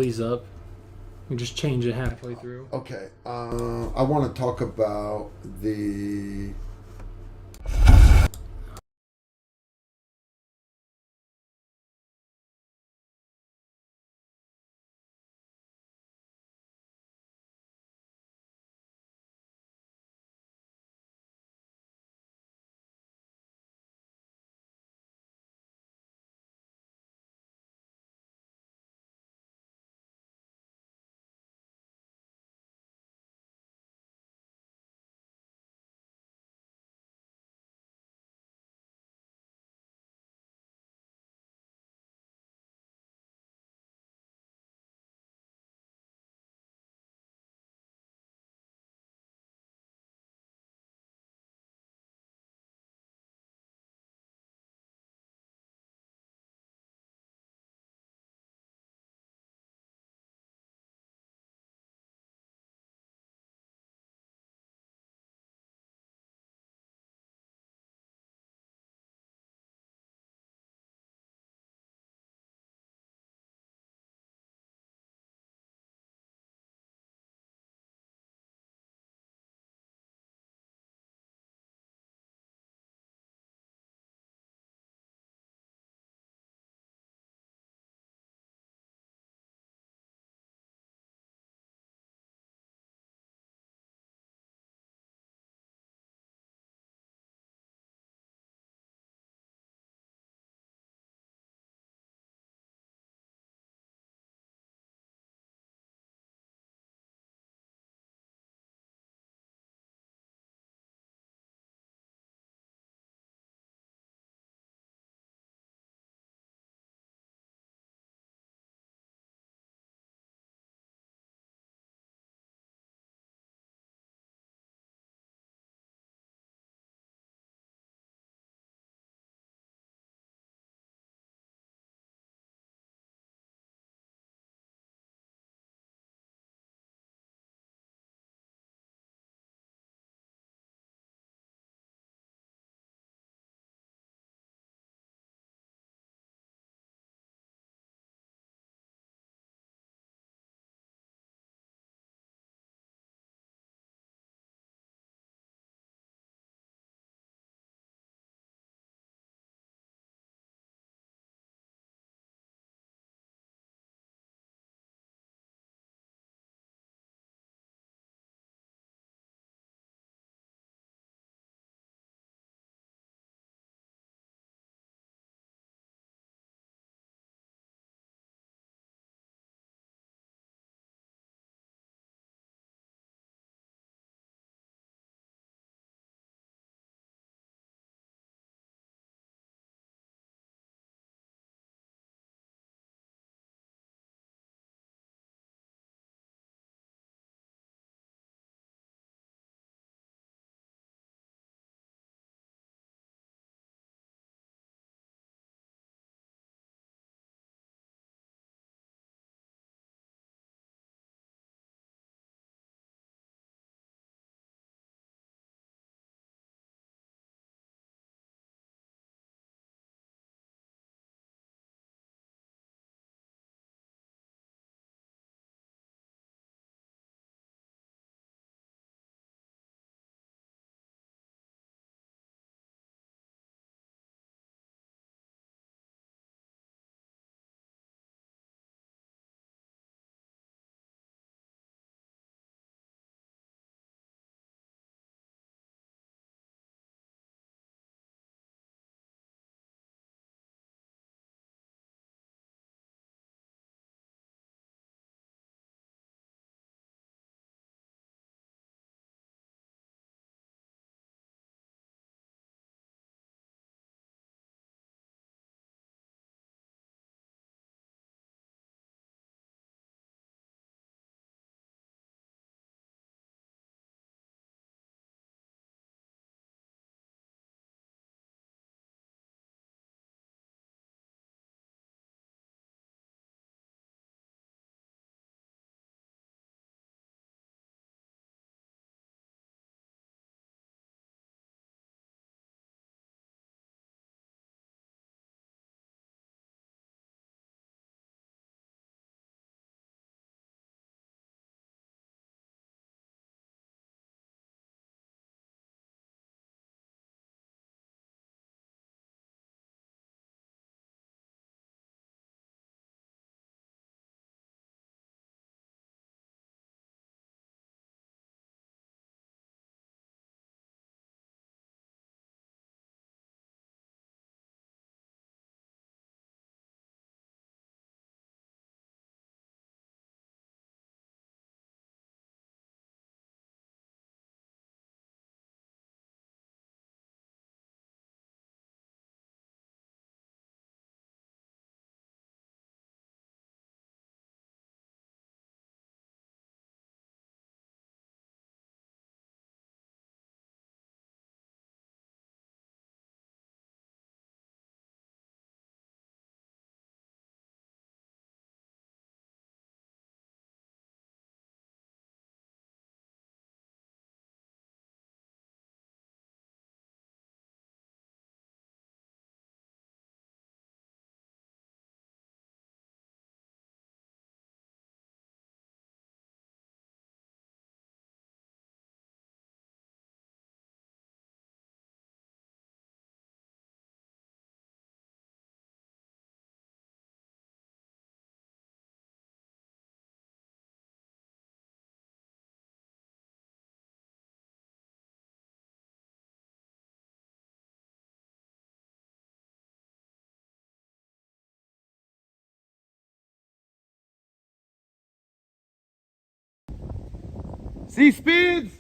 Belly's up. You just change it halfway through. Okay. I want to talk about the See speeds.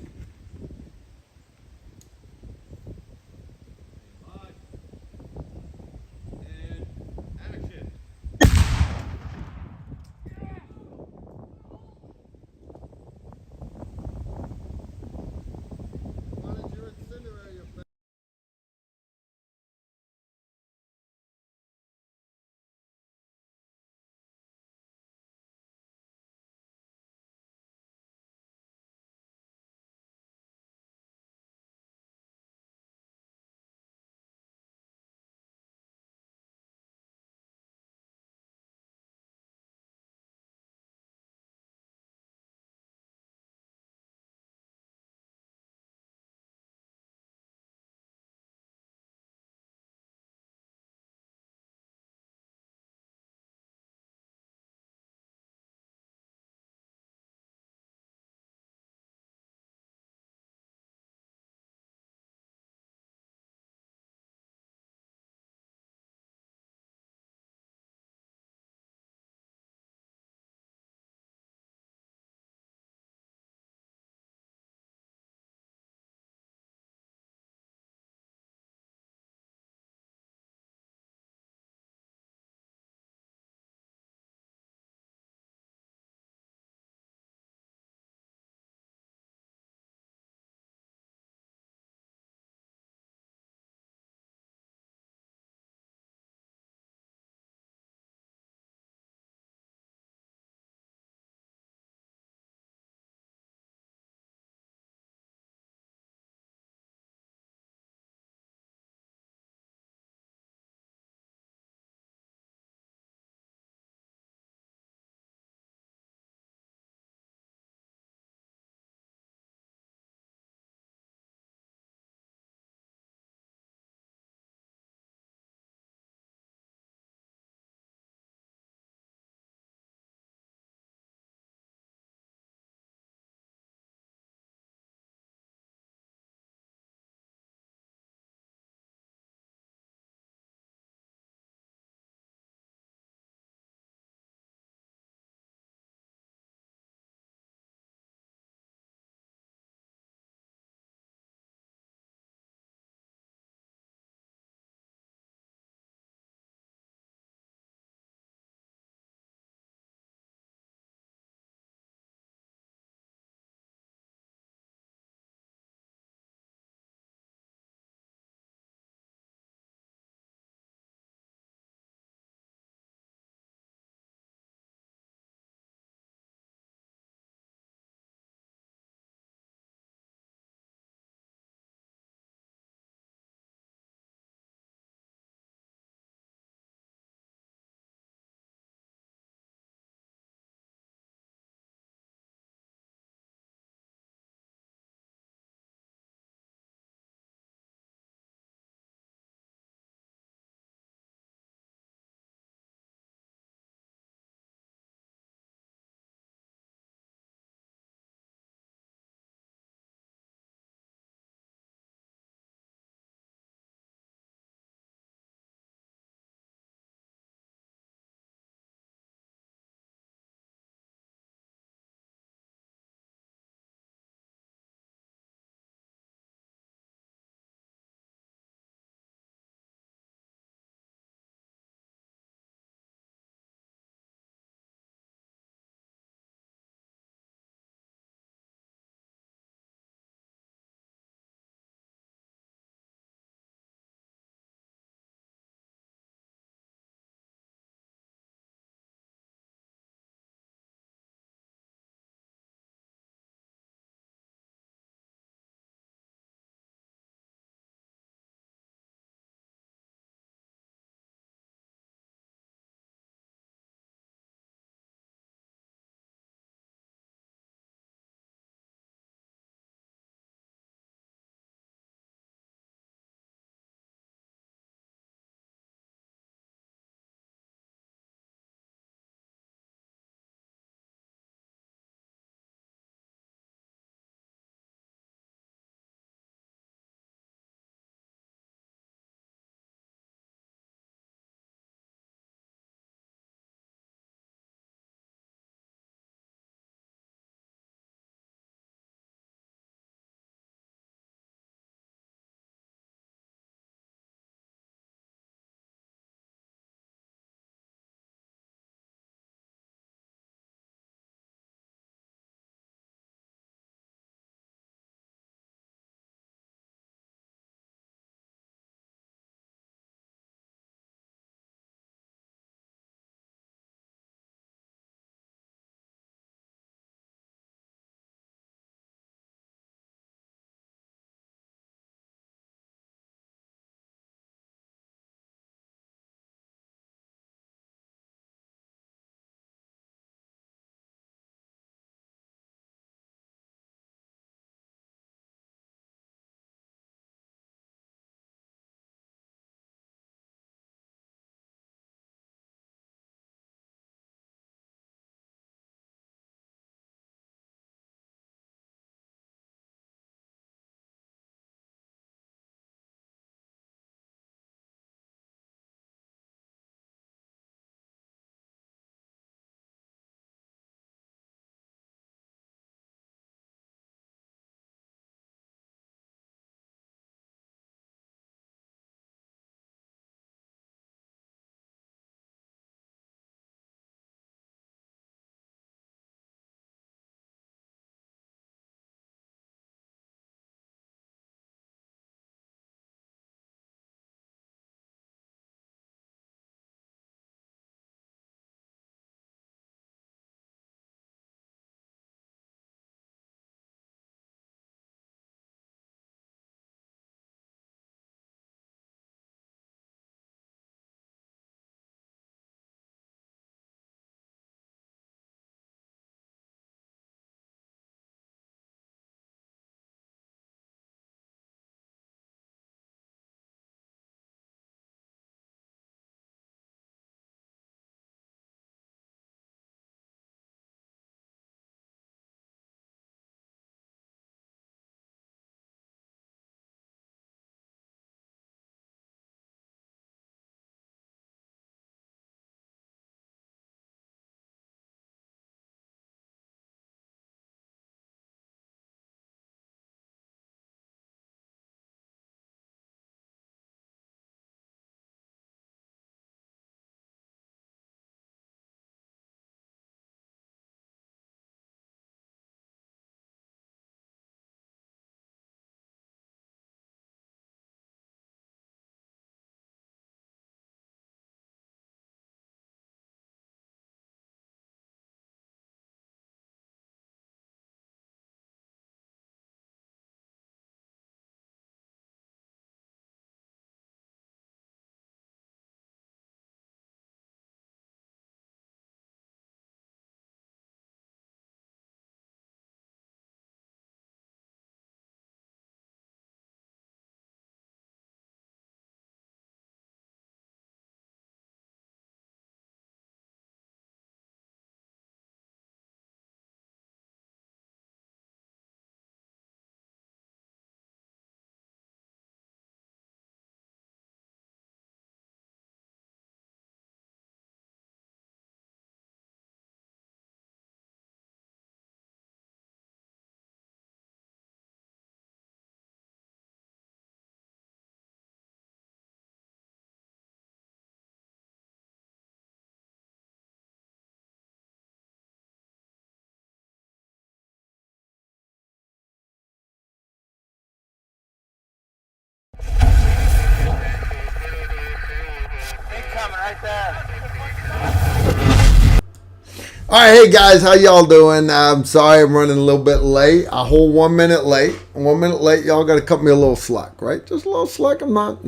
All right, hey guys, how y'all doing? I'm sorry I'm running a little bit late. A whole 1 minute late. 1 minute late. Y'all got to cut me a little slack, right? Just a little slack. I'm not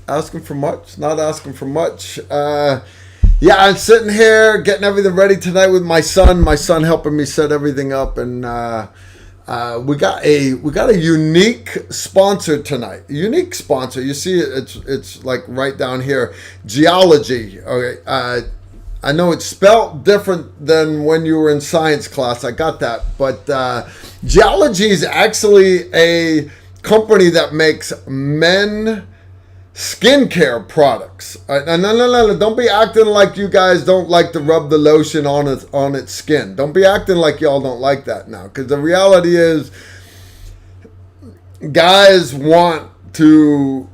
asking for much. Not asking for much. Yeah, I'm sitting here getting everything ready tonight with my son. My son helping me set everything up, and we got a unique sponsor tonight. Unique sponsor. You see, it's like right down here. Geology. Okay. I know it's spelled different than when you were in science class. I got that. But Geology is actually a company that makes men skincare products. No. Don't be acting like you guys don't like to rub the lotion on its skin. Don't be acting like y'all don't like that now. Because the reality is, guys want to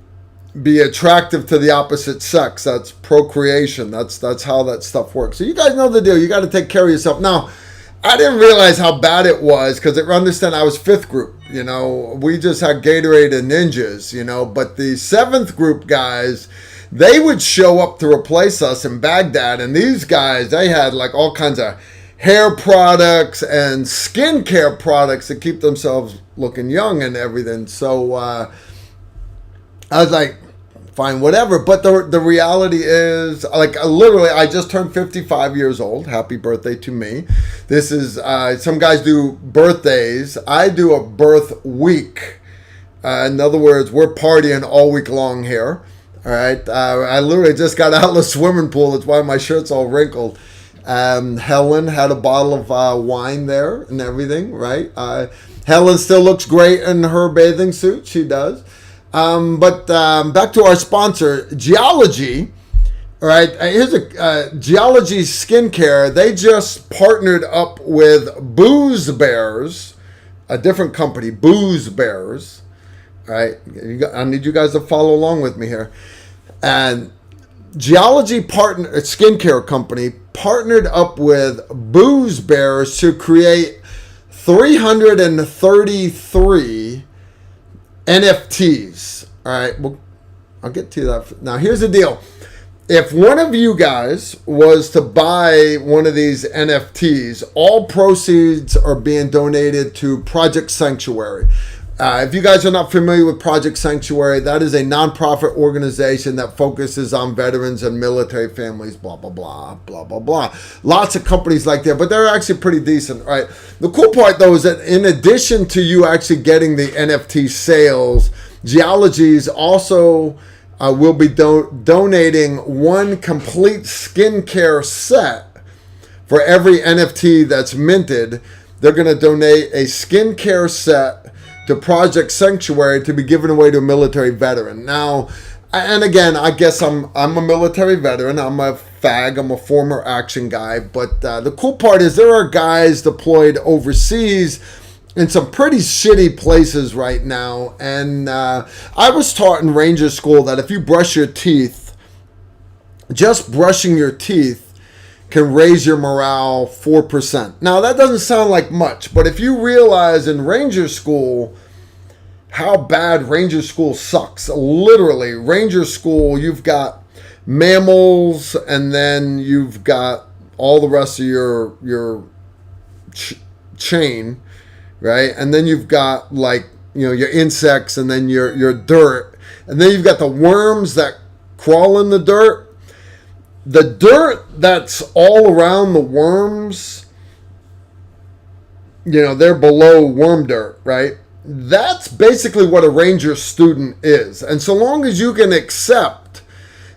be attractive to the opposite sex. That's procreation. That's how that stuff works. So you guys know the deal. You got to take care of yourself. Now, I didn't realize how bad it was because understand I was 5th group. You know, we just had Gatorade and ninjas, you know, but the 7th group guys, they would show up to replace us in Baghdad. And these guys, they had like all kinds of hair products and skincare products to keep themselves looking young and everything. So, I was like, fine, whatever. But the reality is, like, literally, I just turned 55 years old. Happy birthday to me. This is, some guys do birthdays. I do a birth week. In other words, we're partying all week long here. All right. I literally just got out of the swimming pool. That's why my shirt's all wrinkled. Helen had a bottle of wine there and everything, right? Helen still looks great in her bathing suit. She does. But back to our sponsor, Geologie. All right, here's a Geologie skincare. They just partnered up with Booze Bears, a different company, Booze Bears. All right, I need you guys to follow along with me here. And Geologie skincare company partnered up with Booze Bears to create 333 NFTs. All right, well, I'll get to that. Now, here's the deal. If one of you guys was to buy one of these NFTs, all proceeds are being donated to Project Sanctuary. If you guys are not familiar with Project Sanctuary, that is a nonprofit organization that focuses on veterans and military families, blah, blah, blah, blah, blah, blah. Lots of companies like that, but they're actually pretty decent, right? The cool part, though, is that in addition to you actually getting the NFT sales, Geologies also will be donating one complete skincare set for every NFT that's minted. They're going to donate a skincare set to Project Sanctuary to be given away to a military veteran. Now, and again, I guess I'm a military veteran. I'm a fag. I'm a former action guy. But the cool part is there are guys deployed overseas in some pretty shitty places right now. And I was taught in Ranger School that if you brush your teeth, just brushing your teeth can raise your morale 4%. Now, that doesn't sound like much, but if you realize in Ranger School how bad Ranger School sucks, literally, Ranger School, you've got mammals, and then you've got all the rest of your chain, right? And then you've got, like, you know, your insects, and then your dirt, and then you've got the worms that crawl in the dirt. The dirt that's all around the worms, you know, they're below worm dirt, right? That's basically what a ranger student is. And so long as you can accept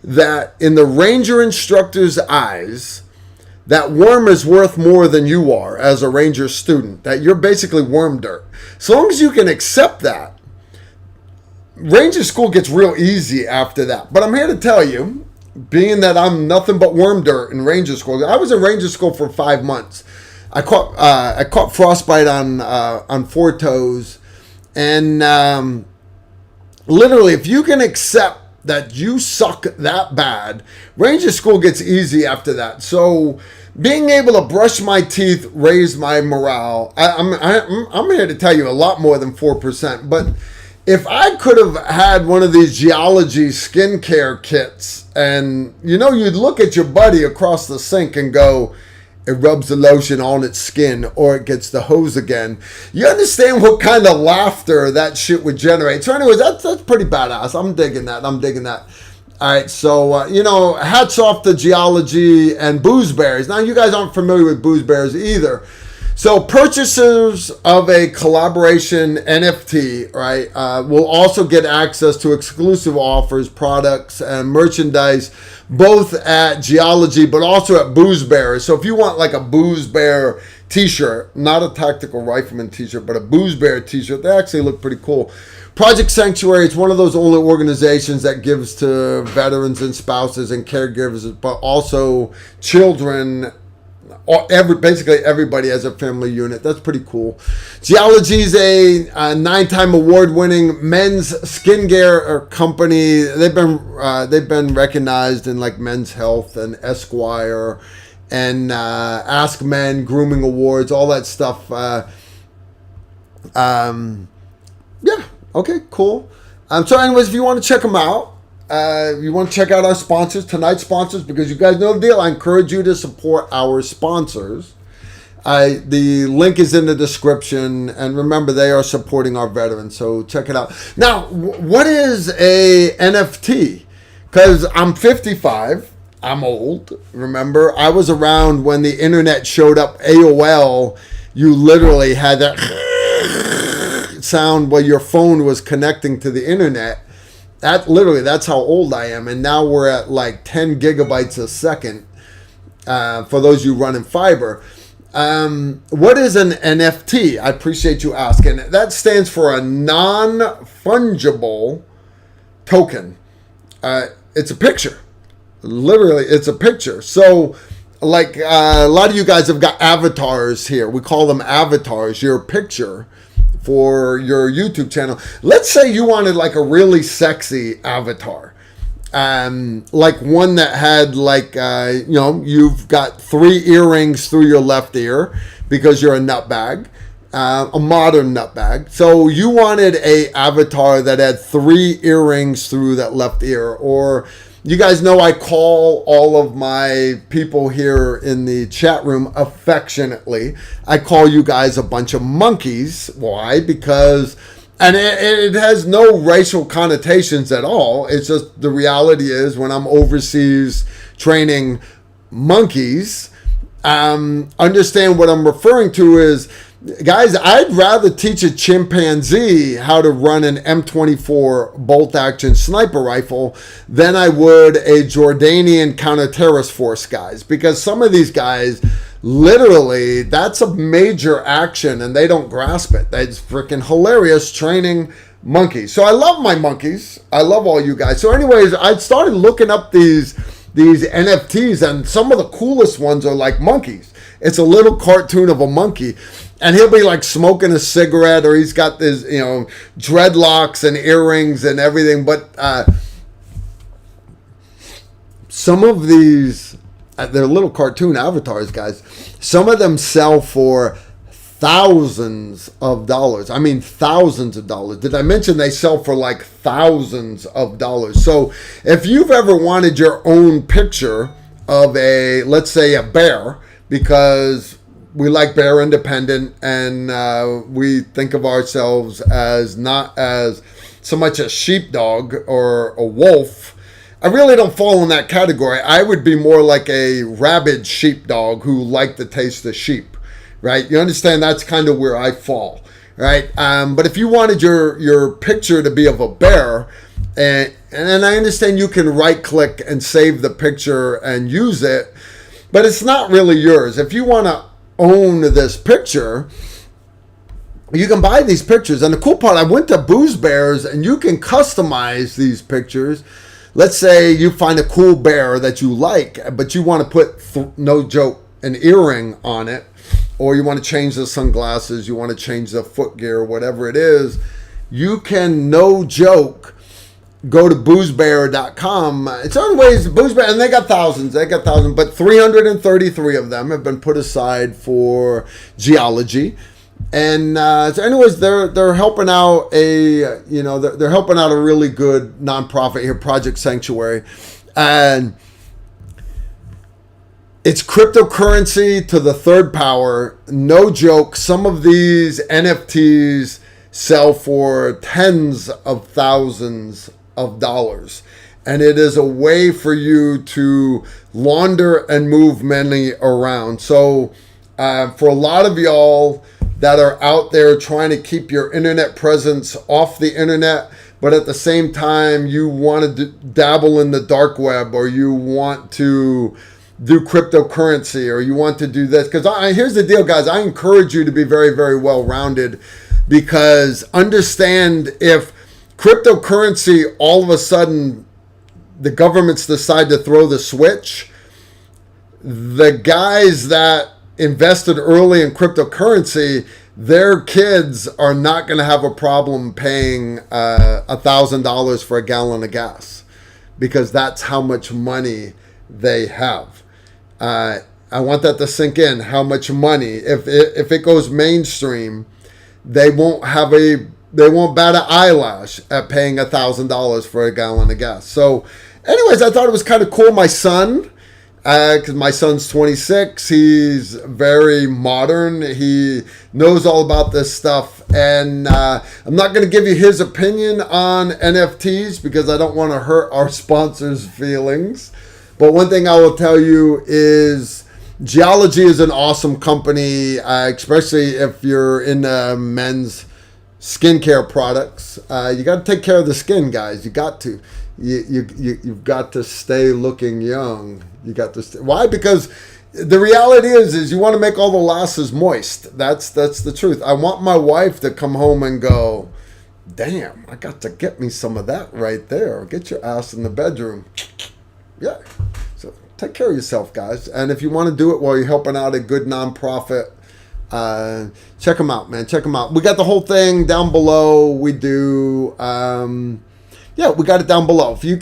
that in the ranger instructor's eyes, that worm is worth more than you are as a ranger student, that you're basically worm dirt. So long as you can accept that, Ranger School gets real easy after that. But I'm here to tell you, being that I'm nothing but worm dirt in Ranger School, I was in Ranger School for 5 months. I caught frostbite on 4 toes, and literally, if you can accept that you suck that bad, Ranger School gets easy after that. So being able to brush my teeth raised my morale. I'm here to tell you a lot more than 4%, but if I could have had one of these Geologie skincare kits, and you know, you'd look at your buddy across the sink and go, it rubs the lotion on its skin, or it gets the hose again. You understand what kind of laughter that shit would generate. So anyways, that's pretty badass. I'm digging that. All right, so, hats off to Geology and Boozeberries. Now, you guys aren't familiar with Boozeberries either. So purchasers of a collaboration NFT, right, will also get access to exclusive offers, products, and merchandise, both at Geology, but also at Boozeberries. So if you want like a Boozebear t-shirt, not a tactical rifleman t-shirt, but a Boozebear t-shirt, they actually look pretty cool. Project Sanctuary, it's one of those only organizations that gives to veterans and spouses and caregivers, but also children. Basically everybody has a family unit. That's pretty cool. Geology is a 9-time award-winning men's skincare company. They've been recognized in like Men's Health and Esquire and AskMen Grooming Awards, all that stuff. Yeah. Okay. Cool. So, anyways, if you want to check them out. You want to check out our sponsors, tonight's sponsors, because you guys know the deal. I encourage you to support our sponsors. The link is in the description, and remember, they are supporting our veterans, so check it out. Now, what is a NFT? Because I'm 55, I'm old. Remember, I was around when the internet showed up. AOL, you literally had that sound while your phone was connecting to the internet. That's how old I am. And now we're at like 10 gigabytes a second for those you running fiber. What is an NFT? I appreciate you asking. That stands for a non-fungible token. It's a picture. Literally, it's a picture. So, like a lot of you guys have got avatars here. We call them avatars, your picture for your YouTube channel. Let's say you wanted like a really sexy avatar, like one that had like you've got 3 earrings through your left ear because you're a nutbag, a modern nutbag. So you wanted a avatar that had 3 earrings through that left ear. Or you guys know I call all of my people here in the chat room affectionately. I call you guys a bunch of monkeys. Why? Because, and it has no racial connotations at all. It's just the reality is when I'm overseas training monkeys, understand what I'm referring to is, guys, I'd rather teach a chimpanzee how to run an M24 bolt-action sniper rifle than I would a Jordanian counter-terrorist force guys. Because some of these guys, literally, that's a major action and they don't grasp it. That's freaking hilarious training monkeys. So I love my monkeys. I love all you guys. So anyways, I started looking up these NFTs, and some of the coolest ones are like monkeys. It's a little cartoon of a monkey. And he'll be like smoking a cigarette, or he's got this, dreadlocks and earrings and everything. But some of these, they're little cartoon avatars, guys. Some of them sell for thousands of dollars. I mean, thousands of dollars. Did I mention they sell for like thousands of dollars? So if you've ever wanted your own picture of let's say a bear, because we like bear independent, and we think of ourselves as not as so much a sheepdog or a wolf. I really don't fall in that category. I would be more like a rabid sheepdog who liked the taste of sheep, right? You understand? That's kind of where I fall, right? But if you wanted your picture to be of a bear, and I understand you can right click and save the picture and use it, but it's not really yours. If you want to own this picture, you can buy these pictures. And the cool part, I went to Boozeberries, and you can customize these pictures. Let's say you find a cool bear that you like, but you want to put, no joke, an earring on it, or you want to change the sunglasses, you want to change the foot gear, whatever it is. You can, no joke, go to boozebear.com. It's on ways, Boozebear, and they got thousands, but 333 of them have been put aside for Geology. And so anyways, they're helping out they're helping out a really good nonprofit here, Project Sanctuary. And It's cryptocurrency to the third power. No joke. Some of these NFTs sell for tens of thousands of dollars. And it is a way for you to launder and move money around. So for a lot of y'all that are out there trying to keep your internet presence off the internet, but at the same time you want to dabble in the dark web, or you want to do cryptocurrency, or you want to do this, because here's the deal, guys. I encourage you to be very, very well-rounded, because understand, if cryptocurrency all of a sudden the governments decide to throw the switch, the guys that invested early in cryptocurrency, their kids are not going to have a problem paying $1,000 for a gallon of gas, because that's how much money they have. I want that to sink in. How much money? If it goes mainstream, they won't bat an eyelash at paying $1,000 for a gallon of gas. So, anyways, I thought it was kind of cool. My son, because my son's 26, he's very modern. He knows all about this stuff, and I'm not going to give you his opinion on NFTs because I don't want to hurt our sponsors' feelings. But one thing I will tell you is Geologie is an awesome company, especially if you're in men's skincare products. You got to take care of the skin, guys. You got to. You've got to stay looking young. You got to why? Because the reality is you want to make all the lasses moist. That's the truth. I want my wife to come home and go, damn, I got to get me some of that right there. Get your ass in the bedroom. Yeah. So take care of yourself, guys. And if you want to do it while you're helping out a good nonprofit, check them out, man. Check them out. We got the whole thing down below. We do, yeah, we got it down below. If you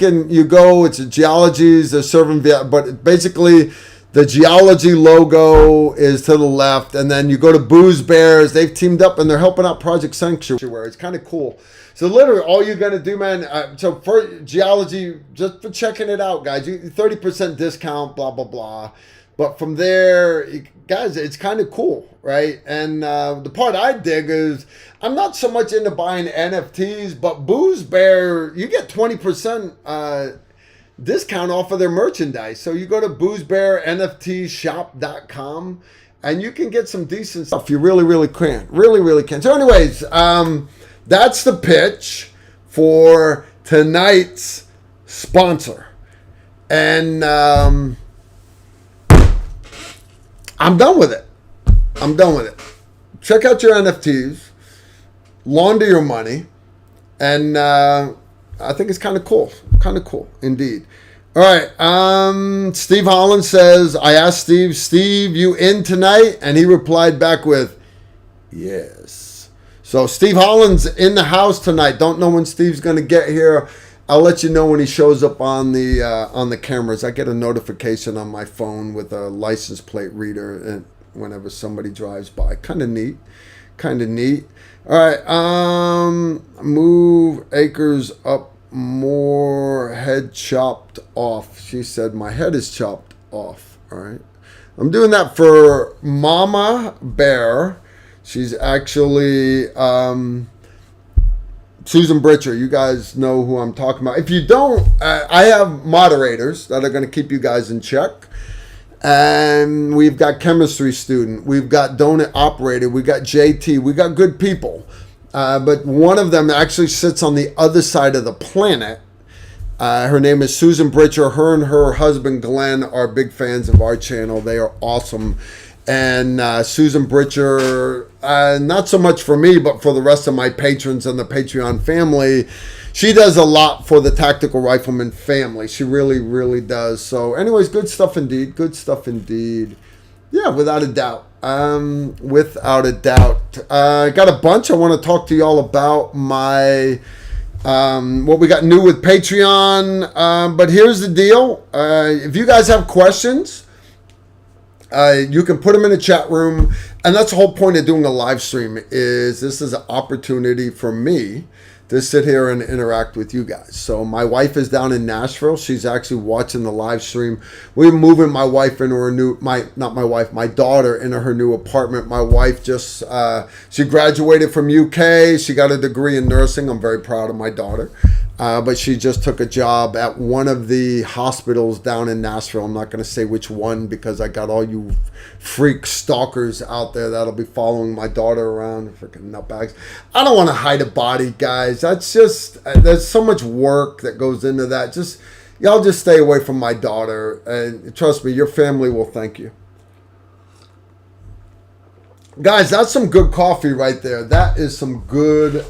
go, it's Geologies, they're serving, but basically the Geology logo is to the left. And then you go to Booze Bears. They've teamed up and they're helping out Project Sanctuary. It's kind of cool. So literally all you're going to do, man, so for Geology, just for checking it out, guys, 30% discount, blah, blah, blah. But from there, guys, it's kind of cool, right? And the part I dig is I'm not so much into buying NFTs, but Booze Bear, you get 20% discount off of their merchandise. So you go to boozebearnftshop.com and you can get some decent stuff. You really, really can. Really, really can. So anyways, that's the pitch for tonight's sponsor. And I'm done with it. I'm done with it. Check out your NFTs. Launder your money. And I think it's kind of cool. Kind of cool, indeed. All right. Steve Holland says, I asked Steve, you in tonight? And he replied back with, yes. So Steve Holland's in the house tonight. Don't know when Steve's going to get here. I'll let you know when he shows up on the cameras. I get a notification on my phone with a license plate reader, and whenever somebody drives by, kind of neat. All right, move acres up more. Head chopped off. She said my head is chopped off. All right, I'm doing that for Mama Bear. She's actually Susan Britcher. You guys know who I'm talking about. If you don't, I have moderators that are going to keep you guys in check. And we've got chemistry student. We've got donut operator. We got JT. We got good people. But one of them actually sits on the other side of the planet. Her name is Susan Britcher. Her and her husband Glenn are big fans of our channel. They are awesome. And Susan Britcher, not so much for me, but for the rest of my patrons and the Patreon family, she does a lot for the Tactical Rifleman family. She really, really does. So anyways, good stuff indeed. Good stuff indeed. Yeah, without a doubt. Without a doubt. I got a bunch I want to talk to y'all about my... what we got new with Patreon. But here's the deal. If you guys have questions... you can put them in the chat room, and that's the whole point of doing a live stream. Is this is an opportunity for me to sit here and interact with you guys. So my wife is down in Nashville. She's actually watching the live stream. We're moving my wife into her new, my daughter into her new apartment. My wife just, she graduated from UK. She got a degree in nursing. I'm very proud of my daughter. But she just took a job at one of the hospitals down in Nashville. I'm not going to say which one because I got all you freak stalkers out there that'll be following my daughter around. Freaking nutbags. I don't want to hide a body, guys. That's just, there's so much work that goes into that. Y'all just stay away from my daughter. And trust me, your family will thank you. Guys, that's some good coffee right there. That is some good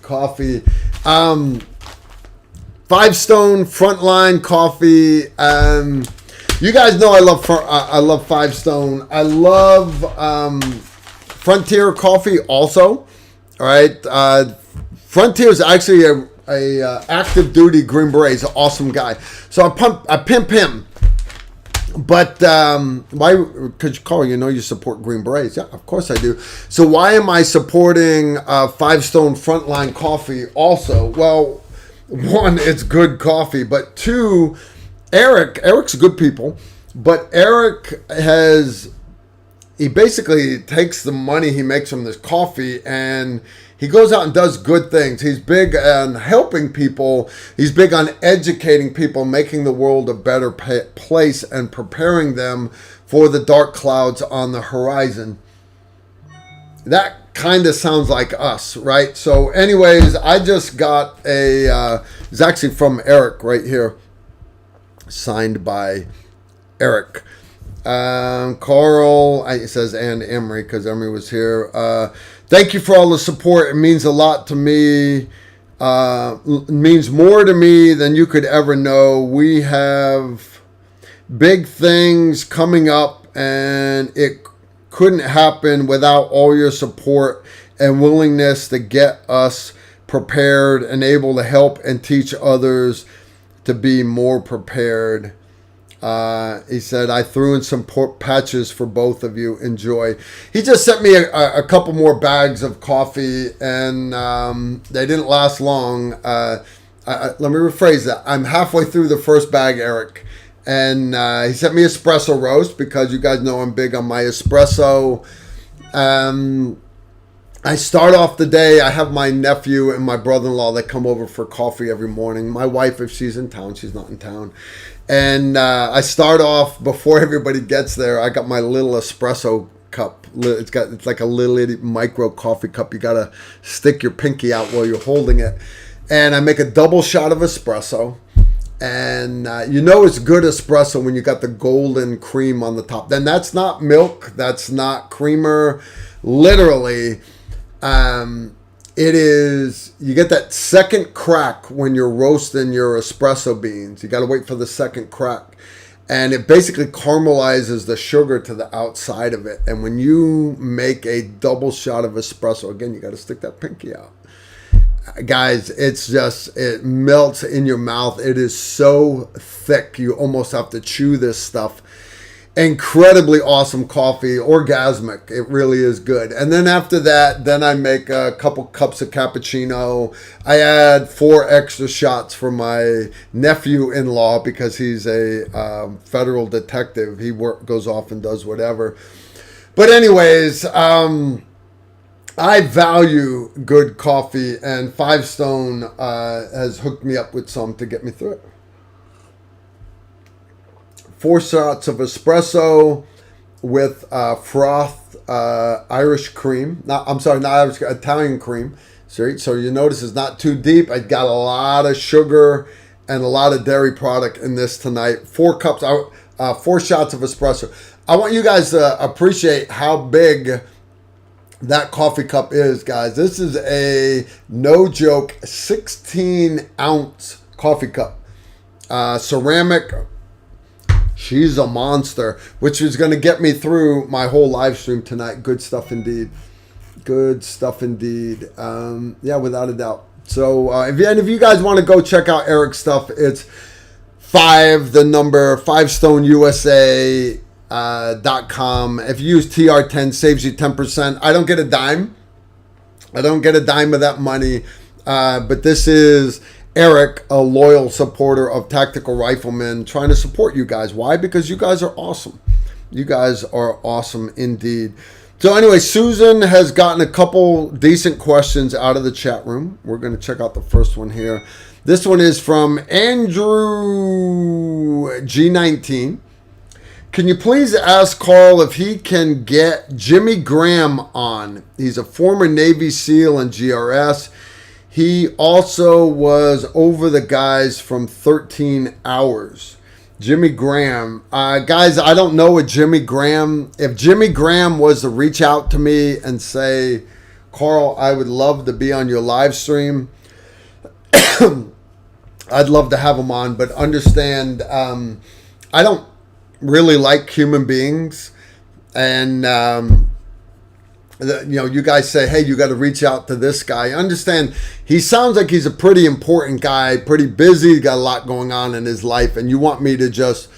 coffee. 5 Stone Frontline coffee. You guys know I love 5 Stone. I love Frontier coffee also. All right, Frontier is actually a active duty Green Beret. He's an awesome guy. So I pimp him. But why? Because Carl, you support Green Berets. Yeah, of course I do. So why am I supporting 5 Stone Frontline coffee also? Well, one, it's good coffee, but two, Eric's good people, but Eric he basically takes the money he makes from this coffee and he goes out and does good things. He's big on helping people. He's big on educating people, making the world a better place and preparing them for the dark clouds on the horizon. That kind of sounds like us, right? So anyways, I just got it's actually from Eric right here, signed by Eric. Carl, it says, and Emery, because Emery was here. Thank you for all the support. It means a lot to me. It means more to me than you could ever know. We have big things coming up, and it couldn't happen without all your support and willingness to get us prepared and able to help and teach others to be more prepared. He said, I threw in some patches for both of you. Enjoy. He just sent me a couple more bags of coffee, and they didn't last long. Let me rephrase that. I'm halfway through the first bag, Eric. And he sent me espresso roast because you guys know I'm big on my espresso. I start off the day, I have my nephew and my brother-in-law that come over for coffee every morning. My wife, if she's in town, she's not in town. And I start off, before everybody gets there, I got my little espresso cup. It's like a little itty micro coffee cup. You got to stick your pinky out while you're holding it. And I make a double shot of espresso. And it's good espresso when you got the golden cream on the top. Then that's not milk. That's not creamer. Literally, it is, you get that second crack when you're roasting your espresso beans. You got to wait for the second crack. And it basically caramelizes the sugar to the outside of it. And when you make a double shot of espresso, again, you got to stick that pinky out. Guys, it melts in your mouth. It is so thick, you almost have to chew this stuff. Incredibly awesome coffee, orgasmic. It really is good. And then after that, then I make a couple cups of cappuccino. I add 4 extra shots for my nephew-in-law because he's a federal detective. He goes off and does whatever. But anyways, I value good coffee, and 5 Stone has hooked me up with some to get me through it. 4 shots of espresso with froth Irish cream. Italian cream. So you notice it's not too deep. I got a lot of sugar and a lot of dairy product in this tonight. 4 shots of espresso. I want you guys to appreciate how big that coffee cup is, guys. This is a, no joke, 16-ounce coffee cup. Ceramic. She's a monster, which is going to get me through my whole live stream tonight. Good stuff indeed. Good stuff indeed. Yeah, without a doubt. So if you guys want to go check out Eric's stuff, it's 5stoneUSA.com. If you use TR10, saves you 10%. I don't get a dime. I don't get a dime of that money. But this is Eric, a loyal supporter of Tactical Rifleman, trying to support you guys. Why? Because you guys are awesome. You guys are awesome indeed. So anyway, Susan has gotten a couple decent questions out of the chat room. We're going to check out the first one here. This one is from Andrew G19. Can you please ask Carl if he can get Jimmy Graham on? He's a former Navy SEAL and GRS. He also was over the guys from 13 Hours. Jimmy Graham. Guys, I don't know what Jimmy Graham... If Jimmy Graham was to reach out to me and say, Carl, I would love to be on your live stream, I'd love to have him on, but understand, I don't really like human beings. And, you guys say, hey, you got to reach out to this guy. Understand, he sounds like he's a pretty important guy, pretty busy, got a lot going on in his life, and you want me to just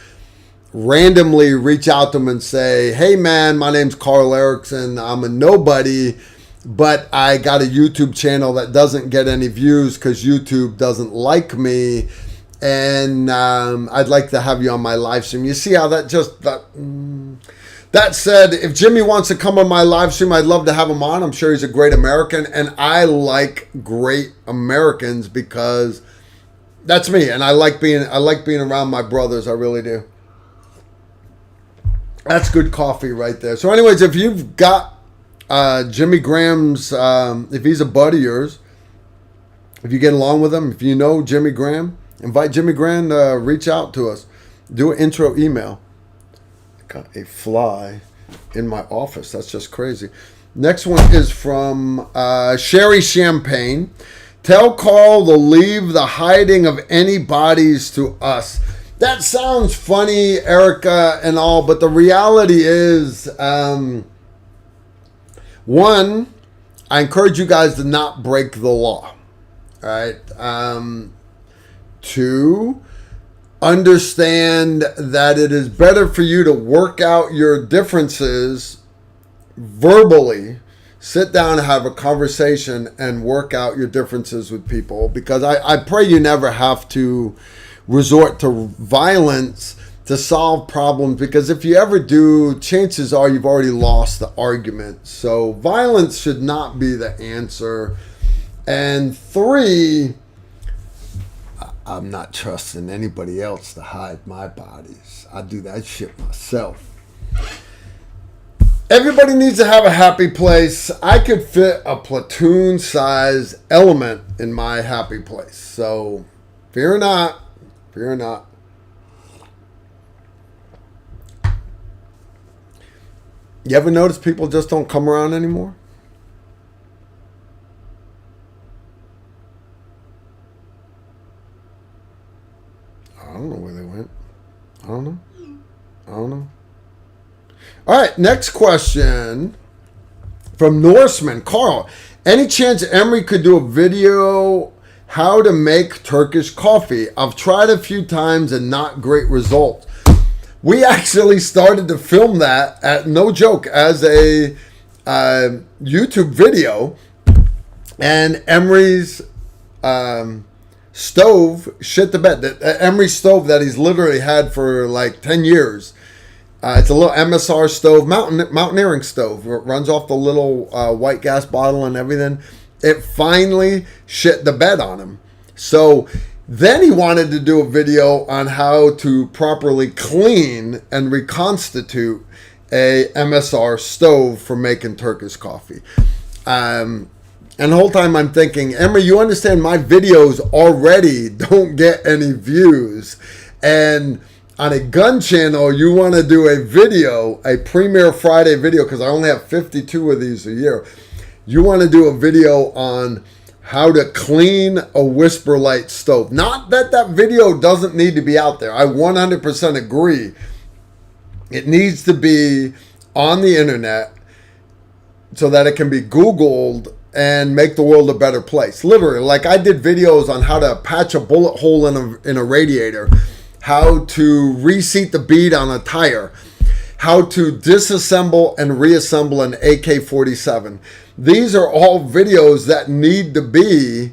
randomly reach out to him and say, hey, man, my name's Carl Erickson. I'm a nobody, but I got a YouTube channel that doesn't get any views because YouTube doesn't like me, and I'd like to have you on my live stream. You see how that just... That said, if Jimmy wants to come on my live stream, I'd love to have him on. I'm sure he's a great American, and I like great Americans because that's me, and I like being around my brothers. I really do. That's good coffee right there. So, anyways, if you've got Jimmy Graham's, if he's a buddy of yours, if you get along with him, if you know Jimmy Graham, invite Jimmy Graham to reach out to us. Do an intro email. Got a fly in my office. That's just crazy. Next one is from Sherry Champagne. Tell Carl to leave the hiding of any bodies to us. That sounds funny, Erica, and all, but the reality is, one, I encourage you guys to not break the law. All right. Two, understand that it is better for you to work out your differences verbally. Sit down and have a conversation and work out your differences with people, because I pray you never have to resort to violence to solve problems, because if you ever do, chances are you've already lost the argument. So violence should not be the answer. And three, I'm not trusting anybody else to hide my bodies. I do that shit myself. Everybody needs to have a happy place. I could fit a platoon-size element in my happy place. So, fear not. Fear not. You ever notice people just don't come around anymore? I don't know where they went. I don't know. All right, next question from Norseman. Carl, any chance Emery could do a video how to make Turkish coffee? I've tried a few times and not great results. We actually started to film that, no joke, as a YouTube video, and Emery's stove shit the bed. The Emery stove that he's literally had for like 10 years. It's a little MSR stove, mountaineering stove. It runs off the little white gas bottle and everything. It finally shit the bed on him. So then he wanted to do a video on how to properly clean and reconstitute a MSR stove for making Turkish coffee. And the whole time I'm thinking, Emery, you understand my videos already don't get any views. And on a gun channel, you want to do a video, a Premiere Friday video, because I only have 52 of these a year. You want to do a video on how to clean a Whisper Light stove. Not that that video doesn't need to be out there. I 100% agree. It needs to be on the internet so that it can be Googled and make the world a better place. Literally, like I did videos on how to patch a bullet hole in a radiator, how to reseat the bead on a tire, how to disassemble and reassemble an AK-47. These are all videos that need to be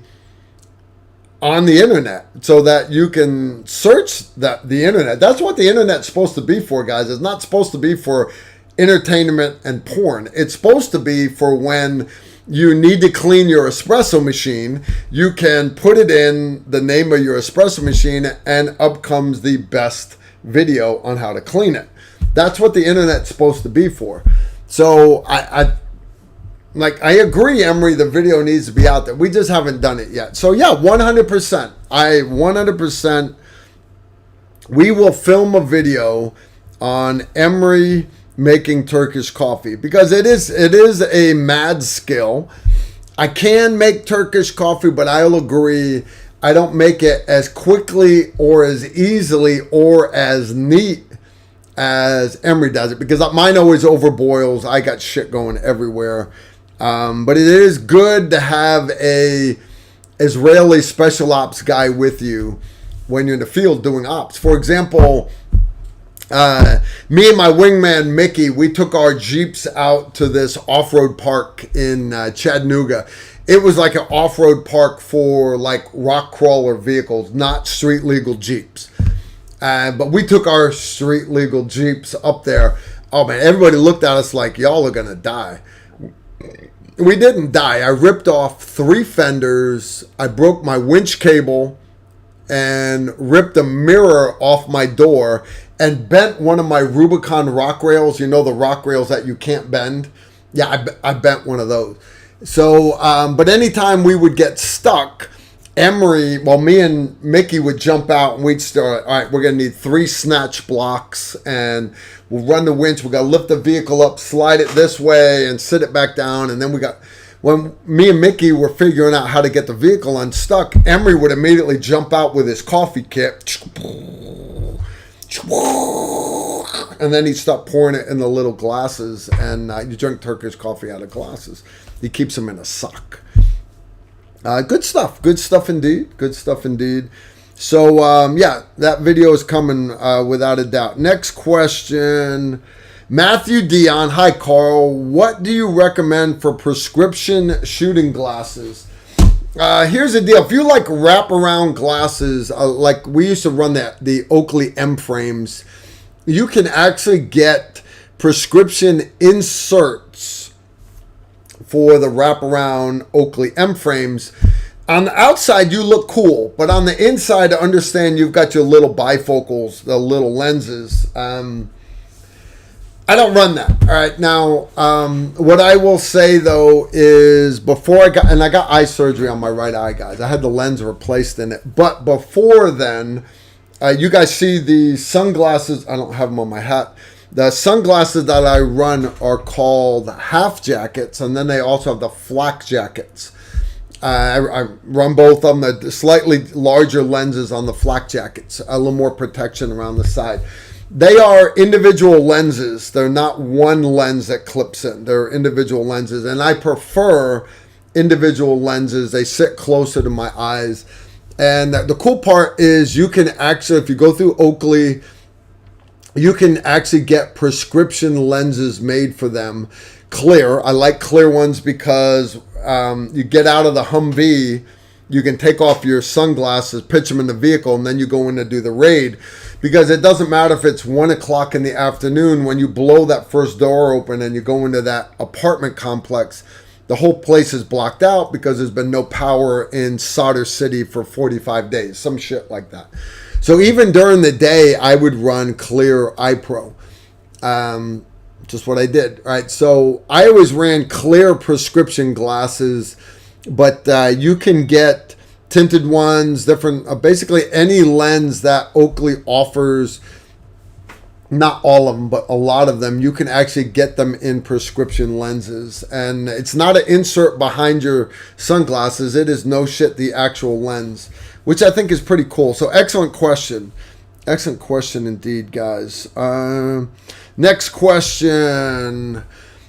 on the internet so that you can search the internet. That's what the internet's supposed to be for, guys. It's not supposed to be for entertainment and porn. It's supposed to be for when you need to clean your espresso machine. You can put it in the name of your espresso machine and up comes the best video on how to clean it. That's what the internet's supposed to be for. So I agree, Emery, the video needs to be out there. We just haven't done it yet. So yeah, 100%. 100%. We will film a video on Emery making Turkish coffee because it is a mad skill. I can make Turkish coffee, but I'll agree I don't make it as quickly or as easily or as neat as Emery does it because mine always overboils. I got shit going everywhere. But it is good to have a Israeli special ops guy with you when you're in the field doing ops. For example, me and my wingman Mickey, we took our Jeeps out to this off-road park in Chattanooga. It was like an off-road park for like rock crawler vehicles, not street legal Jeeps. But we took our street legal Jeeps up there. Oh man, everybody looked at us like y'all are gonna die. We didn't die. I ripped off 3 fenders. I broke my winch cable and ripped a mirror off my door and bent one of my Rubicon rock rails. You know, the rock rails that you can't bend? Yeah, I bent one of those. So, but anytime we would get stuck, Emery, well, me and Mickey would jump out and we'd start, all right, we're going to need 3 snatch blocks and we'll run the winch. We got to lift the vehicle up, slide it this way and sit it back down. And then when me and Mickey were figuring out how to get the vehicle unstuck, Emery would immediately jump out with his coffee kit. And then he'd start pouring it in the little glasses and you drink Turkish coffee out of glasses. He keeps them in a sock. Good stuff indeed. So yeah, that video is coming without a doubt. Next question, Matthew Dion. Hi Carl, what do you recommend for prescription shooting glasses? Here's the deal. If you like wraparound glasses, like we used to run the Oakley M frames, you can actually get prescription inserts for the wraparound Oakley M frames. On the outside, you look cool, but on the inside, to understand, you've got your little bifocals, the little lenses. I don't run that. All right. Now, what I will say though is before I got eye surgery on my right eye, guys. I had the lens replaced in it, but before then, you guys see the sunglasses. I don't have them on my hat. The sunglasses that I run are called half jackets, and then they also have the flak jackets. I run both of them. The slightly larger lenses on the flak jackets, a little more protection around the side. They are individual lenses. They're not one lens that clips in. They're individual lenses, and I prefer individual lenses. They sit closer to my eyes. And the cool part is you can actually, if you go through Oakley, you can actually get prescription lenses made for them. Clear. I like clear ones because you get out of the Humvee, you can take off your sunglasses, pitch them in the vehicle, and then you go in to do the raid. Because it doesn't matter if it's 1 o'clock in the afternoon, when you blow that first door open and you go into that apartment complex, the whole place is blocked out because there's been no power in Solder City for 45 days, some shit like that. So even during the day, I would run clear eye pro. Just what I did, right? So I always ran clear prescription glasses, but you can get tinted ones, different, basically any lens that Oakley offers. Not all of them, but a lot of them, you can actually get them in prescription lenses. And it's not an insert behind your sunglasses. It is no shit the actual lens, which I think is pretty cool. So excellent question. Excellent question indeed, guys. Next question.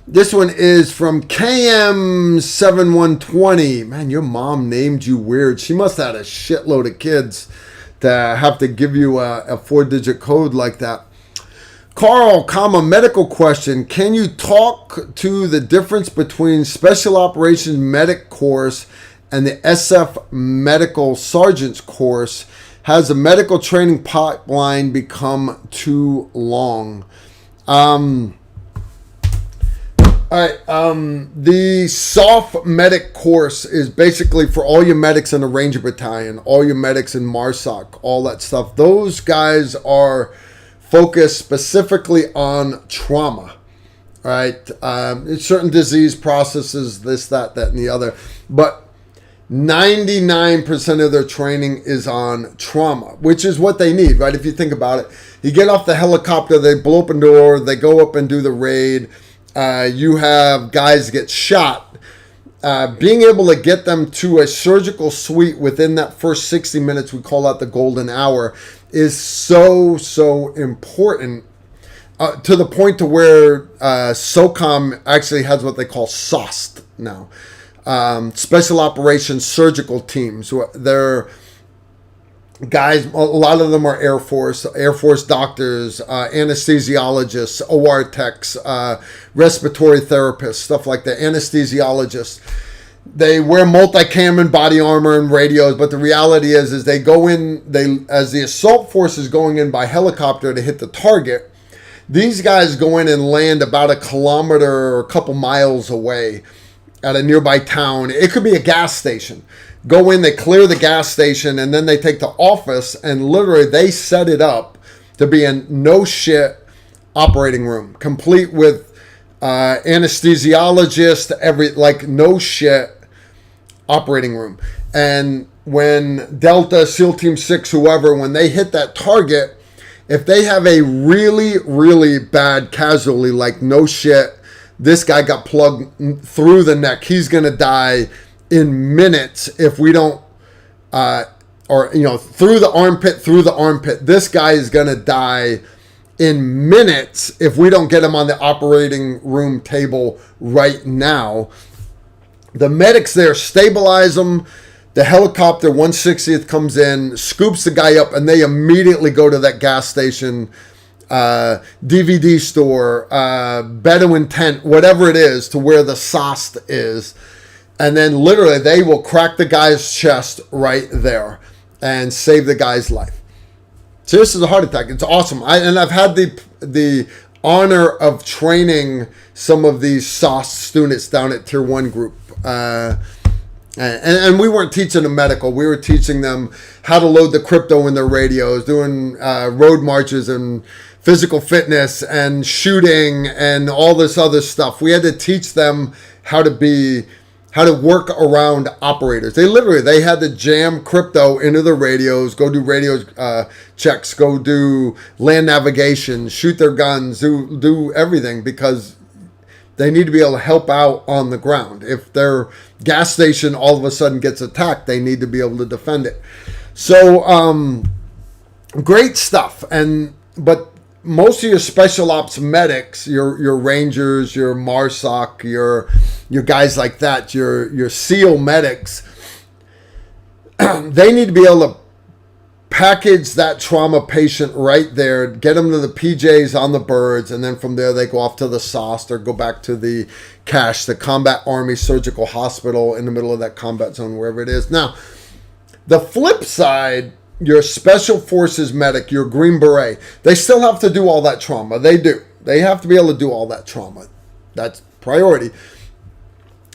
This one is from KM7120. Man, your mom named you weird. She must have had a shitload of kids to have to give you a 4-digit code like that. Carl, medical question. Can you talk to the difference between special operations medic course and the SF Medical Sergeant's course. Has the medical training pipeline become too long? All right. The soft medic course is basically for all your medics in the Ranger Battalion, all your medics in MARSOC, all that stuff. Those guys are focused specifically on trauma, right? Certain disease processes, this, that, and the other. But 99% of their training is on trauma, which is what they need, right? If you think about it, you get off the helicopter, they blow up a door, they go up and do the raid. You have guys get shot. Being able to get them to a surgical suite within that first 60 minutes, we call that the golden hour, is so important. To the point to where SOCOM actually has what they call SOST now. Special Operations Surgical Teams. They're guys, a lot of them are Air Force doctors, anesthesiologists, OR techs, respiratory therapists, stuff like that, anesthesiologists. They wear multi-cam and body armor and radios, but the reality is they go in, as the assault force is going in by helicopter to hit the target, these guys go in and land about a kilometer or a couple miles away at a nearby town. It could be a gas station. Go in, they clear the gas station, and then they take the office and literally they set it up to be a no shit operating room, complete with anesthesiologist, no shit operating room. And when Delta, SEAL Team 6, whoever, when they hit that target, if they have a really, really bad casualty, like no shit, this guy got plugged through the neck, he's going to die in minutes if we don't, through the armpit. This guy is going to die in minutes if we don't get him on the operating room table right now. The medics there stabilize him. The helicopter 160th comes in, scoops the guy up, and they immediately go to that gas station, DVD store, Bedouin tent, whatever it is, to where the SOST is. And then literally they will crack the guy's chest right there and save the guy's life. So this is a heart attack. It's awesome. I've had the honor of training some of these SOST students down at Tier 1 group. And we weren't teaching them medical. We were teaching them how to load the crypto in their radios, doing road marches and physical fitness and shooting and all this other stuff. We had to teach them how to work around operators. They had to jam crypto into the radios, go do radio checks, go do land navigation, shoot their guns, do everything, because they need to be able to help out on the ground. If their gas station all of a sudden gets attacked, they need to be able to defend it. So great stuff. But most of your special ops medics, your Rangers, your MARSOC, your guys like that, your SEAL medics, they need to be able to package that trauma patient right there, get them to the PJs on the birds, and then from there they go off to the SOST or go back to the CASH, the Combat Army Surgical Hospital, in the middle of that combat zone, wherever it is. Now, the flip side, your Special Forces medic, your Green Beret, they still have to do all that trauma. They do. They have to be able to do all that trauma. That's priority.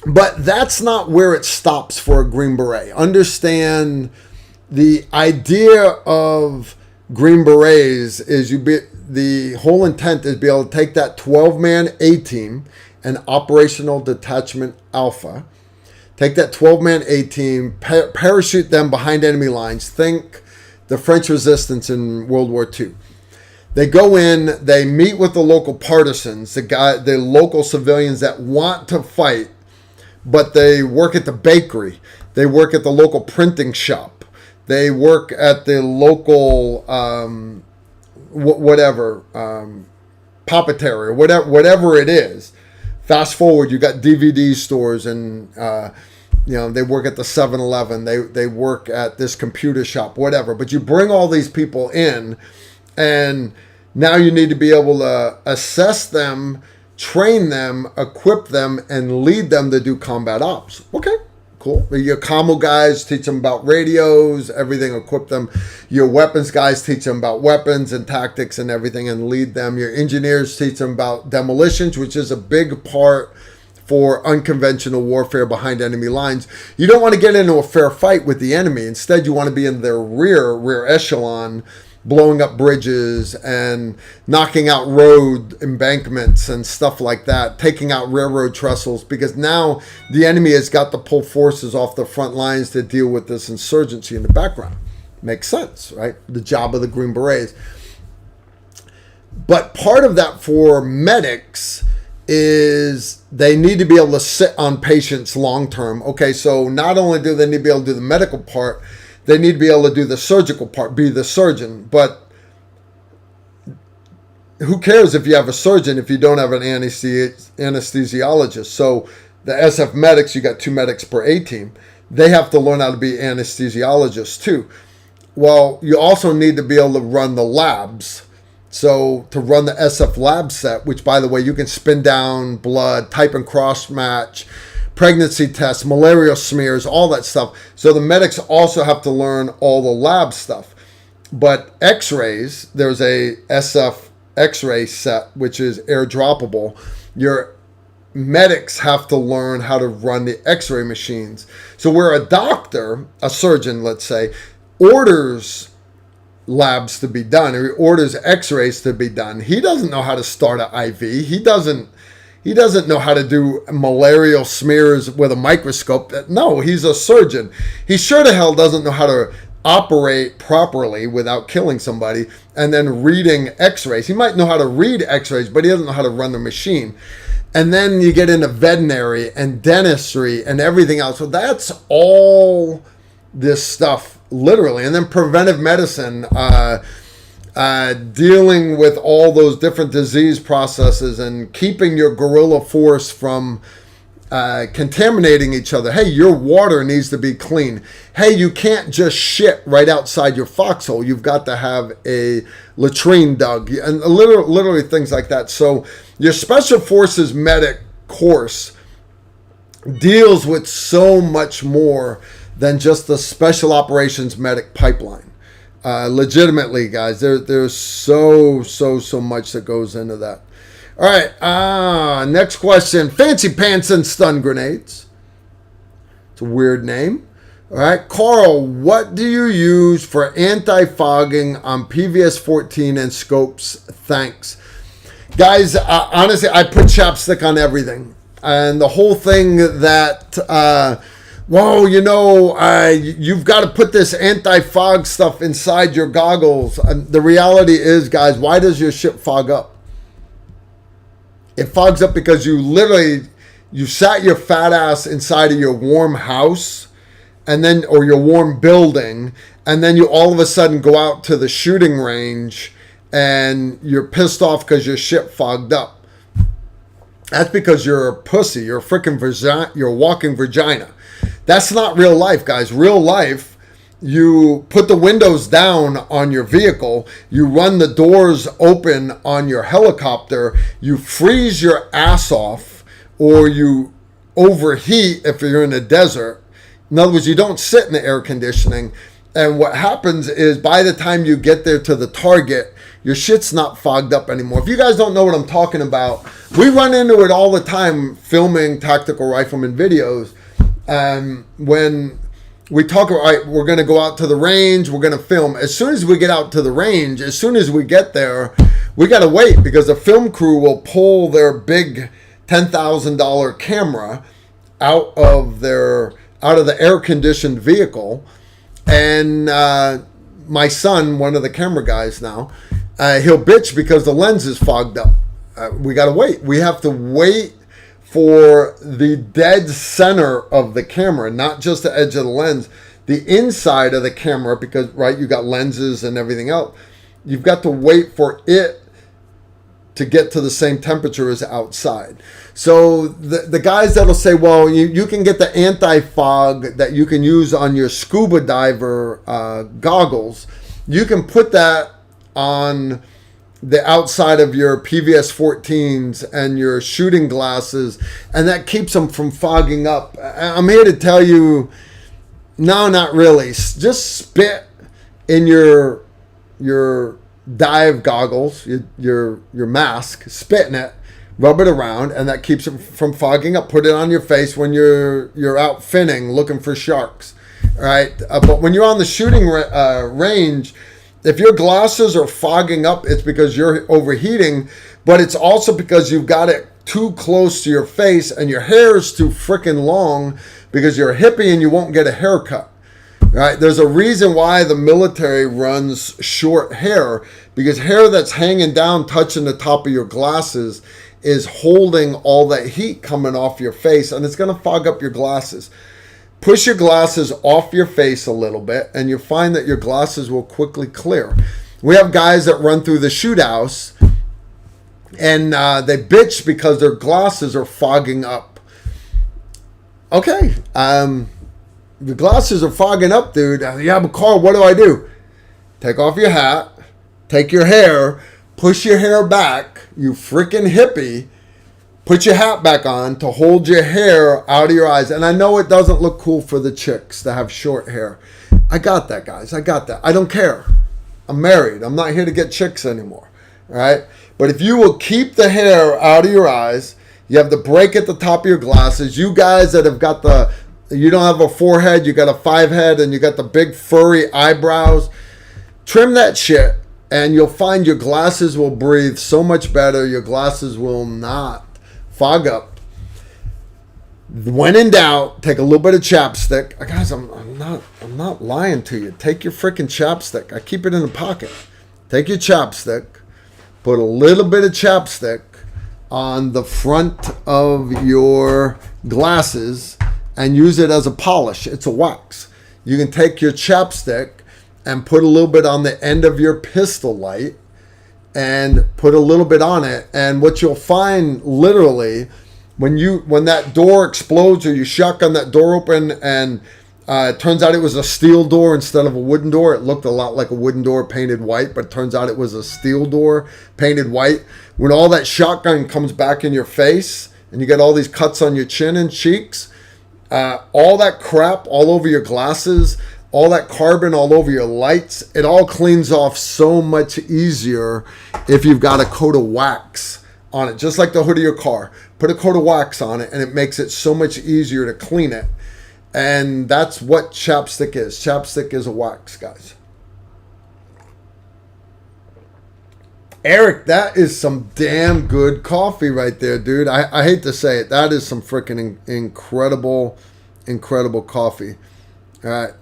But that's not where it stops for a Green Beret. Understand, the idea of Green Berets is the whole intent is to be able to take that 12-man A-team and Operational Detachment Alpha, take that 12-man A-team, parachute them behind enemy lines. Think the French resistance in World War II. They go in, they meet with the local partisans, the local civilians that want to fight, but they work at the bakery, they work at the local printing shop, they work at the local papeterie, whatever it is. Fast forward, you got DVD stores, and they work at the 7-Eleven. They work at this computer shop, whatever. But you bring all these people in, and now you need to be able to assess them, train them, equip them, and lead them to do combat ops. Okay, Cool. Your commo guys, teach them about radios, everything, equip them. Your weapons guys, teach them about weapons and tactics and everything and lead them. Your engineers teach them about demolitions, which is a big part for unconventional warfare behind enemy lines. You don't want to get into a fair fight with the enemy. Instead, you want to be in their rear echelon, blowing up bridges and knocking out road embankments and stuff like that, taking out railroad trestles, because now the enemy has got to pull forces off the front lines to deal with this insurgency in the background. Makes sense, right? The job of the Green Berets. But part of that for medics is they need to be able to sit on patients long term. Okay, so not only do they need to be able to do the medical part, they need to be able to do the surgical part, be the surgeon. But who cares if you have a surgeon if you don't have an anesthesiologist? So the SF medics, you got 2 medics per A team. They have to learn how to be anesthesiologists too. Well, you also need to be able to run the labs. So to run the SF lab set, which by the way, you can spin down blood, type and cross match, pregnancy tests, malaria smears, all that stuff. So the medics also have to learn all the lab stuff. But x-rays, there's a SF x-ray set, which is airdroppable. Your medics have to learn how to run the x-ray machines. So where a doctor, a surgeon, let's say, orders labs to be done, or he orders x-rays to be done, he doesn't know how to start an IV. He doesn't know how to do malarial smears with a microscope. No, he's a surgeon. He sure to hell doesn't know how to operate properly without killing somebody and then reading x-rays. He might know how to read x-rays, but he doesn't know how to run the machine. And then you get into veterinary and dentistry and everything else. So that's all this stuff, literally. And then preventive medicine, dealing with all those different disease processes and keeping your guerrilla force from contaminating each other. Hey, your water needs to be clean. Hey, you can't just shit right outside your foxhole. You've got to have a latrine dug, and literally things like that. So your special forces medic course deals with so much more than just the special operations medic pipeline. Legitimately, guys, there's so much that goes into that. All right, next question. Fancy Pants and Stun Grenades. It's a weird name. All right, Carl, what do you use for anti-fogging on PVS-14 and scopes? Thanks. Guys, honestly, I put chapstick on everything. And the whole thing that... Whoa, you've got to put this anti-fog stuff inside your goggles. The reality is, guys, why does your ship fog up? It fogs up because you sat your fat ass inside of your warm house or your warm building, and then you all of a sudden go out to the shooting range and you're pissed off because your ship fogged up. That's because you're a pussy. You're a freaking you're a walking vagina. That's not real life, guys. Real life, you put the windows down on your vehicle, you run the doors open on your helicopter, you freeze your ass off, or you overheat if you're in a desert. In other words, you don't sit in the air conditioning. And what happens is by the time you get there to the target, your shit's not fogged up anymore. If you guys don't know what I'm talking about, we run into it all the time filming tactical rifleman videos. When we talk about, all right, we're going to go out to the range, we're going to film. As soon as we get out to the range, as soon as we get there, we got to wait because the film crew will pull their big $10,000 camera out of the air-conditioned vehicle. And my son, one of the camera guys now, he'll bitch because the lens is fogged up. We got to wait. We have to wait for the dead center of the camera, not just the edge of the lens, the inside of the camera, because, right, you got lenses and everything else. You've got to wait for it to get to the same temperature as outside. So the guys that'll say, well, you can get the anti-fog that you can use on your scuba diver goggles. You can put that on the outside of your PVS 14s and your shooting glasses, and that keeps them from fogging up. I'm here to tell you, no, not really. Just spit in your dive goggles, your mask, spit in it, rub it around, and that keeps it from fogging up. Put it on your face when you're out finning looking for sharks. All right, but when you're on the shooting range, if your glasses are fogging up, it's because you're overheating, but it's also because you've got it too close to your face and your hair is too freaking long because you're a hippie and you won't get a haircut. Right? There's a reason why the military runs short hair, because hair that's hanging down, touching the top of your glasses, is holding all that heat coming off your face, and it's going to fog up your glasses. Push your glasses off your face a little bit, and you'll find that your glasses will quickly clear. We have guys that run through the shoot house, and they bitch because their glasses are fogging up. Okay, the glasses are fogging up, dude. Yeah, but Carl, what do? Take off your hat, take your hair, push your hair back, you freaking hippie. Put your hat back on to hold your hair out of your eyes. And I know it doesn't look cool for the chicks to have short hair. I got that, guys. I got that. I don't care. I'm married. I'm not here to get chicks anymore. All right? But if you will keep the hair out of your eyes, you have the break at the top of your glasses. You guys that have got you don't have a forehead, you got a 5 head, and you got the big furry eyebrows, trim that shit, and you'll find your glasses will breathe so much better. Your glasses will not fog up. When in doubt, take a little bit of chapstick. Guys, I'm not lying to you. Take your freaking chapstick. I keep it in the pocket. Take your chapstick, put a little bit of chapstick on the front of your glasses and use it as a polish. It's a wax. You can take your chapstick and put a little bit on the end of your pistol light and put a little bit on it, and what you'll find literally when that door explodes or you shotgun that door open and it turns out it was a steel door instead of a wooden door. It looked a lot like a wooden door painted white, but it turns out it was a steel door painted white. When all that shotgun comes back in your face and you get all these cuts on your chin and cheeks, all that crap all over your glasses, all that carbon all over your lights, it all cleans off so much easier if you've got a coat of wax on it, just like the hood of your car. Put a coat of wax on it and it makes it so much easier to clean it. And that's what chapstick is. Chapstick is a wax, guys. Eric, that is some damn good coffee right there, dude. I hate to say it. That is some freaking incredible coffee. All right.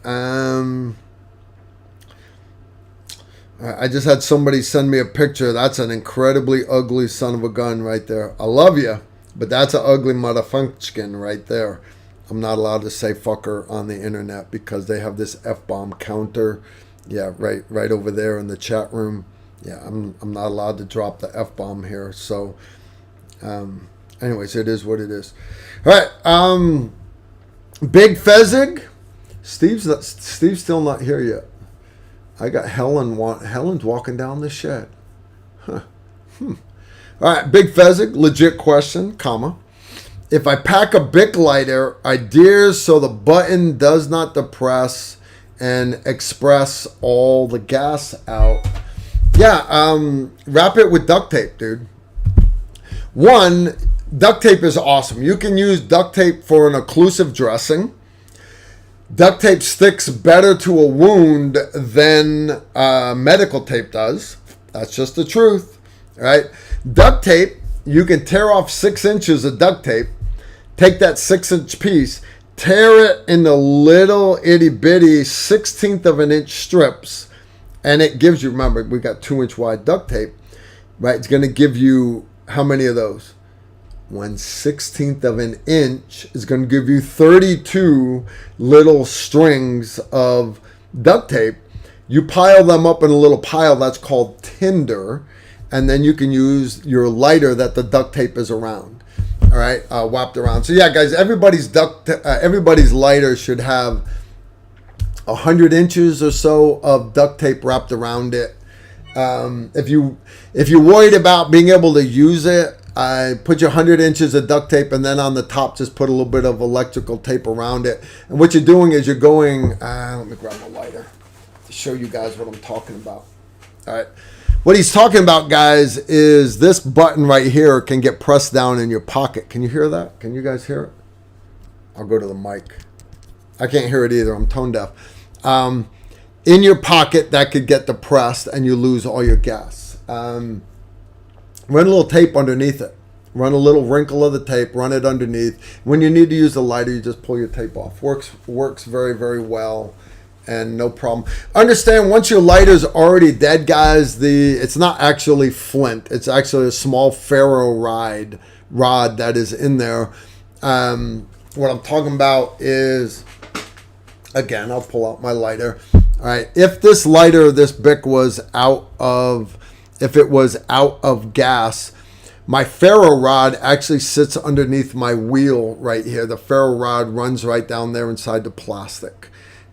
I just had somebody send me a picture. That's an incredibly ugly son of a gun right there. I love you, but that's an ugly motherfucking right there. I'm not allowed to say fucker on the internet because they have this F-bomb counter. Yeah, right over there in the chat room. Yeah, I'm not allowed to drop the F-bomb here. So, anyways, it is what it is. All right. Big Fezzig. Steve's still not here yet. I got Helen's walking down the shed. Huh. All right, Big Fezzig, legit question, comma. If I pack a Bic lighter, ideas so the button does not depress and express all the gas out. Yeah, wrap it with duct tape, dude. One, duct tape is awesome. You can use duct tape for an occlusive dressing. Duct tape sticks better to a wound than medical tape does. That's just the truth, right? Duct tape, you can tear off 6 inches of duct tape, take that 6-inch piece, tear it into little itty bitty 1/16 of an inch strips, and it gives you, remember, we got 2-inch wide duct tape, right? It's going to give you how many of those? 1/16 of an inch is going to give you 32 little strings of duct tape. You pile them up in a little pile that's called tinder, and then you can use your lighter that the duct tape is around. All right, wrapped around. So yeah, guys, everybody's lighter should have 100 inches or so of duct tape wrapped around it. If you're worried about being able to use it, I put your 100 inches of duct tape, and then on the top just put a little bit of electrical tape around it. And what you're doing is you're going, let me grab my lighter to show you guys what I'm talking about. All right. What he's talking about, guys, is this button right here can get pressed down in your pocket. Can you hear that? Can you guys hear it? I'll go to the mic. I can't hear it either. I'm tone deaf. In your pocket, that could get depressed and you lose all your gas. Run a little tape underneath it. Run a little wrinkle of the tape, run it underneath. When you need to use the lighter, you just pull your tape off. Works very, very well, and no problem. Understand, once your lighter's already dead, guys, it's not actually flint. It's actually a small ferro rod that is in there. What I'm talking about is, again, I'll pull out my lighter. All right, if this lighter, this Bic was out of gas, my ferro rod actually sits underneath my wheel right here. The ferro rod runs right down there inside the plastic.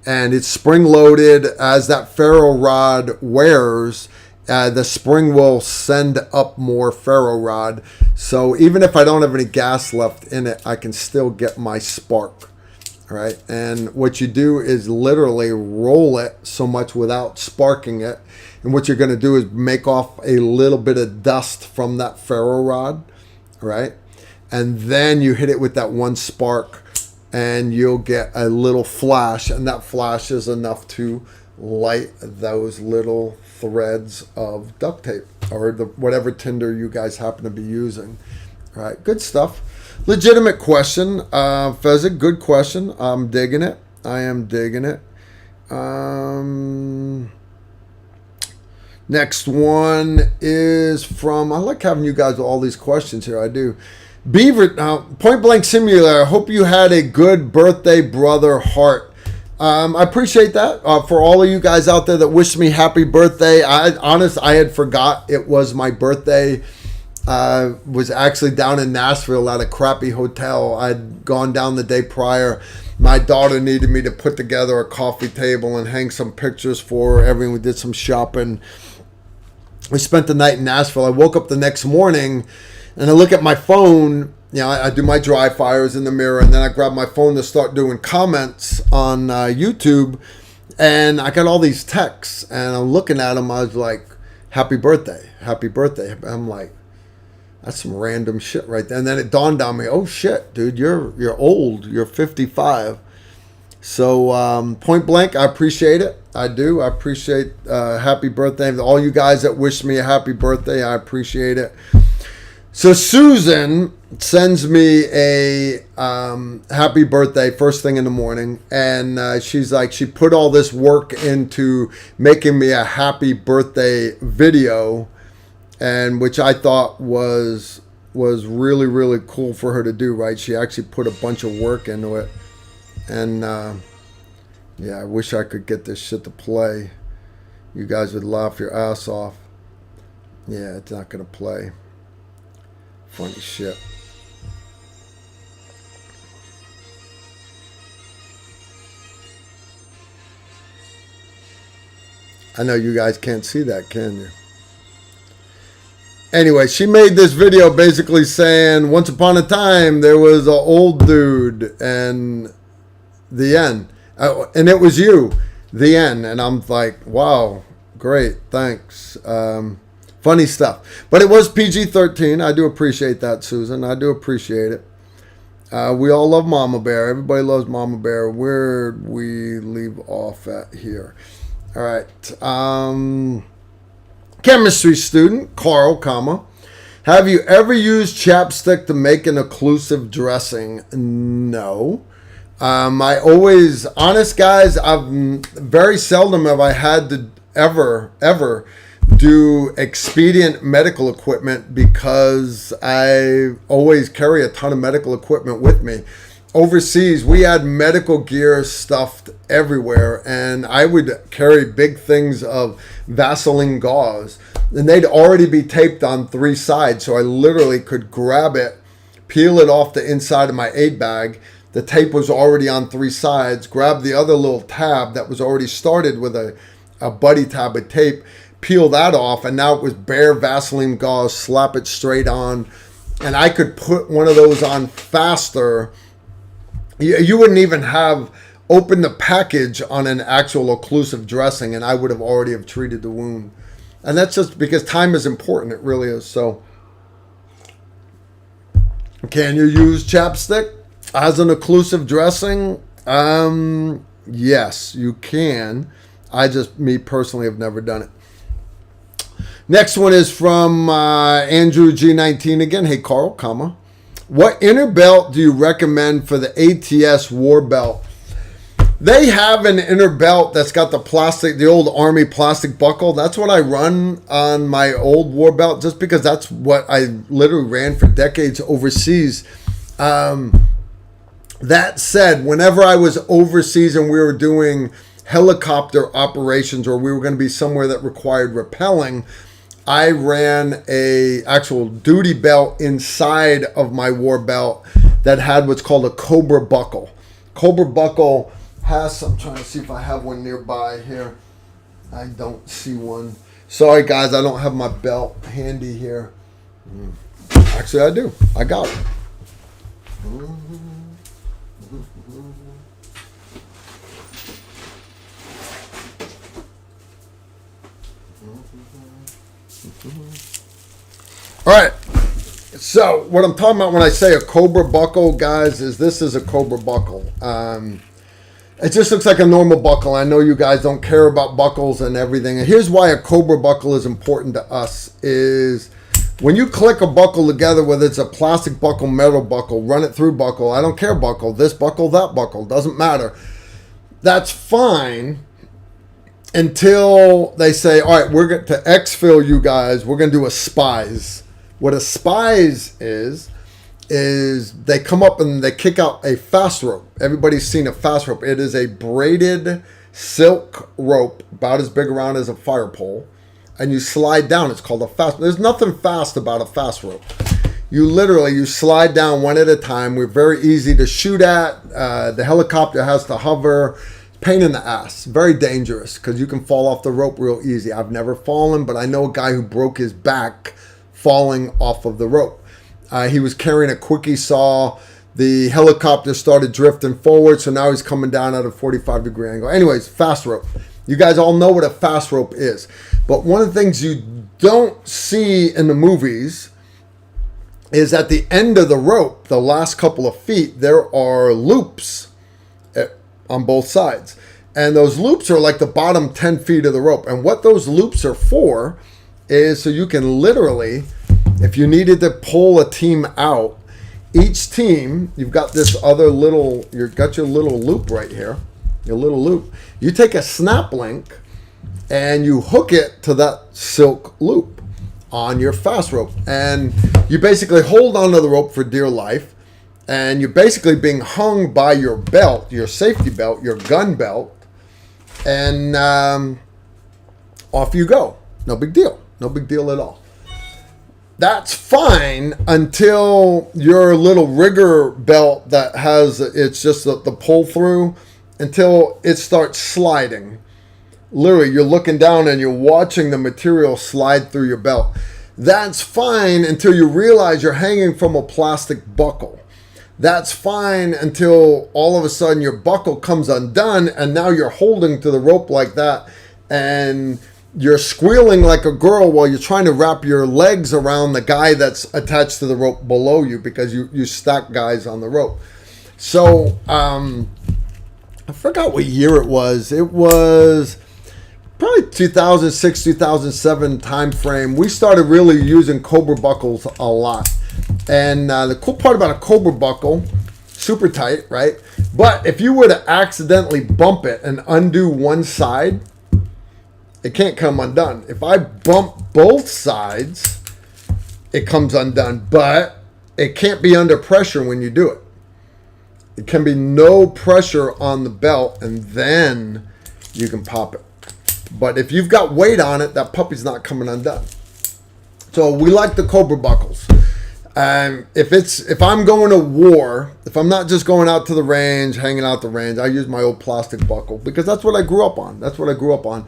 And it's spring loaded. As that ferro rod wears, the spring will send up more ferro rod. So even if I don't have any gas left in it, I can still get my spark. All right. And what you do is literally roll it so much without sparking it. And what you're going to do is make off a little bit of dust from that ferro rod, right? And then you hit it with that one spark and you'll get a little flash. And that flash is enough to light those little threads of duct tape or whatever tinder you guys happen to be using. All right, good stuff. Legitimate question. Fezzik, good question. I'm digging it. I am digging it. Next one is from, I like having you guys with all these questions here. I do. Beaver, Point Blank Simulator. I hope you had a good birthday, brother Hart. I appreciate that. For all of you guys out there that wished me happy birthday. I had forgot it was my birthday. Was actually down in Nashville at a crappy hotel. I'd gone down the day prior. My daughter needed me to put together a coffee table and hang some pictures for her. Everyone, we did some shopping. We spent the night in Nashville. I woke up the next morning and I look at my phone. You know, I do my dry fires in the mirror, and then I grab my phone to start doing comments on YouTube. And I got all these texts, and I'm looking at them. I was like, happy birthday, happy birthday. I'm like, that's some random shit right there. And then it dawned on me, oh shit, dude, you're old. You're 55. So point blank, I appreciate it. I do. I appreciate happy birthday. All you guys that wish me a happy birthday, I appreciate it. So Susan sends me a happy birthday first thing in the morning. And she's like, she put all this work into making me a happy birthday video, and which I thought was really, really cool for her to do, right? She actually put a bunch of work into it. And yeah, I wish I could get this shit to play. You guys would laugh your ass off. Yeah, it's not going to play. Funny shit. I know you guys can't see that, can you? Anyway, she made this video basically saying, once upon a time, there was an old dude, and the end. And it was you, the end. And I'm like, wow, great, thanks. Funny stuff. But it was PG-13. I do appreciate that, Susan. I do appreciate it. We all love Mama Bear. Everybody loves Mama Bear. Where'd we leave off at here? All right. Chemistry student, Carl, have you ever used chapstick to make an occlusive dressing? No. I always, honest guys, very seldom have I had to ever do expedient medical equipment, because I always carry a ton of medical equipment with me. Overseas, we had medical gear stuffed everywhere, and I would carry big things of Vaseline gauze, and they'd already be taped on 3 sides, so I literally could grab it, peel it off the inside of my aid bag. The tape was already on 3 sides. Grab the other little tab that was already started with a buddy tab of tape, peel that off, and now it was bare Vaseline gauze, slap it straight on, and I could put one of those on faster. You wouldn't even have opened the package on an actual occlusive dressing, and I would have already have treated the wound. And that's just because time is important. It really is. So, can you use chapstick as an occlusive dressing? Yes, you can. Me personally, have never done it. Next one is from Andrew G19 again. Hey, Carl, comma. What inner belt do you recommend for the ATS war belt? They have an inner belt that's got the old Army plastic buckle. That's what I run on my old war belt, just because that's what I literally ran for decades overseas. That said, whenever I was overseas and we were doing helicopter operations, or we were going to be somewhere that required rappelling, I ran a actual duty belt inside of my war belt that had what's called a Cobra buckle. Cobra buckle has, I'm trying to see if I have one nearby here. I don't see one. Sorry guys, I don't have my belt handy here. Actually I do. I got it. All right, so what I'm talking about when I say a Cobra buckle, guys, is this is a Cobra buckle. It just looks like a normal buckle. I know you guys don't care about buckles and everything. And here's why a Cobra buckle is important to us is when you click a buckle together, whether it's a plastic buckle, metal buckle, run it through buckle, I don't care buckle, this buckle, that buckle, doesn't matter. That's fine until they say, all right, we're going to exfil you guys. We're going to do a spies. What a spies is they come up and they kick out a fast rope. Everybody's seen a fast rope. It is a braided silk rope about as big around as a fire pole. And you slide down. It's called a fast. There's nothing fast about a fast rope. You slide down one at a time. We're very easy to shoot at. The helicopter has to hover. Pain in the ass. Very dangerous because you can fall off the rope real easy. I've never fallen, but I know a guy who broke his back falling off of the rope. He was carrying a quickie saw. The helicopter started drifting forward, so now he's coming down at a 45-degree angle. Anyways, fast rope. You guys all know what a fast rope is. But one of the things you don't see in the movies is at the end of the rope, the last couple of feet, there are loops on both sides. And those loops are like the bottom 10 feet of the rope. And what those loops are for is so you can literally, if you needed to pull a team out, each team, you've got this other little, you've got your little loop right here, your little loop. You take a snap link and you hook it to that silk loop on your fast rope. And you basically hold onto the rope for dear life. And you're basically being hung by your belt, your safety belt, your gun belt. And off you go. No big deal. No big deal at all. That's fine until your little rigger belt that has, it's just the pull through, until it starts sliding. Literally, you're looking down and you're watching the material slide through your belt. That's fine until you realize you're hanging from a plastic buckle. That's fine until all of a sudden your buckle comes undone and now you're holding to the rope like that and you're squealing like a girl while you're trying to wrap your legs around the guy that's attached to the rope below you because you stack guys on the rope. So I forgot what year it was. It was probably 2006, 2007 time frame. We started really using Cobra buckles a lot. And the cool part about a Cobra buckle, super tight, right? But if you were to accidentally bump it and undo one side, it can't come undone. If I bump both sides, it comes undone. But it can't be under pressure when you do it. It can be no pressure on the belt, and then you can pop it. But if you've got weight on it, that puppy's not coming undone. So we like the Cobra buckles. If I'm going to war, if I'm not just going out to the range, hanging out the range, I use my old plastic buckle because that's what I grew up on. That's what I grew up on.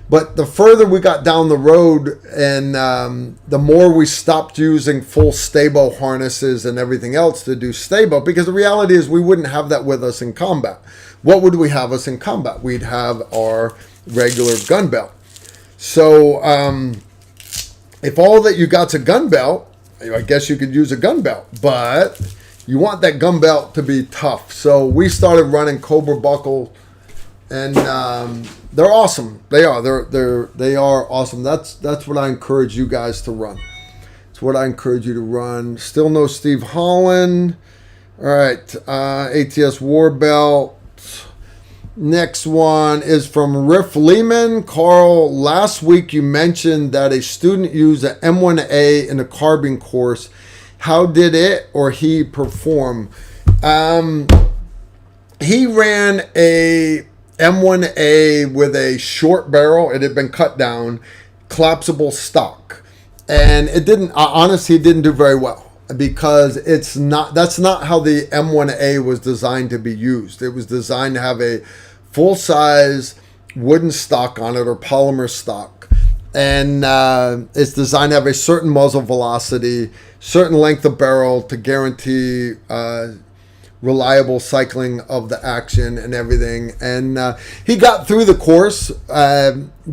But the further we got down the road and the more we stopped using full stabo harnesses and everything else to do stabo, because the reality is we wouldn't have that with us in combat. What would we have us in combat? We'd have our regular gun belt. So if all that you got's a gun belt, I guess you could use a gun belt, but you want that gun belt to be tough. So we started running Cobra buckle, and they're awesome. They are. They are awesome. That's what I encourage you guys to run. It's what I encourage you to run. Still no Steve Holland. All right, ATS War Belt. Next one is from Rifleman. Carl, last week you mentioned that a student used an M1A in a carbine course. How did it or he perform? He ran a M1A with a short barrel. It had been cut down, collapsible stock. And it didn't, honestly, it didn't do very well. Because that's not how the M1A was designed to be used. It was designed to have a full-size wooden stock on it or polymer stock. And it's designed to have a certain muzzle velocity, certain length of barrel to guarantee reliable cycling of the action and everything. And he got through the course.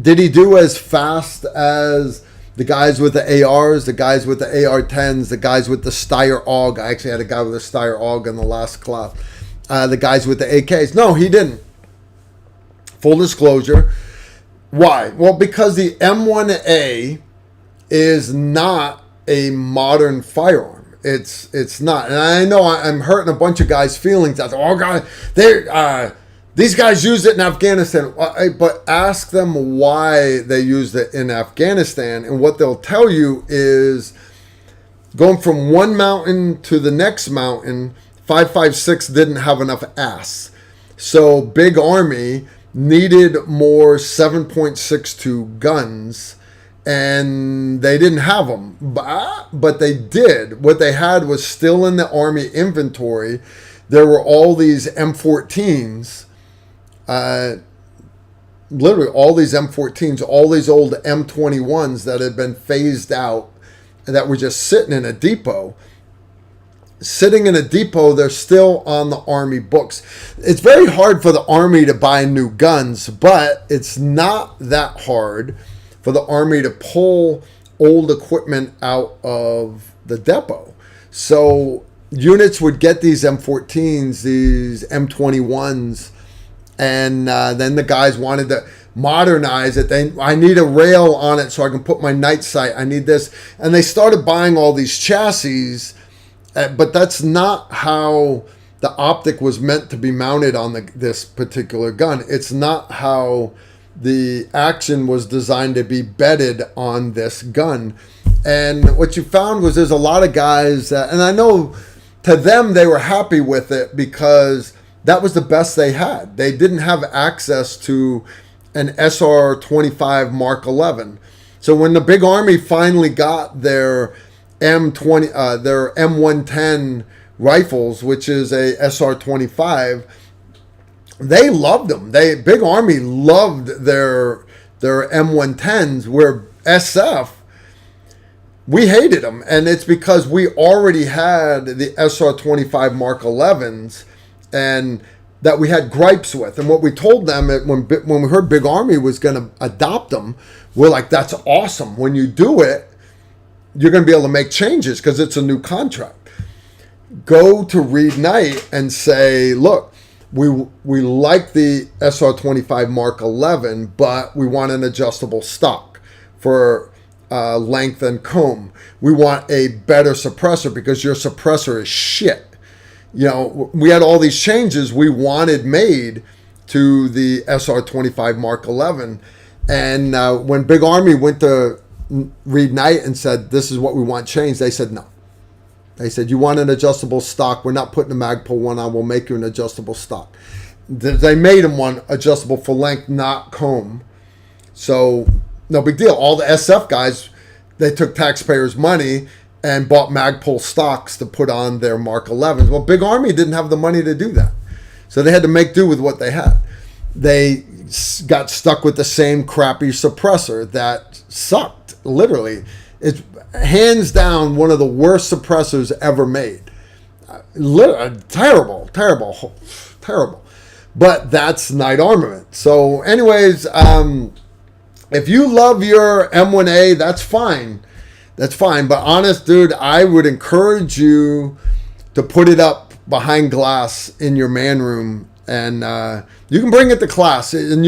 Did he do as fast as the guys with the ARs, the guys with the AR-10s, the guys with the Steyr AUG? I actually had a guy with a Steyr AUG in the last class. The guys with the AKs. No, he didn't. Full disclosure. Why? Well, because the M1A is not a modern firearm. It's not. And I know I'm hurting a bunch of guys' feelings out there. Oh, God, these guys used it in Afghanistan. But ask them why they used it in Afghanistan. And what they'll tell you is going from one mountain to the next mountain, 5.56 didn't have enough ass. So Big Army needed more 7.62 guns, and they didn't have them. But they did. What they had was still in the Army inventory. There were all these M14s. Literally all these M14s, all these old M21s that had been phased out and that were just sitting in a depot. Sitting in a depot, they're still on the Army books. It's very hard for the Army to buy new guns, but it's not that hard for the Army to pull old equipment out of the depot. So units would get these M14s, these M21s, and then the guys wanted to modernize it. I need a rail on it so I can put my night sight. I need this. And they started buying all these chassis, but that's not how the optic was meant to be mounted on this particular gun. It's not how the action was designed to be bedded on this gun. And what you found was there's a lot of guys, and I know to them they were happy with it because that was the best they had. They didn't have access to an SR-25 Mark 11. So when the Big Army finally got their their M110 rifles, which is a SR-25, they loved them. Big Army loved their M110s, where SF, we hated them. And it's because we already had the SR-25 Mark 11s and that we had gripes with. And what we told them when we heard Big Army was going to adopt them, we're like, that's awesome. When you do it, you're going to be able to make changes because it's a new contract. Go to Reed Knight and say, look, we like the SR-25 Mark 11, but we want an adjustable stock for length and comb. We want a better suppressor because your suppressor is shit. You know, we had all these changes we wanted made to the SR-25 Mark 11. And when Big Army went to Reed Knight and said, this is what we want changed, they said no. They said, you want an adjustable stock? We're not putting a Magpul one on. We'll make you an adjustable stock. They made him one adjustable for length, not comb. So no big deal. All the SF guys, they took taxpayers' money and bought Magpul stocks to put on their Mark 11s. Well, Big Army didn't have the money to do that. So they had to make do with what they had. they got stuck with the same crappy suppressor that sucked. Literally, it's hands down one of the worst suppressors ever made. Terrible. But that's Knight Armament. So anyways, if you love your M1A, that's fine. That's fine. But honest, dude, I would encourage you to put it up behind glass in your man room, and you can bring it to class, and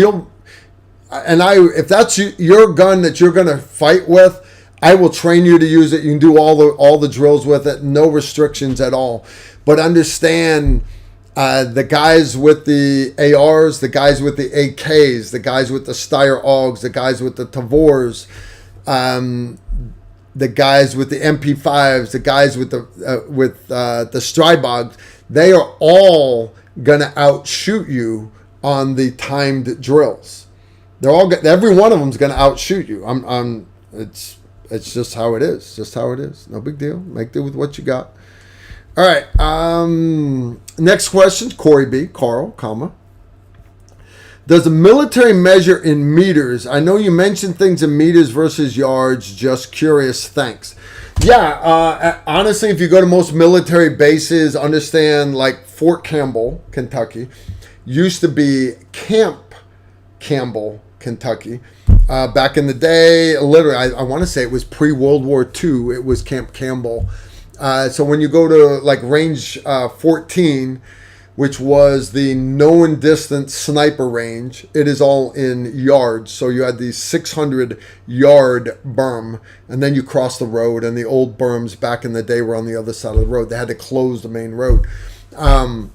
if that's your gun that you're going to fight with, I will train you to use it. You can do all the drills with it, no restrictions at all. But understand, the guys with the ARs, the guys with the AKs, the guys with the Steyr AUGs, the guys with the Tavors, the guys with the MP5s, the guys with the Strybogs, they are all gonna outshoot you on the timed drills. Every one of them's gonna outshoot you. It's just how it is. Just how it is. No big deal. Make do with what you got. All right. Next question, Corey B. Carl, comma. Does the military measure in meters? I know you mentioned things in meters versus yards. Just curious. Thanks. Yeah. Honestly, if you go to most military bases, understand like Fort Campbell, Kentucky, used to be Camp Campbell, Kentucky. Back in the day, literally, I want to say it was pre-World War II. It was Camp Campbell. So when you go to like range 14, which was the known distance sniper range, it is all in yards. So you had these 600-yard berm, and then you cross the road, and the old berms back in the day were on the other side of the road. They had to close the main road. The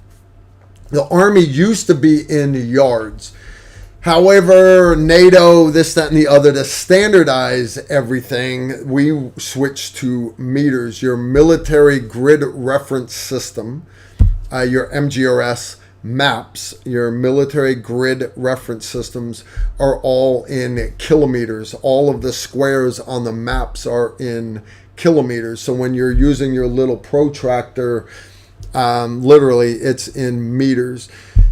Army used to be in yards. However, NATO, this, that, and the other, to standardize everything, we switched to meters. Your military grid reference system, your MGRS maps, your military grid reference systems are all in kilometers. All of the squares on the maps are in kilometers. So when you're using your little protractor, literally it's in meters.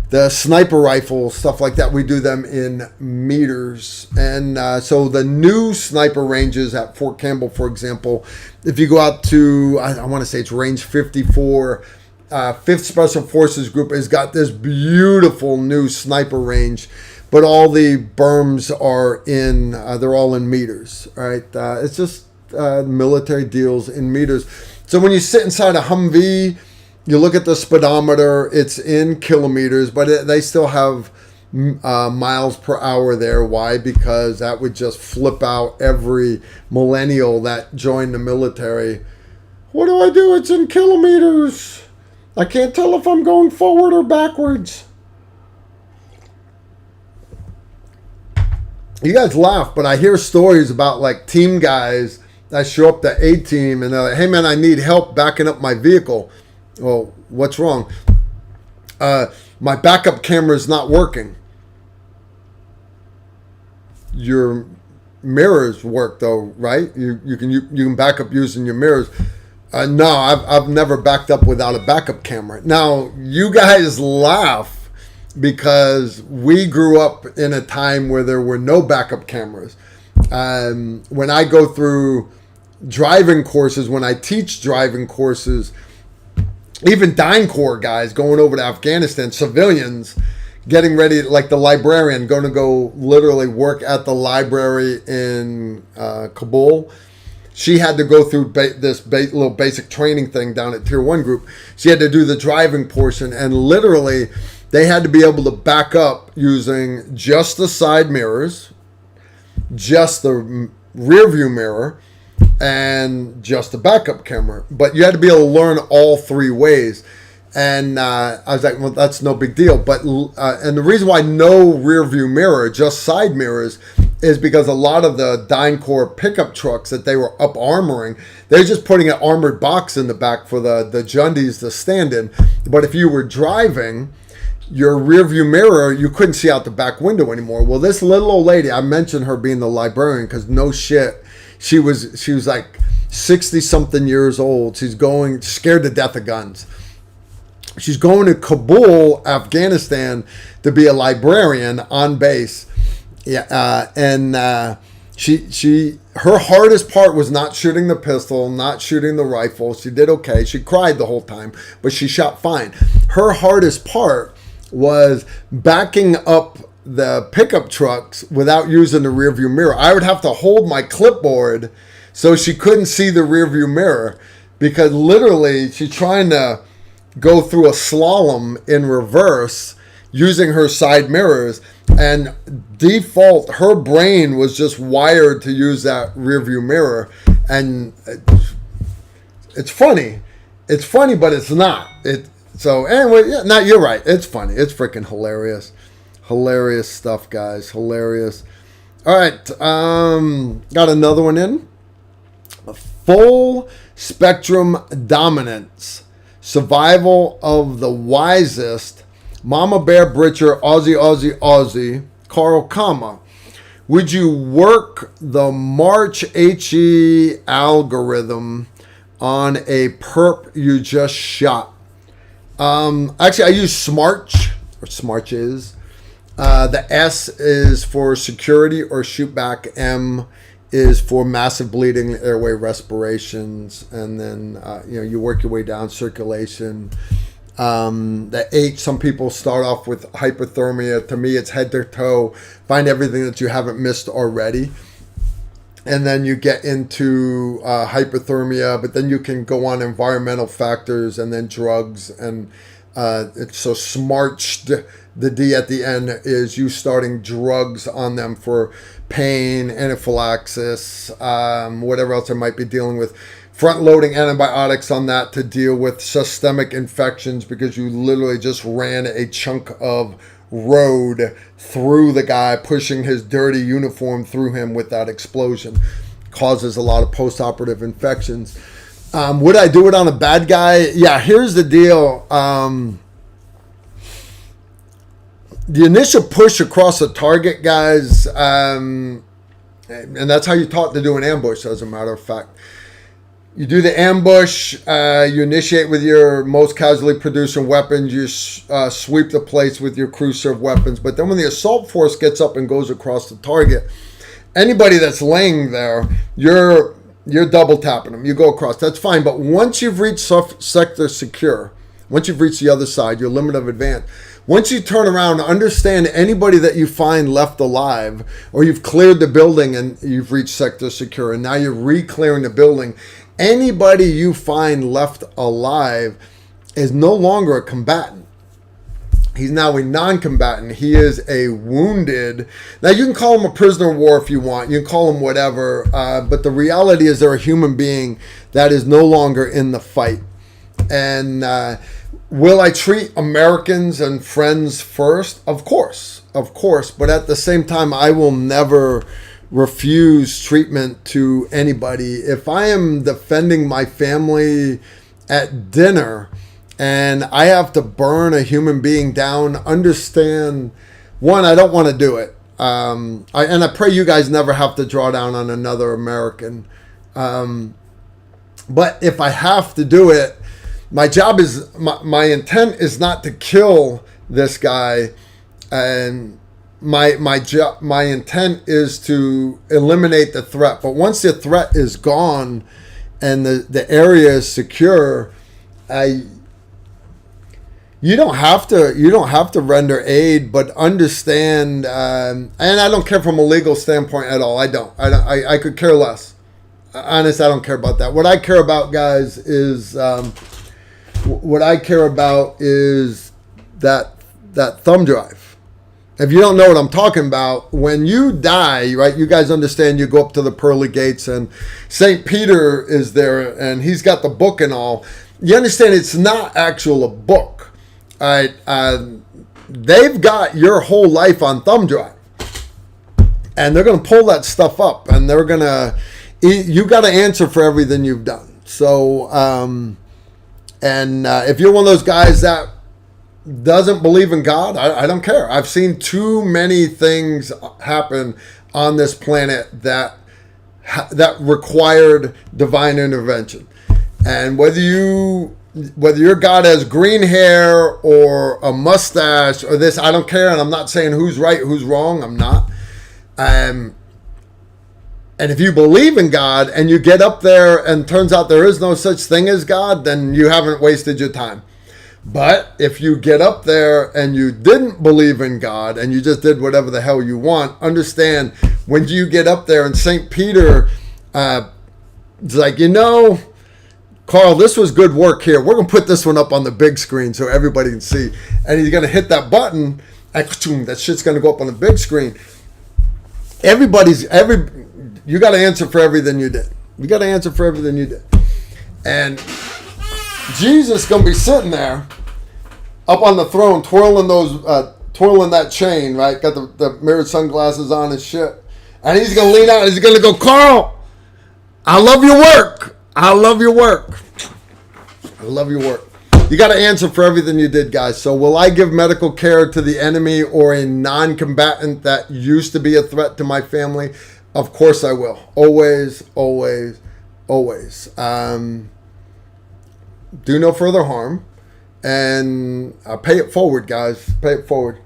The sniper rifle, stuff like that, we do them in meters. And so the new sniper ranges at Fort Campbell, for example, if you go out to, I want to say it's range 54, 5th Special Forces Group has got this beautiful new sniper range, but all the berms are in, they're all in meters, right? It's just military deals in meters. So when you sit inside a Humvee, you look at the speedometer, it's in kilometers, but they still have miles per hour there. Why? Because that would just flip out every millennial that joined the military. What do I do? It's in kilometers. I can't tell if I'm going forward or backwards. You guys laugh, but I hear stories about like team guys that show up to A team and they're like, hey man, I need help backing up my vehicle. Well, what's wrong? My backup camera is not working. Your mirrors work though, right? You can back up using your mirrors. No, I've never backed up without a backup camera. Now, you guys laugh because we grew up in a time where there were no backup cameras. When I go through driving courses, when I teach driving courses, even Dine Corps guys going over to Afghanistan, civilians getting ready, like the librarian going to go literally work at the library in Kabul. She had to go through this little basic training thing down at Tier 1 group. She had to do the driving portion, and literally they had to be able to back up using just the side mirrors, just the rear view mirror, and just a backup camera. But you had to be able to learn all three ways. And I was like, well, that's no big deal. But and the reason why no rear view mirror, just side mirrors, is because a lot of the DynCorp pickup trucks that they were up armoring, they're just putting an armored box in the back for the Jundies to stand in. But if you were driving, your rear view mirror, you couldn't see out the back window anymore. Well, this little old lady, I mentioned her being the librarian because no shit, she was like 60 something years old. She's scared to death of guns. she's going to Kabul, Afghanistan, to be a librarian on base. Yeah, and her hardest part was not shooting the pistol, not shooting the rifle. She did okay. She cried the whole time, but she shot fine. Her hardest part was backing up the pickup trucks without using the rearview mirror. I would have to hold my clipboard so she couldn't see the rearview mirror, because literally she's trying to go through a slalom in reverse using her side mirrors, and default her brain was just wired to use that rearview mirror. And it's funny, but it's not. So anyway, yeah, no, you're right, it's funny, it's freaking hilarious stuff, guys, hilarious. All right, got another one in. Full spectrum dominance, survival of the wisest. Mama Bear Britcher, Aussie, Carl Kama. Would you work the March HE algorithm on a perp you just shot? Actually, I use Smarch, or Smarches. The S is for security or shoot back. M is for massive bleeding, airway respirations, and then you work your way down circulation. The H, some people start off with hypothermia. To me, it's head to toe. Find everything that you haven't missed already. And then you get into hypothermia, but then you can go on environmental factors and then drugs. And it's so smarched. The D at the end is you starting drugs on them for pain, anaphylaxis, whatever else they might be dealing with. Front-loading antibiotics on that to deal with systemic infections, because you literally just ran a chunk of road through the guy, pushing his dirty uniform through him with that explosion. Causes a lot of post-operative infections. Would I do it on a bad guy? Yeah, here's the deal. The initial push across the target, guys, and that's how you taught to do an ambush, as a matter of fact. You do the ambush, you initiate with your most casually producing weapons, you sweep the place with your crew serve weapons, but then when the assault force gets up and goes across the target, anybody that's laying there, you're double tapping them. You go across, that's fine, but once you've reached sector secure, once you've reached the other side, your limit of advance, once you turn around, understand anybody that you find left alive, or you've cleared the building and you've reached sector secure, and now you're re-clearing the building, anybody you find left alive is no longer a combatant. He's now a non-combatant. He is a wounded. Now, you can call him a prisoner of war if you want. You can call him whatever. But the reality is they're a human being that is no longer in the fight. And will I treat Americans and friends first? Of course. But at the same time, I will never refuse treatment to anybody. If I am defending my family at dinner and I have to burn a human being down, understand, one, I don't want to do it. I pray you guys never have to draw down on another American. But if I have to do it, my job is, my intent is not to kill this guy, and my intent is to eliminate the threat. But once the threat is gone and the area is secure, you don't have to render aid, but understand. And I don't care from a legal standpoint at all. I could care less. Honest, I don't care about that. What I care about, guys, is that thumb drive. If you don't know what I'm talking about, when you die, right, you guys understand, you go up to the pearly gates and St. Peter is there and he's got the book and all. You understand it's not actual a book. All right, they've got your whole life on thumb drive. And they're going to pull that stuff up and they're going to, you got to answer for everything you've done. So, if you're one of those guys that doesn't believe in God, I don't care. I've seen too many things happen on this planet that required divine intervention. And whether you whether your God has green hair or a mustache or this, I don't care. And I'm not saying who's right, who's wrong. I'm not. And if you believe in God and you get up there and turns out there is no such thing as God, then you haven't wasted your time. But if you get up there and you didn't believe in God and you just did whatever the hell you want, understand when you get up there and St. Peter is like, Carl, this was good work here. We're going to put this one up on the big screen so everybody can see. And he's going to hit that button and that shit's going to go up on the big screen. You got to answer for everything you did. You got to answer for everything you did. And Jesus is going to be sitting there up on the throne, twirling that chain, right? Got the mirrored sunglasses on and shit. And he's going to lean out and he's going to go, Carl, I love your work. I love your work. I love your work. You got to answer for everything you did, guys. So will I give medical care to the enemy or a non-combatant that used to be a threat to my family? Of course I will. Always, always, always. Do no further harm. And pay it forward, guys. Pay it forward.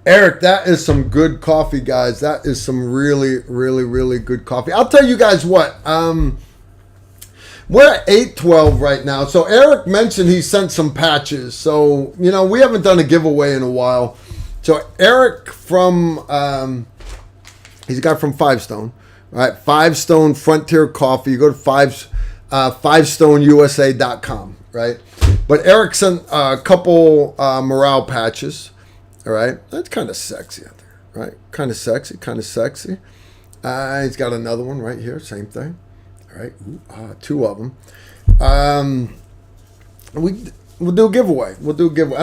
Eric, that is some good coffee, guys. That is some really, really, really good coffee. I'll tell you guys what. We're at 8:12 right now. So Eric mentioned he sent some patches. So, we haven't done a giveaway in a while. So Eric he's a guy from Five Stone. Right? Five Stone Frontier Coffee. You go to fivestoneusa.com, right? But Eric sent a couple morale patches. All right, that's kind of sexy out there, right? Kind of sexy, kind of sexy. He's got another one right here, same thing. All right, two of them. We'll do a giveaway. I'll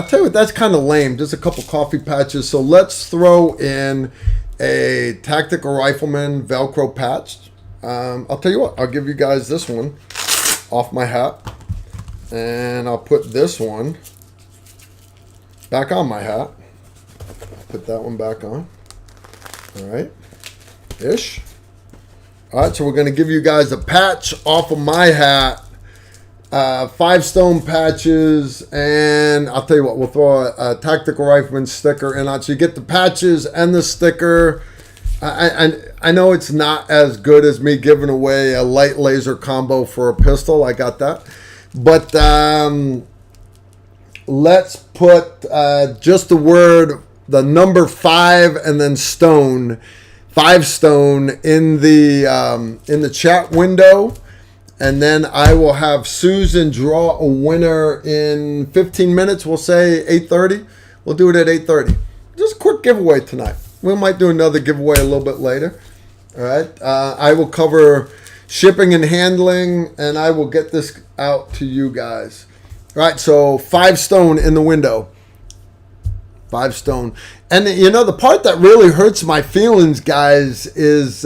tell you what, that's kind of lame. Just a couple coffee patches. So let's throw in a Tactical Rifleman Velcro patch. I'll tell you what, I'll give you guys this one off my hat. And I'll put this one back on my hat. Put that one back on. All right. Ish. All right, so we're going to give you guys a patch off of my hat. 5 stone patches. And I'll tell you what, we'll throw a Tactical Rifleman sticker in on. So you get the patches and the sticker. I know it's not as good as me giving away a light laser combo for a pistol. I got that. But let's put just the word, the number 5 and then stone, 5 stone in the chat window. And then I will have Susan draw a winner in 15 minutes. We'll say 8:30. We'll do it at 8:30. Just a quick giveaway tonight. We might do another giveaway a little bit later. All right. I will cover shipping and handling, and I will get this out to you guys. All right. So 5 stone in the window. 5 stone. And the part that really hurts my feelings, guys, is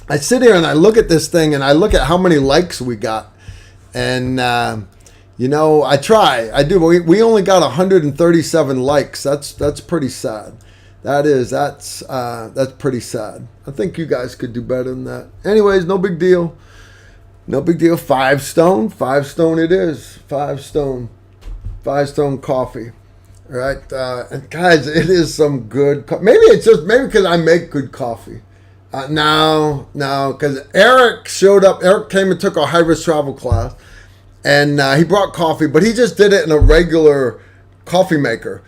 I sit here and I look at this thing and I look at how many likes we got. And, I try. I do. But we only got 137 likes. That's pretty sad. That's pretty sad. I think you guys could do better than that. Anyways, no big deal. No big deal. 5 stone. 5 stone it is. 5 stone. 5 stone coffee. All right. And guys, it is some good maybe because I make good coffee. No, because Eric showed up. Eric came and took our high-risk travel class, and he brought coffee, but he just did it in a regular coffee maker.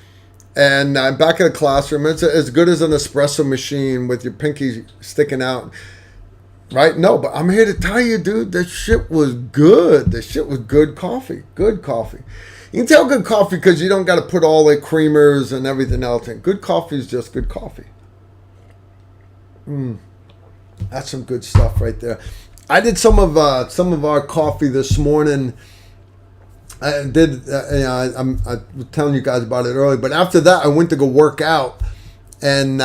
And back in the classroom, it's as good as an espresso machine with your pinky sticking out. Right? No, but I'm here to tell you, dude, this shit was good. This shit was good coffee. Good coffee. You can tell good coffee because you don't got to put all the creamers and everything else in. Good coffee is just good coffee. That's some good stuff right there. I did some of our coffee this morning. I did. I was telling you guys about it earlier, but after that, I went to go work out and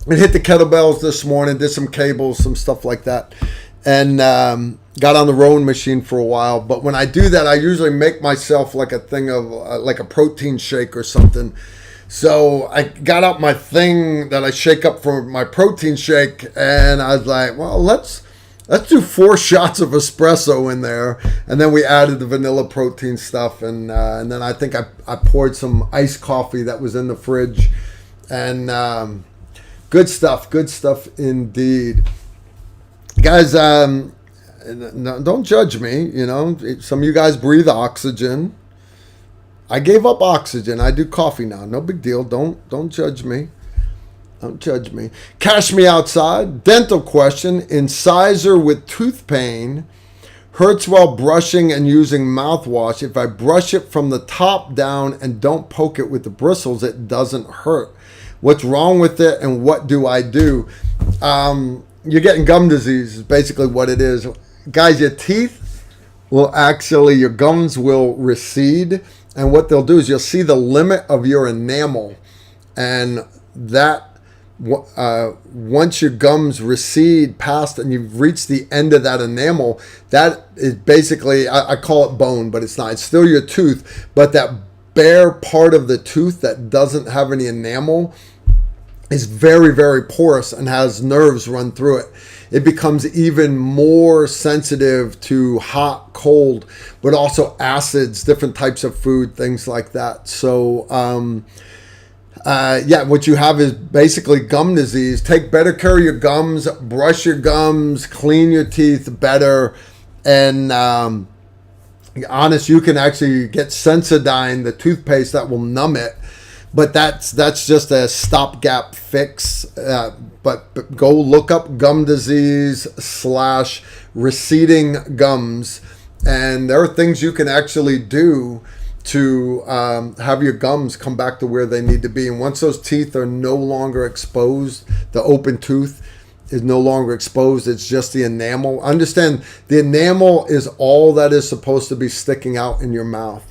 hit the kettlebells this morning. Did some cables, some stuff like that, and got on the rowing machine for a while. But when I do that, I usually make myself like a thing of like a protein shake or something. So I got out my thing that I shake up for my protein shake, and I was like, well, let's let's do 4 shots of espresso in there, and then we added the vanilla protein stuff, and then I think I poured some iced coffee that was in the fridge, and good stuff indeed, guys. Don't judge me. You know, some of you guys breathe oxygen. I gave up oxygen. I do coffee now. No big deal. Don't judge me. Don't judge me. Cash me outside. Dental question. Incisor with tooth pain. Hurts while brushing and using mouthwash. If I brush it from the top down and don't poke it with the bristles, it doesn't hurt. What's wrong with it and what do I do? You're getting gum disease is basically what it is. Guys, your teeth will actually, your gums will recede. And what they'll do is you'll see the limit of your enamel. And that once your gums recede past and you've reached the end of that enamel, that is basically, I call it bone, but it's not. It's still your tooth, but that bare part of the tooth that doesn't have any enamel is very, very porous and has nerves run through it. It becomes even more sensitive to hot, cold, but also acids, different types of food, things like that. So, what you have is basically gum disease. Take better care of your gums, brush your gums, clean your teeth better, and honest, you can actually get Sensodyne, the toothpaste that will numb it, but that's just a stopgap fix. But go look up gum disease / receding gums, and there are things you can actually do to have your gums come back to where they need to be. And once those teeth are no longer exposed, the open tooth is no longer exposed, it's just the enamel. Understand, the enamel is all that is supposed to be sticking out in your mouth.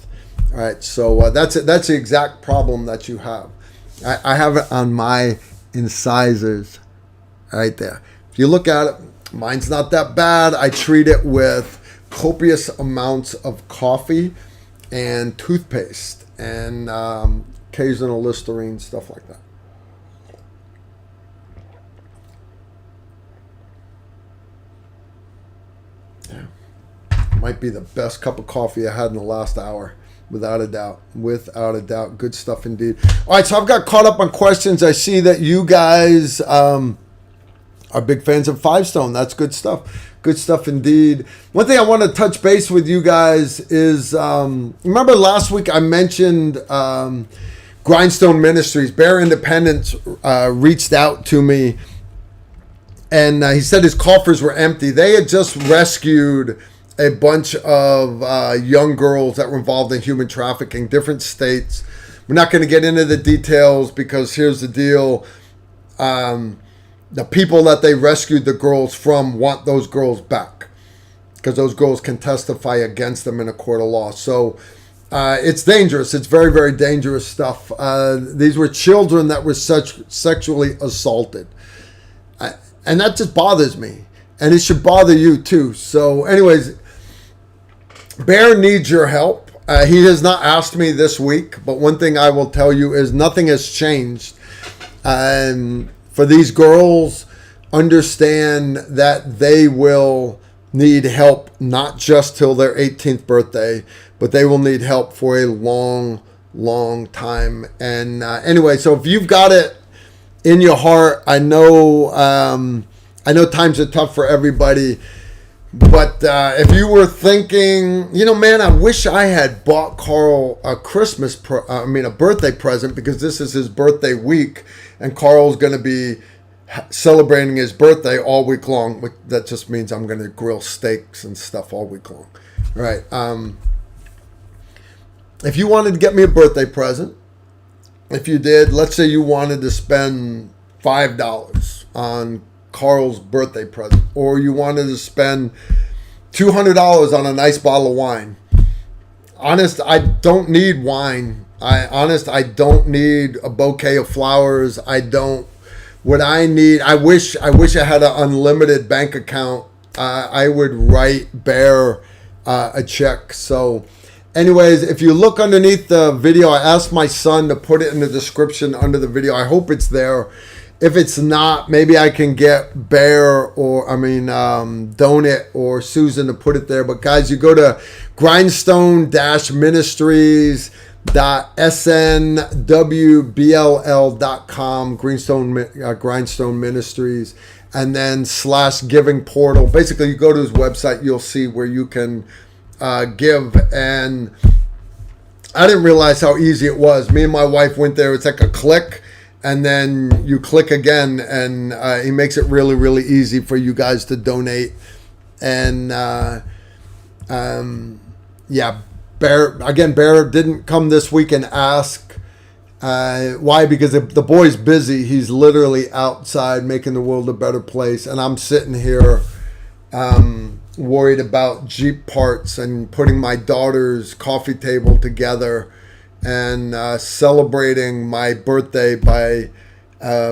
All right, so that's it. That's the exact problem that you have. I have it on my incisors right there. If you look at it, mine's not that bad. I treat it with copious amounts of coffee and toothpaste and occasional Listerine, stuff like that. Yeah. Might be the best cup of coffee I had in the last hour. Without a doubt. Without a doubt. Good stuff indeed. All right, so I've got caught up on questions. I see that you guys are big fans of Five Stone. That's good stuff. Good stuff indeed. One thing I want to touch base with you guys is, remember last week I mentioned Grindstone Ministries. Bear Independence reached out to me, and he said his coffers were empty. They had just rescued a bunch of young girls that were involved in human trafficking, different states. We're not going to get into the details because here's the deal. The people that they rescued the girls from want those girls back because those girls can testify against them in a court of law. So it's dangerous. It's very, very dangerous stuff. These were children that were sexually assaulted. And that just bothers me. And it should bother you too. So anyways, Bear needs your help. He has not asked me this week, but one thing I will tell you is nothing has changed. For these girls, understand that they will need help not just till their 18th birthday, but they will need help for a long, long time. And anyway, so if you've got it in your heart, I know times are tough for everybody. But if you were thinking, man, I wish I had bought Carl a a birthday present because this is his birthday week, and Carl's going to be celebrating his birthday all week long. That just means I'm going to grill steaks and stuff all week long, right? If you wanted to get me a birthday present, if you did, let's say you wanted to spend $5 on Carl's birthday present, or you wanted to spend $200 on a nice bottle of wine. Honest, I don't need wine. I don't need a bouquet of flowers. I wish I had an unlimited bank account. I would write Bear a check. So anyways, if you look underneath the video, I asked my son to put it in the description under the video. I hope it's there. if it's not, maybe I can get Bear Donut or Susan to put it there. But guys, you go to grindstone-ministries.snwbll.com, Grindstone Ministries, and then /giving portal. Basically, you go to his website, you'll see where you can give. And I didn't realize how easy it was. Me and my wife went there. It's like a click, and then you click again, and he makes it really, really easy for you guys to donate. And Bear didn't come this week and ask. Why? Because the boy's busy. He's literally outside making the world a better place, and I'm sitting here worried about Jeep parts and putting my daughter's coffee table together and celebrating my birthday by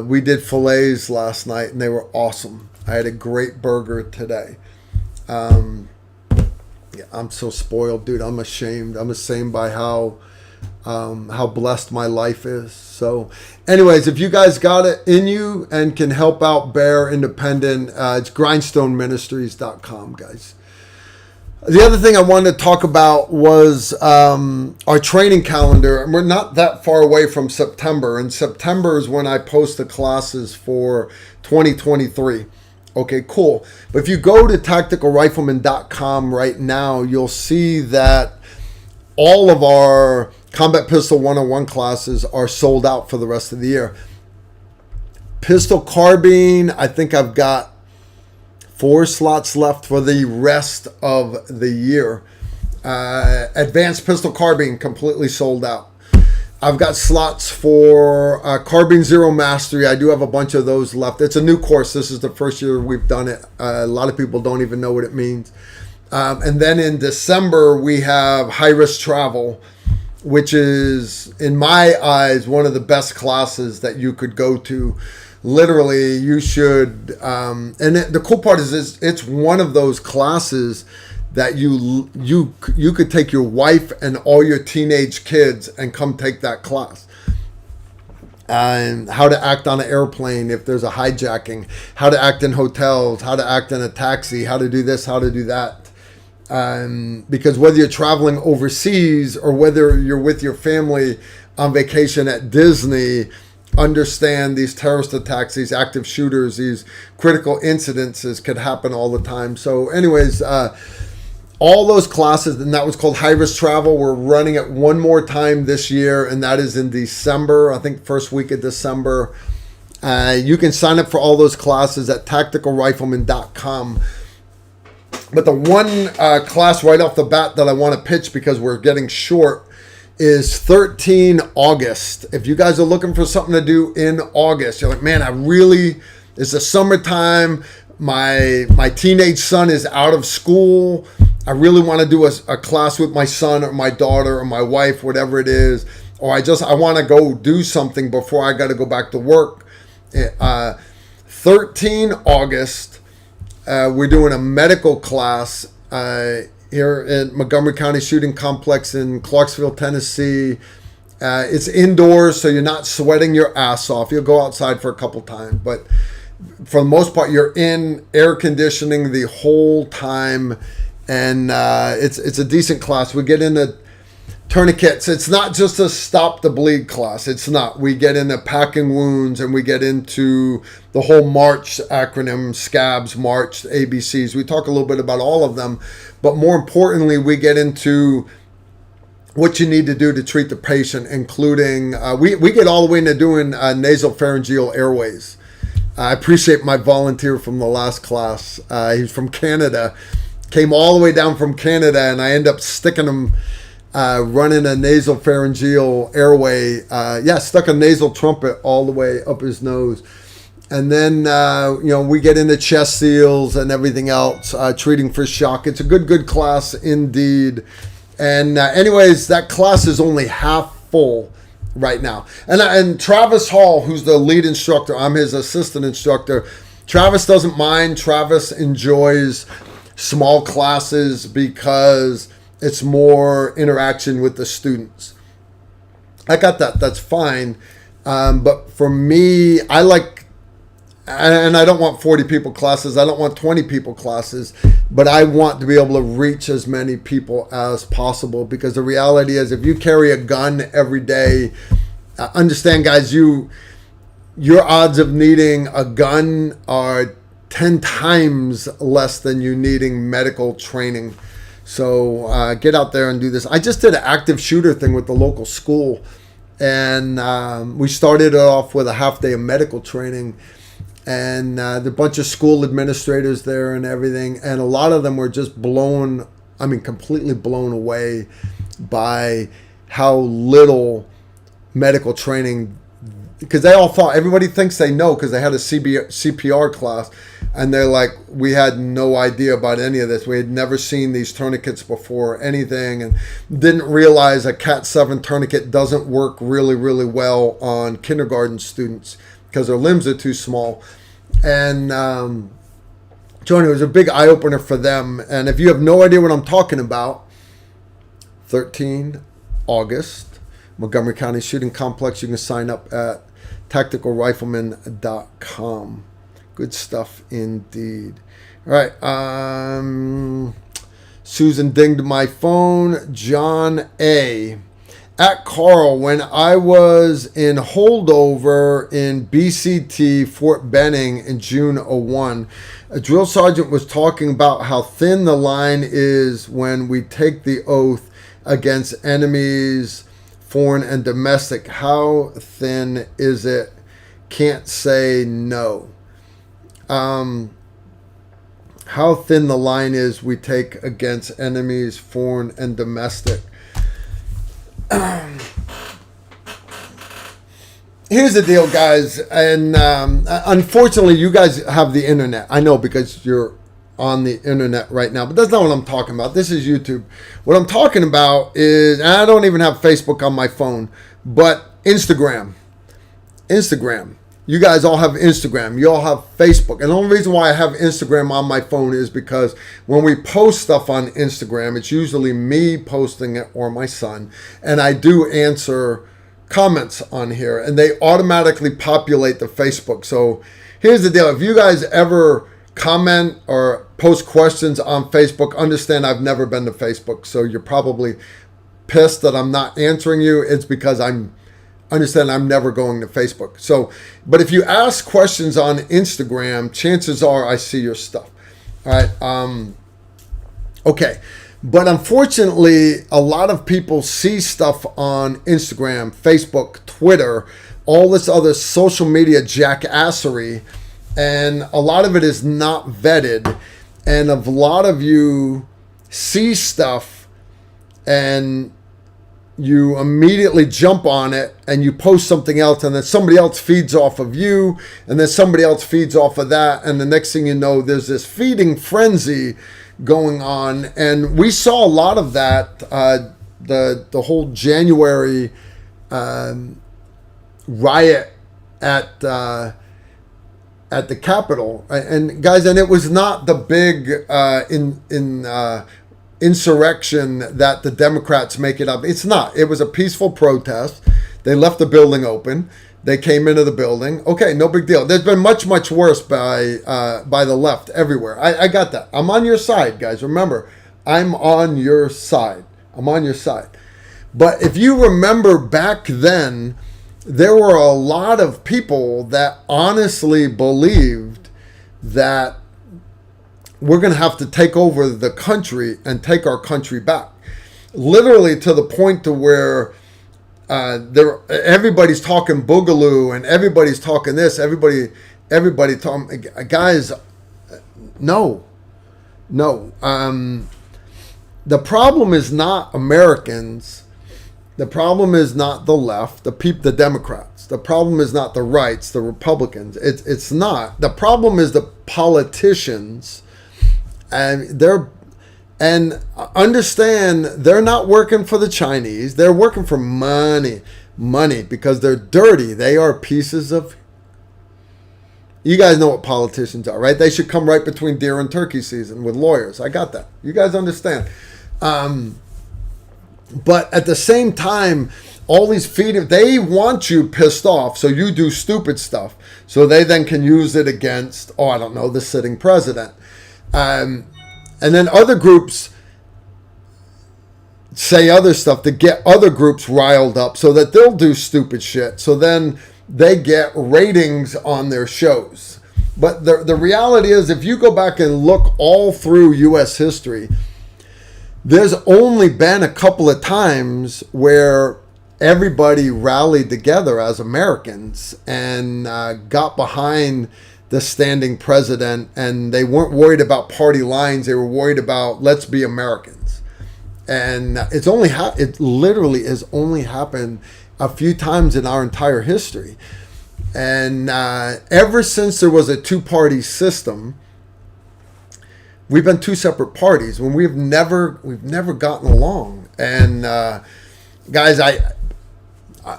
we did fillets last night, and they were awesome. I had a great burger today. I'm so spoiled, dude. I'm ashamed by how blessed my life is. So anyways, if you guys got it in you and can help out Bear Independent, it's grindstoneministries.com, guys. The other thing I wanted to talk about was our training calendar. And we're not that far away from September. And September is when I post the classes for 2023. Okay, cool. But if you go to tacticalrifleman.com right now, you'll see that all of our Combat Pistol 101 classes are sold out for the rest of the year. Pistol Carbine, I think I've got 4 slots left for the rest of the year. Advanced Pistol Carbine, completely sold out. I've got slots for Carbine Zero Mastery. I do have a bunch of those left. It's a new course. This is the first year we've done it. A lot of people don't even know what it means. And then in December, we have High Risk Travel, which is, in my eyes, one of the best classes that you could go to. Literally, you should. And the cool part is it's one of those classes that you could take your wife and all your teenage kids and come take that class. And how to act on an airplane if there's a hijacking, how to act in hotels, how to act in a taxi, how to do this, how to do that. Because whether you're traveling overseas or whether you're with your family on vacation at Disney, understand these terrorist attacks, these active shooters, these critical incidences could happen all the time. So anyways, all those classes, and that was called High Risk Travel. We're running it one more time this year, and that is in December, I think first week of December. You can sign up for all those classes at tacticalrifleman.com. But the one class right off the bat that I want to pitch, because we're getting short, is 13 August. If you guys are looking for something to do in August, you're like, man, it's the summertime. My teenage son is out of school. I really want to do a class with my son or my daughter or my wife, whatever it is. Or I want to go do something before I got to go back to work. 13 August, we're doing a medical class here at Montgomery County Shooting Complex in Clarksville, Tennessee. It's indoors, so you're not sweating your ass off. You'll go outside for a couple times, but for the most part, you're in air conditioning the whole time, and it's a decent class. We get into tourniquets. It's not just a stop the bleed class. It's not. We get into packing wounds, and we get into the whole MARCH acronym, scabs, MARCH, ABCs. We talk a little bit about all of them, but more importantly, we get into what you need to do to treat the patient, including, we get all the way into doing nasopharyngeal airways. I appreciate my volunteer from the last class. He's from Canada, came all the way down from Canada, and I end up sticking him, running a nasopharyngeal airway. Stuck a nasal trumpet all the way up his nose. And then, we get into chest seals and everything else, treating for shock. It's a good class indeed. And anyways, that class is only half full right now. And Travis Hall, who's the lead instructor, I'm his assistant instructor. Travis doesn't mind. Travis enjoys small classes because it's more interaction with the students. I got that. That's fine. But for me, I like and I don't want 40 people classes. I don't want 20 people classes, but I want to be able to reach as many people as possible, because the reality is, if you carry a gun every day, understand, guys, your odds of needing a gun are 10 times less than you needing medical training. So get out there and do this. I just did an active shooter thing with the local school, and we started it off with a half day of medical training. And the bunch of school administrators there and everything. And a lot of them were just completely blown away by how little medical training, because they all thought, everybody thinks they know because they had a CPR class. And they're like, we had no idea about any of this. We had never seen these tourniquets before, anything, and didn't realize a Cat 7 tourniquet doesn't work really, really well on kindergarten students, because their limbs are too small. And Johnny, it was a big eye-opener for them. And if you have no idea what I'm talking about, 13 August, Montgomery County Shooting Complex. You can sign up at tacticalrifleman.com. Good stuff indeed. All right. Susan dinged my phone. John A. At Carl, when I was in holdover in BCT Fort Benning in June '01, a drill sergeant was talking about how thin the line is when we take the oath against enemies, foreign and domestic. How thin is it? Can't say no. How thin the line is we take against enemies, foreign and domestic. Here's the deal, guys, and unfortunately you guys have the internet. I know, because you're on the internet right now, but that's not what I'm talking about. This is YouTube. What I'm talking about is, and I don't even have Facebook on my phone, but Instagram. You guys all have Instagram. You all have Facebook. And the only reason why I have Instagram on my phone is because when we post stuff on Instagram, it's usually me posting it or my son. And I do answer comments on here, and they automatically populate the Facebook. So here's the deal. If you guys ever comment or post questions on Facebook, understand I've never been to Facebook. So you're probably pissed that I'm not answering you. It's because I'm never going to Facebook. So, but if you ask questions on Instagram, chances are I see your stuff. All right. Okay. But unfortunately, a lot of people see stuff on Instagram, Facebook, Twitter, all this other social media jackassery, and a lot of it is not vetted. And a lot of you see stuff and you immediately jump on it and you post something else, and then somebody else feeds off of you, and then somebody else feeds off of that, and the next thing you know, there's this feeding frenzy going on. And we saw a lot of that, the whole January riot at the Capitol, and guys, and it was not the big insurrection that the Democrats make it up. It's not. It was a peaceful protest. They left the building open. They came into the building. Okay, no big deal. There's been much, much worse by the left everywhere. I got that. I'm on your side, guys. Remember, I'm on your side. I'm on your side. But if you remember back then, there were a lot of people that honestly believed that we're going to have to take over the country and take our country back. Literally to the point to where everybody's talking boogaloo and everybody's talking this, everybody talking, guys, no. The problem is not Americans. The problem is not the left, the Democrats. The problem is not the rights, the Republicans. It's not. The problem is the politicians, and understand they're not working for the Chinese. They're working for money because they're dirty. They are pieces of. You guys know what politicians are, right? They should come right between deer and turkey season with lawyers. I got that. You guys understand. But at the same time, all these feeding, they want you pissed off, so you do stupid stuff. So they then can use it against, I don't know, the sitting president. And then other groups say other stuff to get other groups riled up so that they'll do stupid shit. So then they get ratings on their shows. But the reality is, if you go back and look all through U.S. history, there's only been a couple of times where everybody rallied together as Americans and got behind the standing president, and they weren't worried about party lines. They were worried about, let's be Americans. And it literally has only happened a few times in our entire history. And ever since there was a two-party system, we've been two separate parties when we've never gotten along. And guys, I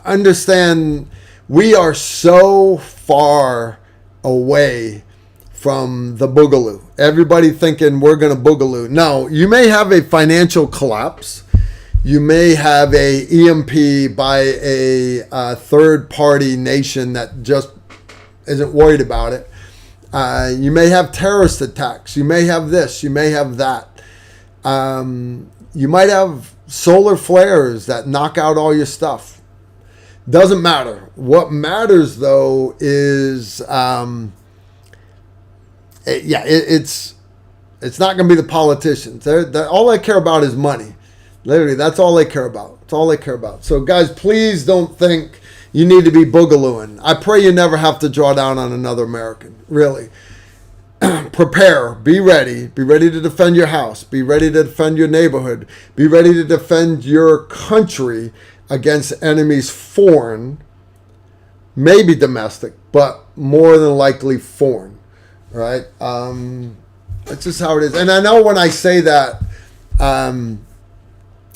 understand we are so far away from the boogaloo. Everybody thinking we're going to boogaloo. No, you may have a financial collapse. You may have a EMP by a third-party nation that just isn't worried about it. You may have terrorist attacks. You may have this. You may have that. You might have solar flares that knock out all your stuff. Doesn't matter. What matters, though, is it's not going to be the politicians. All they care about is money. Literally, that's all they care about. That's all they care about. So, guys, please don't think you need to be boogalooing. I pray you never have to draw down on another American. Really. Prepare. Be ready. Be ready to defend your house. Be ready to defend your neighborhood. Be ready to defend your country against enemies foreign, maybe domestic, but more than likely foreign. Right? That's just how it is. And I know when I say that,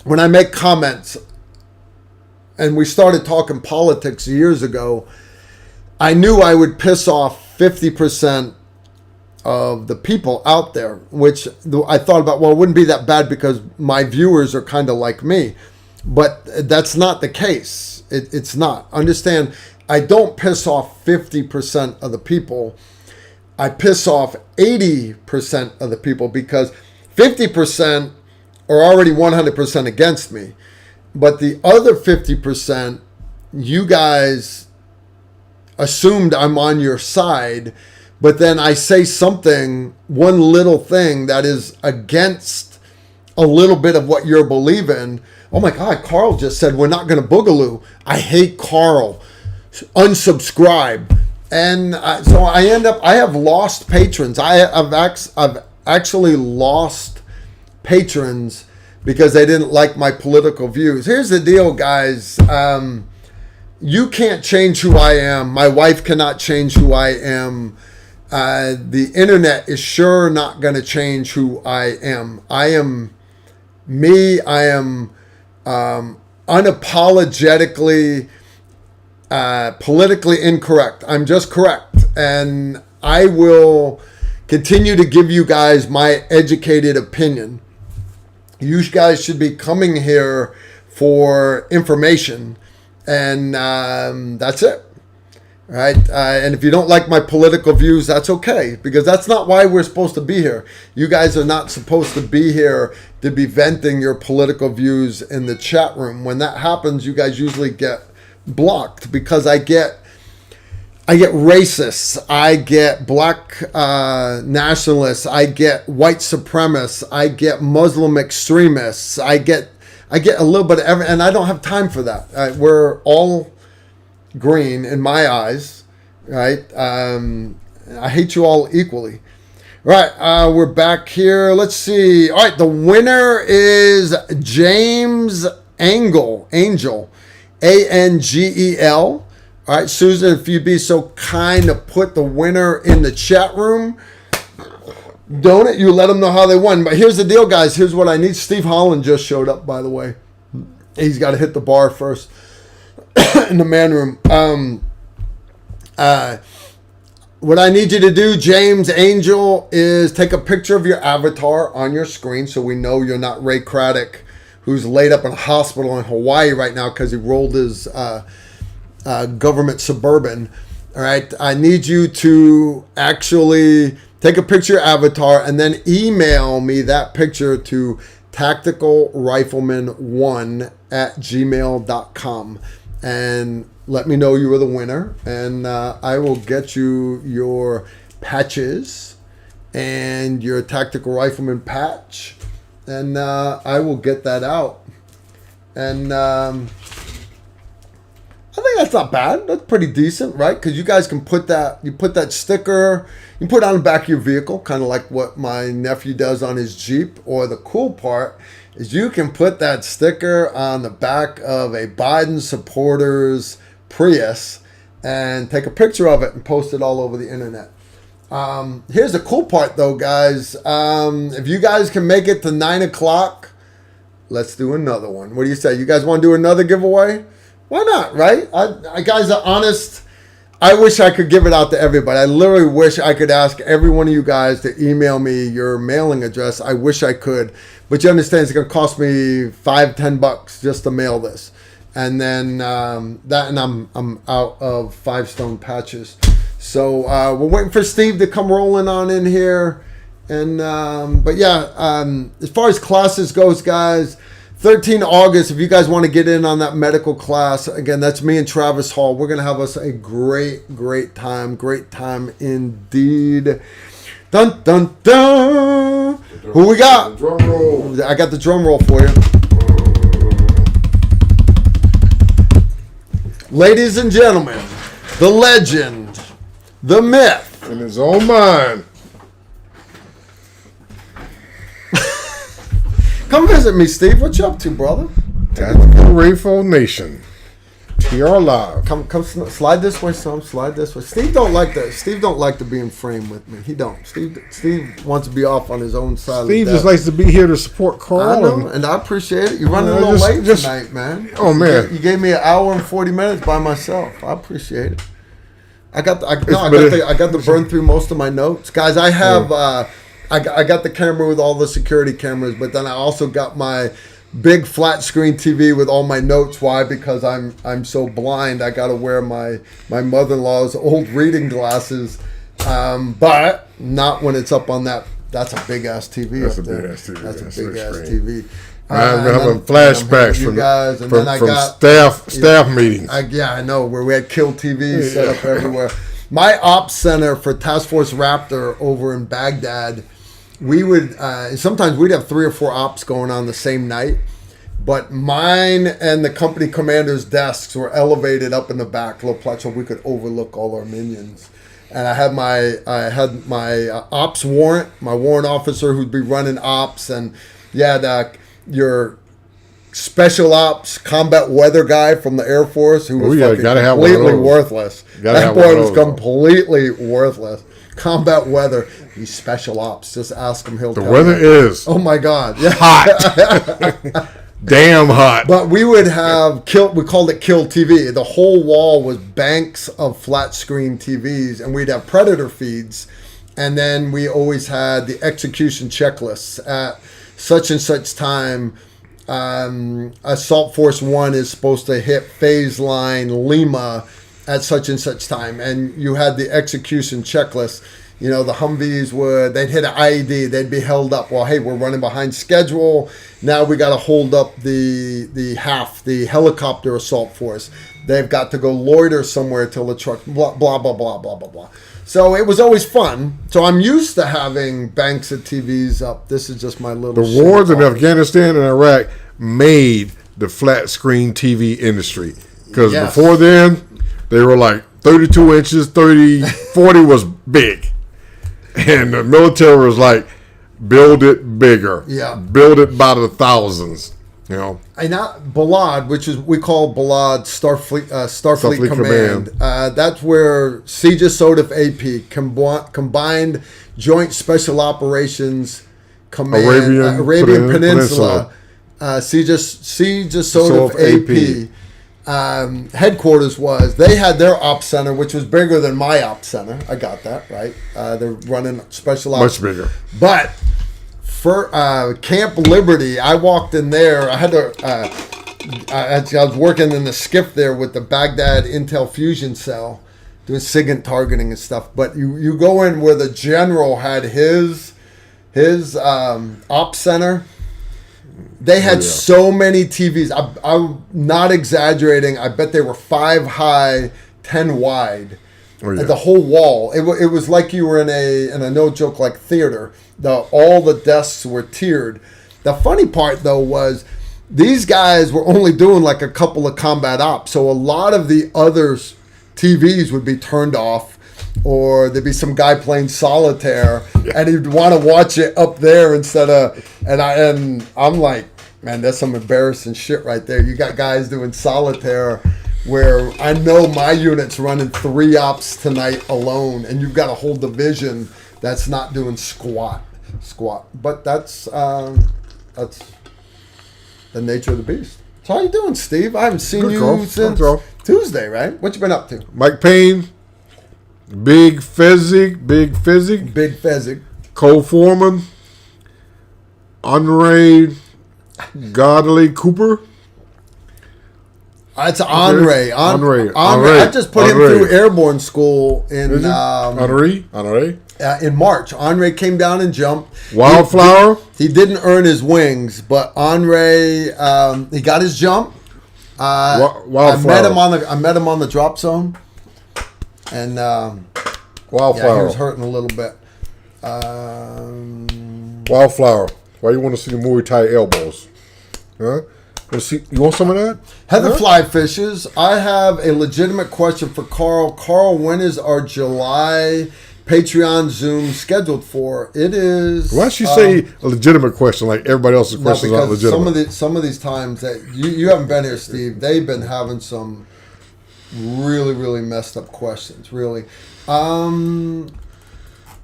when I make comments, and we started talking politics years ago, I knew I would piss off 50% of the people out there, which I thought about, well, it wouldn't be that bad because my viewers are kind of like me. But that's not the case. It's not. Understand, I don't piss off 50% of the people. I piss off 80% of the people because 50% are already 100% against me. But the other 50%, you guys assumed I'm on your side, but then I say something, one little thing that is against a little bit of what you're believing. Oh my God, Carl just said we're not going to boogaloo. I hate Carl. Unsubscribe. And so I have lost patrons. I've actually lost patrons because they didn't like my political views. Here's the deal, guys. You can't change who I am. My wife cannot change who I am. The internet is sure not going to change who I am. I am me. I am unapologetically politically incorrect. I'm just correct. And I will continue to give you guys my educated opinion. You guys should be coming here for information, and that's it. Right? And if you don't like my political views, that's okay, because that's not why we're supposed to be here. You guys are not supposed to be here to be venting your political views in the chat room. When that happens, you guys usually get blocked because I get racists, I get black nationalists, I get white supremacists, I get Muslim extremists, I get a little bit of every, and I don't have time for that. We're all green in my eyes, right? I hate you all equally. Right, we're back here. Let's see. All right, the winner is James Angel, Angel. All right, Susan, if you'd be so kind to put the winner in the chat room. Don't it? You let them know how they won. But here's the deal, guys. Here's what I need. Steve Holland just showed up, by the way. He's got to hit the bar first in the man room. What I need you to do, James Angel, is take a picture of your avatar on your screen so we know you're not Ray Craddock who's laid up in a hospital in Hawaii right now because he rolled his government Suburban. All right, I need you to actually take a picture of your avatar and then email me that picture to tacticalrifleman1@gmail.com and let me know you were the winner, and I will get you your patches and your Tactical Rifleman patch, and I will get that out. And I think that's not bad. That's pretty decent, right? Because you guys can put that sticker, you put it on the back of your vehicle, kind of like what my nephew does on his Jeep. Or the cool part is you can put that sticker on the back of a Biden supporter's Prius and take a picture of it and post it all over the internet. Here's the cool part, though, guys. If you guys can make it to 9 o'clock, let's do another one. What do you say? You guys want to do another giveaway? Why not, right? I guys are honest. I wish I could give it out to everybody. I literally wish I could ask every one of you guys to email me your mailing address. I wish I could. But you understand it's going to cost me $5-10 just to mail this. And then I'm out of 5-stone patches. So we're waiting for Steve to come rolling on in here. And but yeah, as far as classes goes, guys, 13 August, if you guys want to get in on that medical class, again, that's me and Travis Hall. We're going to have us a great time indeed. Dun, dun, dun. Who we got? Drum roll. I got the drum roll for you. Ladies and gentlemen, the legend, the myth. In his own mind. Come visit me, Steve. What you up to, brother? Tactical Rifle Nation. TR Live. Come, slide this way, son. Slide this way. Steve don't like that. Steve don't like to be in frame with me. He don't. Steve wants to be off on his own side. Steve of just likes to be here to support Carl. I know, and I appreciate it. You're running a little late tonight, man. Oh man, you gave me an hour and 40 minutes by myself. I appreciate it. I got to burn through most of my notes, guys. I have. I got the camera with all the security cameras, but then I also got my big flat screen TV with all my notes. Why? Because I'm so blind. I got to wear my mother-in-law's old reading glasses, but not when it's up on that. That's a big ass TV. That's up a there. big ass TV. That's a big ass TV. I'm having flashbacks from guys, and from staff meetings. I know, where we had Kill TV set up everywhere. My ops center for Task Force Raptor over in Baghdad, we would sometimes we'd have 3 or 4 ops going on the same night, but mine and the company commander's desks were elevated up in the back, little platform, so we could overlook all our minions. And I had my ops warrant, my warrant officer who'd be running ops, and your special ops combat weather guy from the Air Force who was completely worthless. That boy was completely worthless. Combat weather, he's special ops. Just ask him, he'll tell you. The weather is oh my god, yeah. hot. Damn hot. But we would have we called it Kill TV. The whole wall was banks of flat screen TVs, and we'd have Predator feeds, and then we always had the execution checklists at such and such time. Assault Force 1 is supposed to hit phase line Lima at such and such time, and you had the execution checklist. You know, the Humvees they'd hit an IED, they'd be held up. Well, hey, we're running behind schedule. Now we got to hold up the helicopter assault force. They've got to go loiter somewhere till the truck, blah, blah, blah, blah, blah, blah, blah. So it was always fun. So I'm used to having banks of TVs up. This is just my little The wars in Afghanistan and Iraq made the flat screen TV industry. Because before then, they were like 32 inches, 40 was big. And the military was like, build it bigger. Yeah. Build it by the thousands. You know. And Balad, which is we call Balad Starfleet Command. That's where CJSOTF AP, Combined Joint Special Operations Command, Arabian Peninsula. CJSOTF AP. Headquarters was, they had their ops center, which was bigger than my ops center. I got that right. They're running special ops, much bigger. But Camp Liberty. I walked in there. I had to. I was working in the skiff there with the Baghdad Intel Fusion Cell, doing SIGINT targeting and stuff. But you go in where the general had his ops center. They had so many TVs. I'm not exaggerating. I bet they were 5 high, 10 wide. Oh, yeah. The whole wall. It was like you were in a no joke like theater. All the desks were tiered. The funny part though was these guys were only doing like a couple of combat ops, so a lot of the others TVs would be turned off, or there'd be some guy playing solitaire, and he'd want to watch it up there instead of. And I'm like, man, that's some embarrassing shit right there. You got guys doing solitaire, where I know my unit's running 3 ops tonight alone, and you've got a whole division that's not doing squat. But that's the nature of the beast. So how you doing, Steve? I haven't seen you since Tuesday, right? What you been up to? Mike Payne, Big Fezzik, Cole Foreman, Andre Godley Cooper. It's Andre. I just put him through airborne school in Andre. In March. Andre came down and jumped. Wildflower. He didn't earn his wings, but Andre he got his jump. Wildflower. I met him on the drop zone, and Wildflower. he was hurting a little bit. Wildflower. Why you want to see the Muay Thai elbows? Huh? You want some of that? Heather Fly Fishes. I have a legitimate question for Carl. Carl, when is our July Patreon Zoom scheduled for? It is. Why should you say a legitimate question like everybody else's questions aren't legitimate? Some of these times that you haven't been here, Steve, they've been having some really, really messed up questions. Really.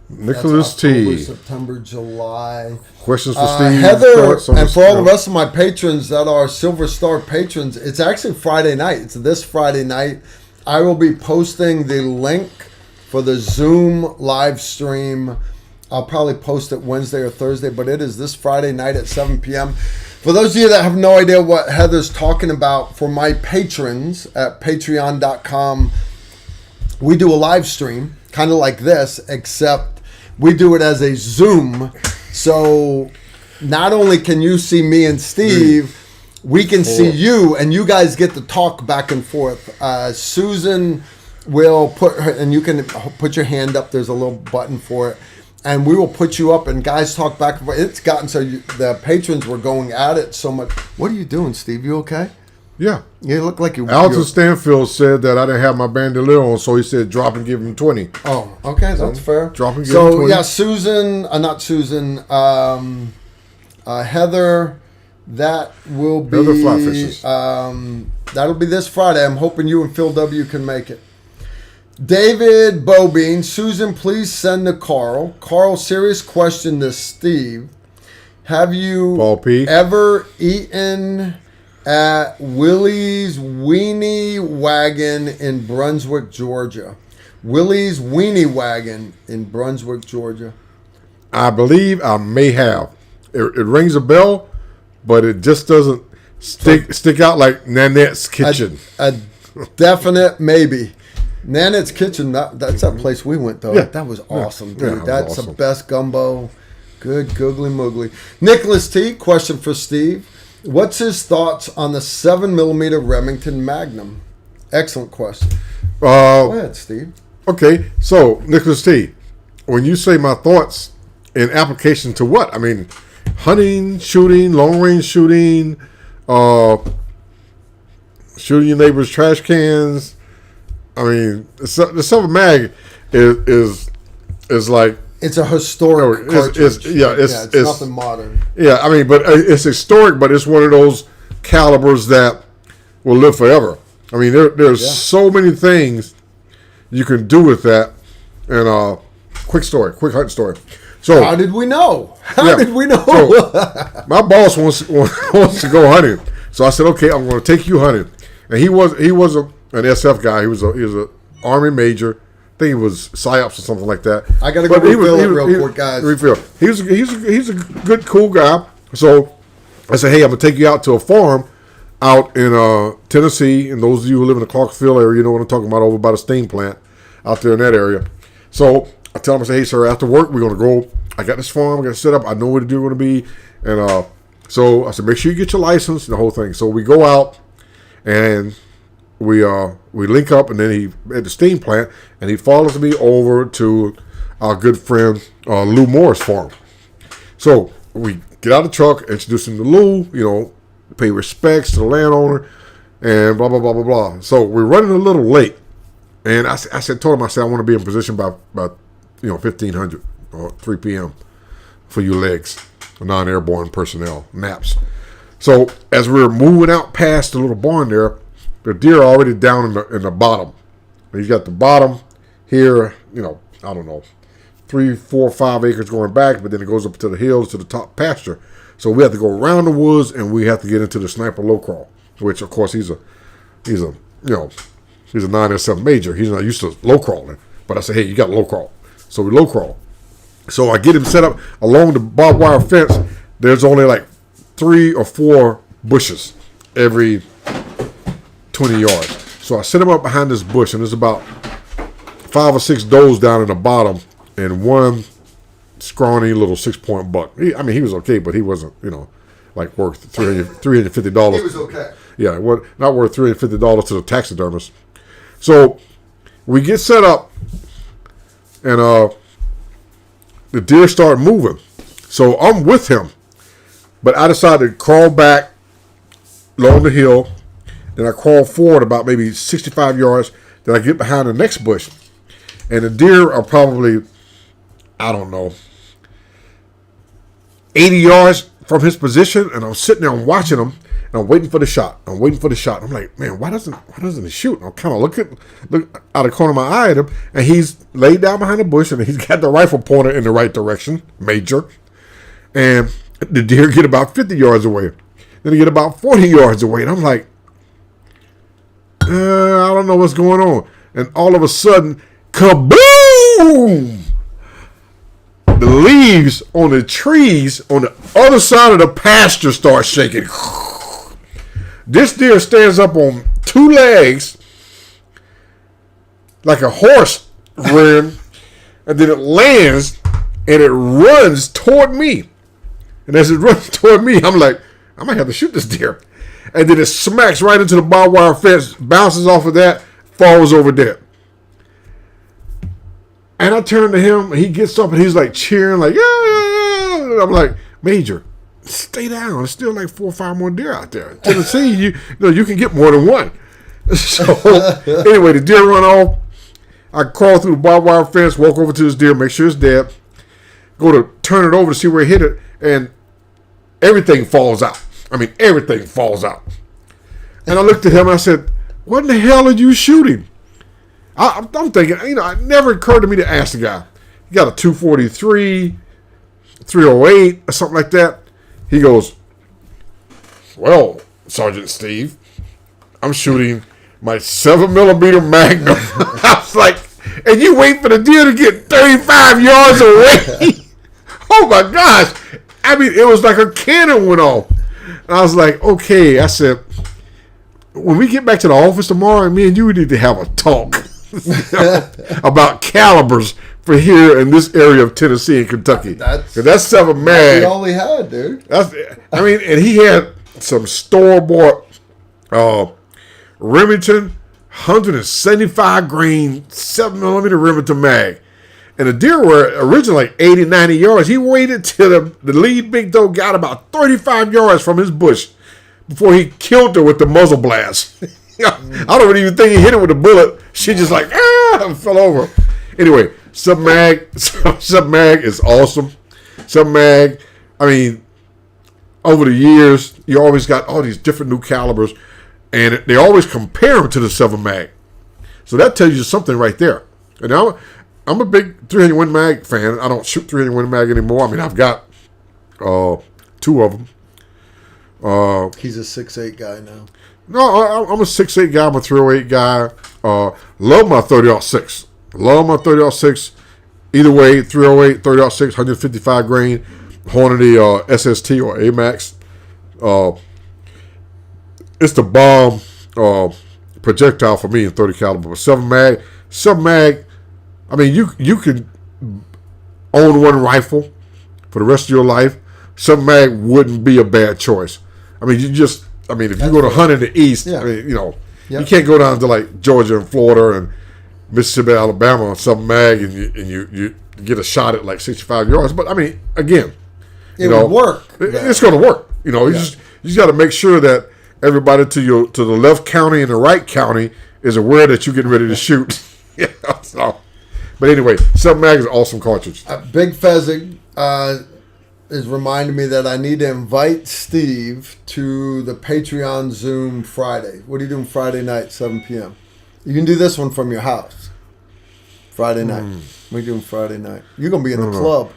Nicholas T. September, July. Questions for Steve. Heather, and for all the rest of my patrons that are Silver Star patrons, it's actually Friday night. It's this Friday night. I will be posting the link for the Zoom live stream. I'll probably post it Wednesday or Thursday, but it is this Friday night at 7 p.m. For those of you that have no idea what Heather's talking about, for my patrons at patreon.com, we do a live stream, kind of like this, except we do it as a Zoom. So not only can you see me and Steve, we can see you, and you guys get to talk back and forth. Susan will put her, and you can put your hand up. There's a little button for it. And we will put you up, and guys talk back and forth. It's gotten so the patrons were going at it so much. What are you doing, Steve? You okay? Yeah. You look like you. Alton Stanfield said that I didn't have my bandolier on, so he said drop and give him 20. Oh, okay, that's fair. Drop and give him 20. So yeah, Susan, not Susan, Heather. That will be Heather Flyfishes. That'll be this Friday. I'm hoping you and Phil W can make it. David Bobine, Susan, please send to Carl. Carl, serious question to Steve. Have you ever eaten at Willie's Weenie Wagon in Brunswick, Georgia? Willie's Weenie Wagon in Brunswick, Georgia. I believe I may have. It rings a bell, but it just doesn't stick out like Nanette's Kitchen. A definite maybe. Nanette's Kitchen, that's that place we went, though. Yeah. That was awesome, dude. Yeah, that's awesome. The best gumbo. Good googly moogly. Nicholas T., question for Steve. What's his thoughts on the 7mm Remington Magnum? Excellent question. Go ahead, Steve. Okay, so, Nicholas T., when you say my thoughts in application to what? I mean, hunting, shooting, long-range shooting, shooting your neighbor's trash cans. I mean, the 7 mag is like, it's a historic cartridge. It's nothing modern. Yeah, I mean, but it's historic, but it's one of those calibers that will live forever. I mean, there's so many things you can do with that. And quick hunting story. So how did we know? How did we know? So, my boss wants to go hunting, so I said, okay, I'm going to take you hunting. And he was an SF guy. He was a Army major, think it was psyops or something like that. I gotta go refill it real quick, guys. Refill. He's a good, cool guy. So I said, hey, I'm gonna take you out to a farm out in Tennessee. And those of you who live in the Clarksville area, you know what I'm talking about, over by the steam plant out there in that area. So I tell him, I say, hey, sir, after work, we're gonna go. I got this farm, I got to set up. I know where the deer are gonna be, and so I said, make sure you get your license and the whole thing. So we go out and we link up, and then he at the steam plant, and he follows me over to our good friend Lou Moore's farm. So we get out of the truck, introduce him to Lou, you know, pay respects to the landowner, and blah blah blah blah blah. So we're running a little late, and I told him, I said, I want to be in position by 1500 or 3 p.m. for you legs, non-airborne personnel, naps. So as we're moving out past the little barn there, the deer are already down in the bottom. He's got the bottom here, you know, I don't know, 3, 4, 5 acres going back, but then it goes up to the hills to the top pasture. So we have to go around the woods, and we have to get into the sniper low crawl, which of course he's a 9S7 major. He's not used to low crawling. But I said, hey, you got low crawl. So we low crawl. So I get him set up along the barbed wire fence. There's only like 3 or 4 bushes every 20 yards. So I set him up behind this bush, and there's about 5 or 6 does down in the bottom, and one scrawny little 6-point buck. He was okay, but he wasn't, like worth $350. He was okay. Yeah, not worth $350 to the taxidermist. So we get set up, and the deer start moving. So I'm with him, but I decided to crawl back along the hill. Then I crawl forward about maybe 65 yards. Then I get behind the next bush, and the deer are probably, I don't know, 80 yards from his position, and I'm sitting there and watching him, and I'm waiting for the shot. I'm like, man, why doesn't he shoot? And I'm kind of look out of the corner of my eye at him, and he's laid down behind the bush, and he's got the rifle pointer in the right direction, major. And the deer get about 50 yards away. Then they get about 40 yards away, and I'm like, I don't know what's going on. And all of a sudden, kaboom! The leaves on the trees on the other side of the pasture start shaking. This deer stands up on 2 legs like a horse rearing, and then it lands and it runs toward me. And as it runs toward me, I'm like, I might have to shoot this deer. And then it smacks right into the barbed wire fence, bounces off of that, falls over dead. And I turn to him, and he gets up, and he's like cheering, like, yeah. And I'm like, Major, stay down. There's still like 4 or 5 more deer out there. Tennessee, you can get more than one. So anyway, the deer run off. I crawl through the barbed wire fence, walk over to this deer, make sure it's dead. Go to turn it over to see where it hit it, and everything falls out. Everything falls out. And I looked at him, and I said, what in the hell are you shooting? I'm thinking, it never occurred to me to ask the guy. He got a 243, 308, or something like that. He goes, well, Sergeant Steve, I'm shooting my 7mm Magnum. I was like, and you wait for the deer to get 35 yards away? Oh my gosh. It was like a cannon went off. And I was like, okay. I said, when we get back to the office tomorrow, me and you need to have a talk about calibers for here in this area of Tennessee and Kentucky. That's 7 mag. That's all he had, dude. And he had some store-bought Remington 175 grain 7mm Remington mag. And the deer were originally like 80, 90 yards. He waited till the lead big dog got about 35 yards from his bush before he killed her with the muzzle blast. I don't even think he hit her with a bullet. She just like, fell over. Anyway, sub mag is awesome. Sub mag, over the years, you always got all these different new calibers, and they always compare them to the 7 mag. So that tells you something right there. And I'm a big 300 Win Mag fan. I don't shoot 300 Win Mag anymore. I've got 2 of them. He's a 6'8" guy now. No, I'm a 6'8" guy. I'm a 308 guy. Love my 30-06. Love my 30-06. Either way, 308, 30-06, 155 grain, Hornady SST or AMAX. It's the bomb projectile for me in 30 caliber. But 7 mag. I mean, you can own one rifle for the rest of your life. 7 mag wouldn't be a bad choice. I mean, if you go to hunt in the east, I mean, you can't go down to like Georgia and Florida and Mississippi, Alabama on 7 mag and you get a shot at like 65 yards. But I mean, again, it would work. It's going to work. You just got to make sure that everybody to the left county and the right county is aware that you're getting ready to shoot. But anyway, 7 mag is an awesome cartridge. Big Fezzig is reminding me that I need to invite Steve to the Patreon Zoom Friday. What are you doing Friday night, 7 p.m.? You can do this one from your house. Friday night. What are you doing Friday night? You're going to be in the club.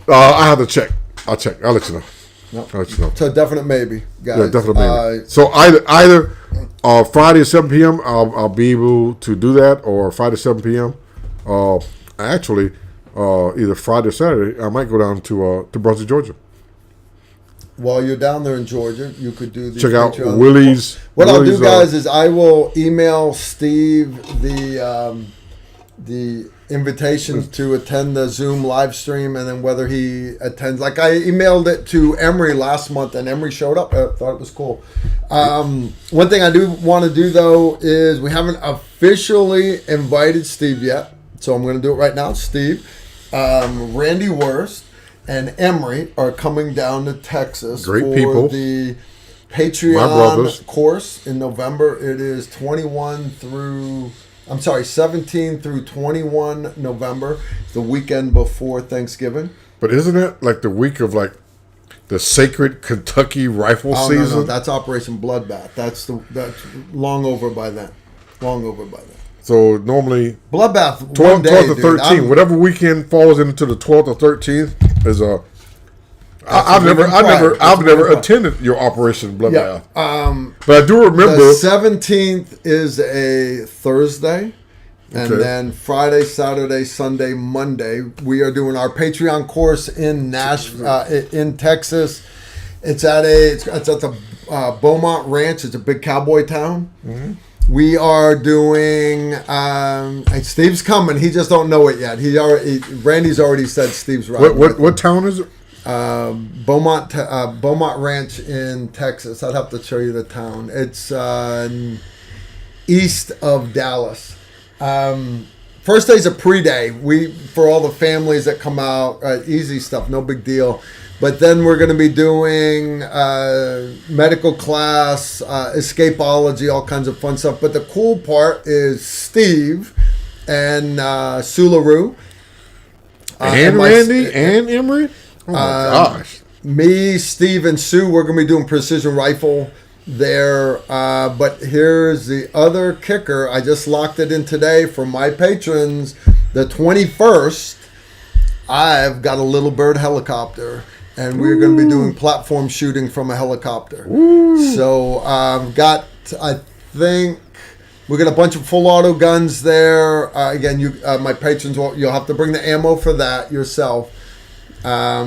I have to check. I'll check. I'll let you know. Nope. I'll let you know. So definite maybe, guys. Yeah, definite maybe. So either Friday at 7 p.m. I'll be able to do that, or Friday at 7 p.m. Actually, either Friday or Saturday, I might go down to Brunswick, Georgia. While you're down there in Georgia, you could do the check out Patreon. Willie's. What I'll do, guys, is I will email Steve the invitation to attend the Zoom live stream, and then whether he attends. Like I emailed it to Emery last month, and Emery showed up. I thought it was cool. One thing I do want to do though is we haven't officially invited Steve yet, so I'm going to do it right now. Steve, Randy Wurst, and Emery are coming down to Texas Great for people. the Patreon course in November. It is 17 through 21 November. It's the weekend before Thanksgiving. But isn't it like the week of like the sacred Kentucky rifle season? No, that's Operation Bloodbath. That's long over by then. So normally Bloodbath 12th or 13th, whatever weekend falls into the 12th or 13th is a. I've never attended your Operation Bloodbath. Yeah. But I do remember the 17th is a Thursday, and then Friday, Saturday, Sunday, Monday we are doing our Patreon course in in Texas. It's at the Beaumont Ranch. It's a big cowboy town. Mm-hmm. We are doing. Steve's coming. He just don't know it yet. Randy's already said Steve's right. What town is it? Beaumont Ranch in Texas. I'd have to show you the town. It's east of Dallas. First day's a pre-day. For all the families that come out, easy stuff, no big deal. But then we're going to be doing medical class, escapology, all kinds of fun stuff. But the cool part is Steve and Sularu. And Randy and Emery? Oh my gosh. Me, Steve, and Sue, we're going to be doing precision rifle there. But here's the other kicker. I just locked it in today for my patrons. The 21st, I've got a Little Bird helicopter. And we're going to be doing platform shooting from a helicopter. Ooh. So I think we got a bunch of full auto guns there. Again, my patrons, you'll have to bring the ammo for that yourself. But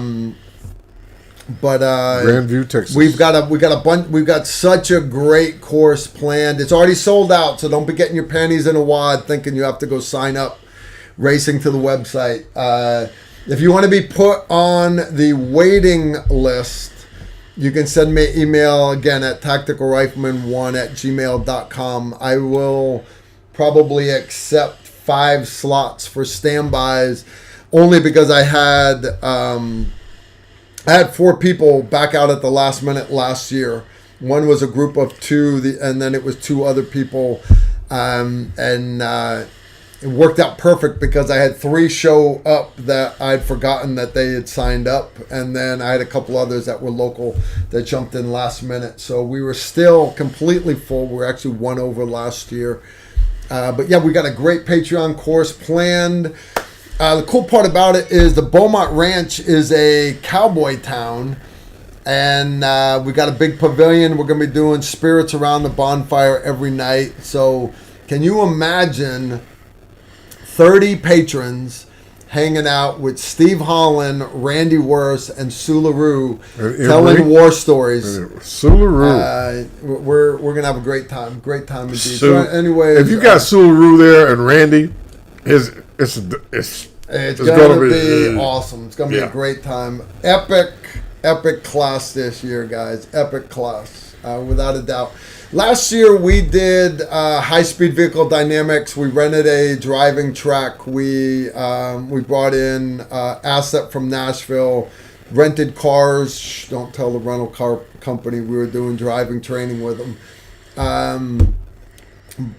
Grandview, Texas. We've got a bunch. We've got such a great course planned. It's already sold out, so don't be getting your panties in a wad thinking you have to go sign up. Racing to the website. If you want to be put on the waiting list, you can send me an email again at tacticalrifleman1@gmail.com. I will probably accept 5 slots for standbys, only because I had 4 people back out at the last minute last year. One was a group of 2, and then it was 2 other people, it worked out perfect because I had 3 show up that I'd forgotten that they had signed up, and then I had a couple others that were local that jumped in last minute. So we were still completely full. We were actually 1 over last year. But yeah, we got a great Patreon course planned. The cool part about it is the Beaumont Ranch is a cowboy town, and we got a big pavilion. We're going to be doing spirits around the bonfire every night. So can you imagine 30 patrons hanging out with Steve Holland, Randy Worth, and Sue LaRue telling war stories. Sue LaRue. We're going to have a great time. Great time indeed. So, anyway, if you got Sue LaRue there and Randy, it's going to be awesome. It's going to be a great time. Epic class this year, guys. Epic class, without a doubt. Last year we did high-speed vehicle dynamics. We rented a driving track. We brought in asset from Nashville, rented cars. Shh, don't tell the rental car company we were doing driving training with them.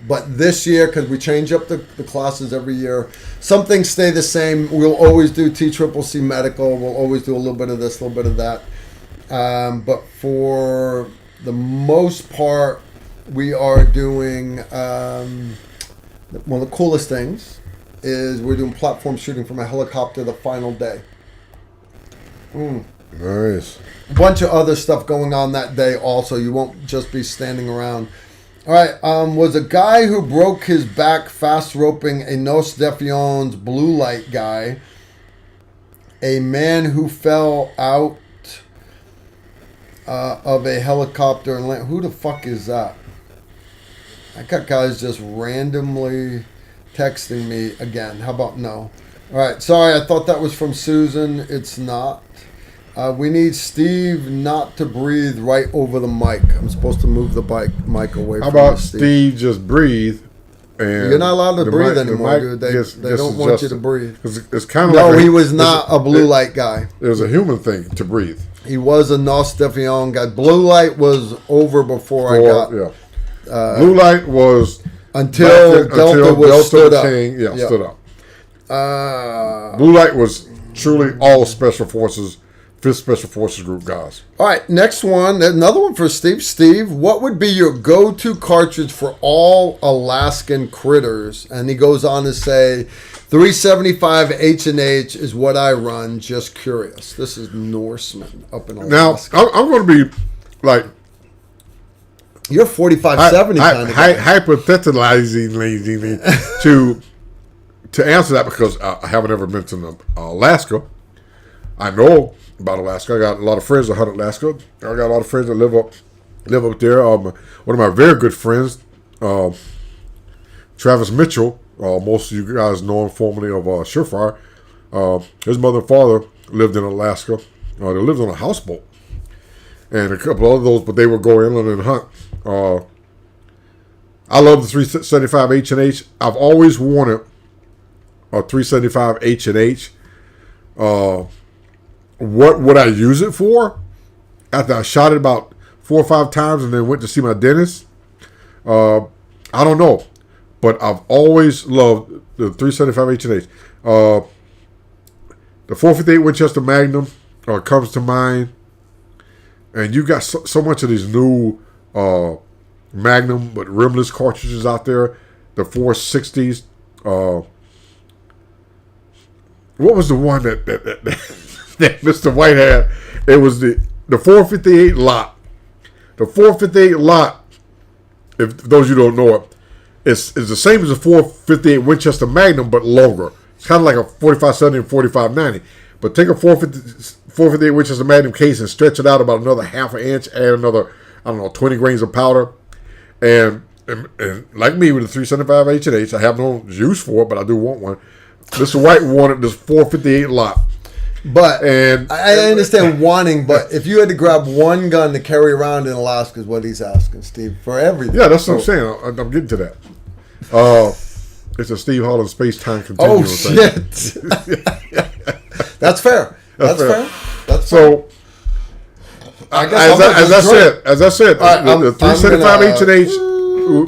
But this year, because we change up the classes every year, some things stay the same. We'll always do TCCC medical. We'll always do a little bit of this, a little bit of that. But for the most part, we are doing one of the coolest things is we're doing platform shooting from a helicopter the final day. Nice. A bunch of other stuff going on that day also. You won't just be standing around. All right, was a guy who broke his back fast roping a Nos Defions blue light guy, a man who fell out of a helicopter and land. Who the fuck is that? I got guys just randomly texting me again. How about no? All right, sorry, I thought that was from Susan. It's not. We need Steve not to breathe right over the mic. I'm supposed to move the mic away How from about you, Steve just breathe? And you're not allowed to breathe anymore, dude. They don't want you to breathe. It's kind of No, he was not a blue light guy. It was a human thing to breathe. He was a Nos Defion guy. Blue light was over before I got. Yeah. Blue light was until Delta was stood up. Stood up. Blue light was truly all special forces. 5th Special Forces Group guys. All right, next one. Another one for Steve. Steve, what would be your go-to cartridge for all Alaskan critters? And he goes on to say, 375 H&H is what I run. Just curious. This is Norseman up in Alaska. Now, I'm going to be like... You're 4570 kind of guy. Hypothesizing to answer that because I haven't ever been to Alaska. I know about Alaska. I got a lot of friends that hunt Alaska. I got a lot of friends that live up there. One of my very good friends, Travis Mitchell. Most of you guys know him formerly of Surefire. His mother and father lived in Alaska. They lived on a houseboat, and a couple of those, but they would go inland and hunt. I love the 375 H&H. I've always wanted a 375 H&H. What would I use it for? After I shot it about 4 or 5 times and then went to see my dentist, I don't know. But I've always loved the 375 H&H. The 458 Winchester Magnum comes to mind. And you got so much of these new Magnum but rimless cartridges out there. The 460s. What was the one that Mr. White had? It was the 458 lot. The 458 lot, if those of you don't know it, is the same as the 458 Winchester Magnum, but longer. It's kind of like a 4570 and 4590. But take a 458 Winchester Magnum case and stretch it out about another half an inch, add another, 20 grains of powder. And like me with the 375 H&H, I have no use for it, but I do want one. Mr. White wanted this 458 lot. But I understand wanting, but if you had to grab one gun to carry around in Alaska is what he's asking, Steve, for everything. Yeah, that's what I'm saying. I'm getting to that. It's a Steve Holland space-time continuum thing. Oh, shit. That's fair. That's fair. That's so, as I said, right, the 375 H&H...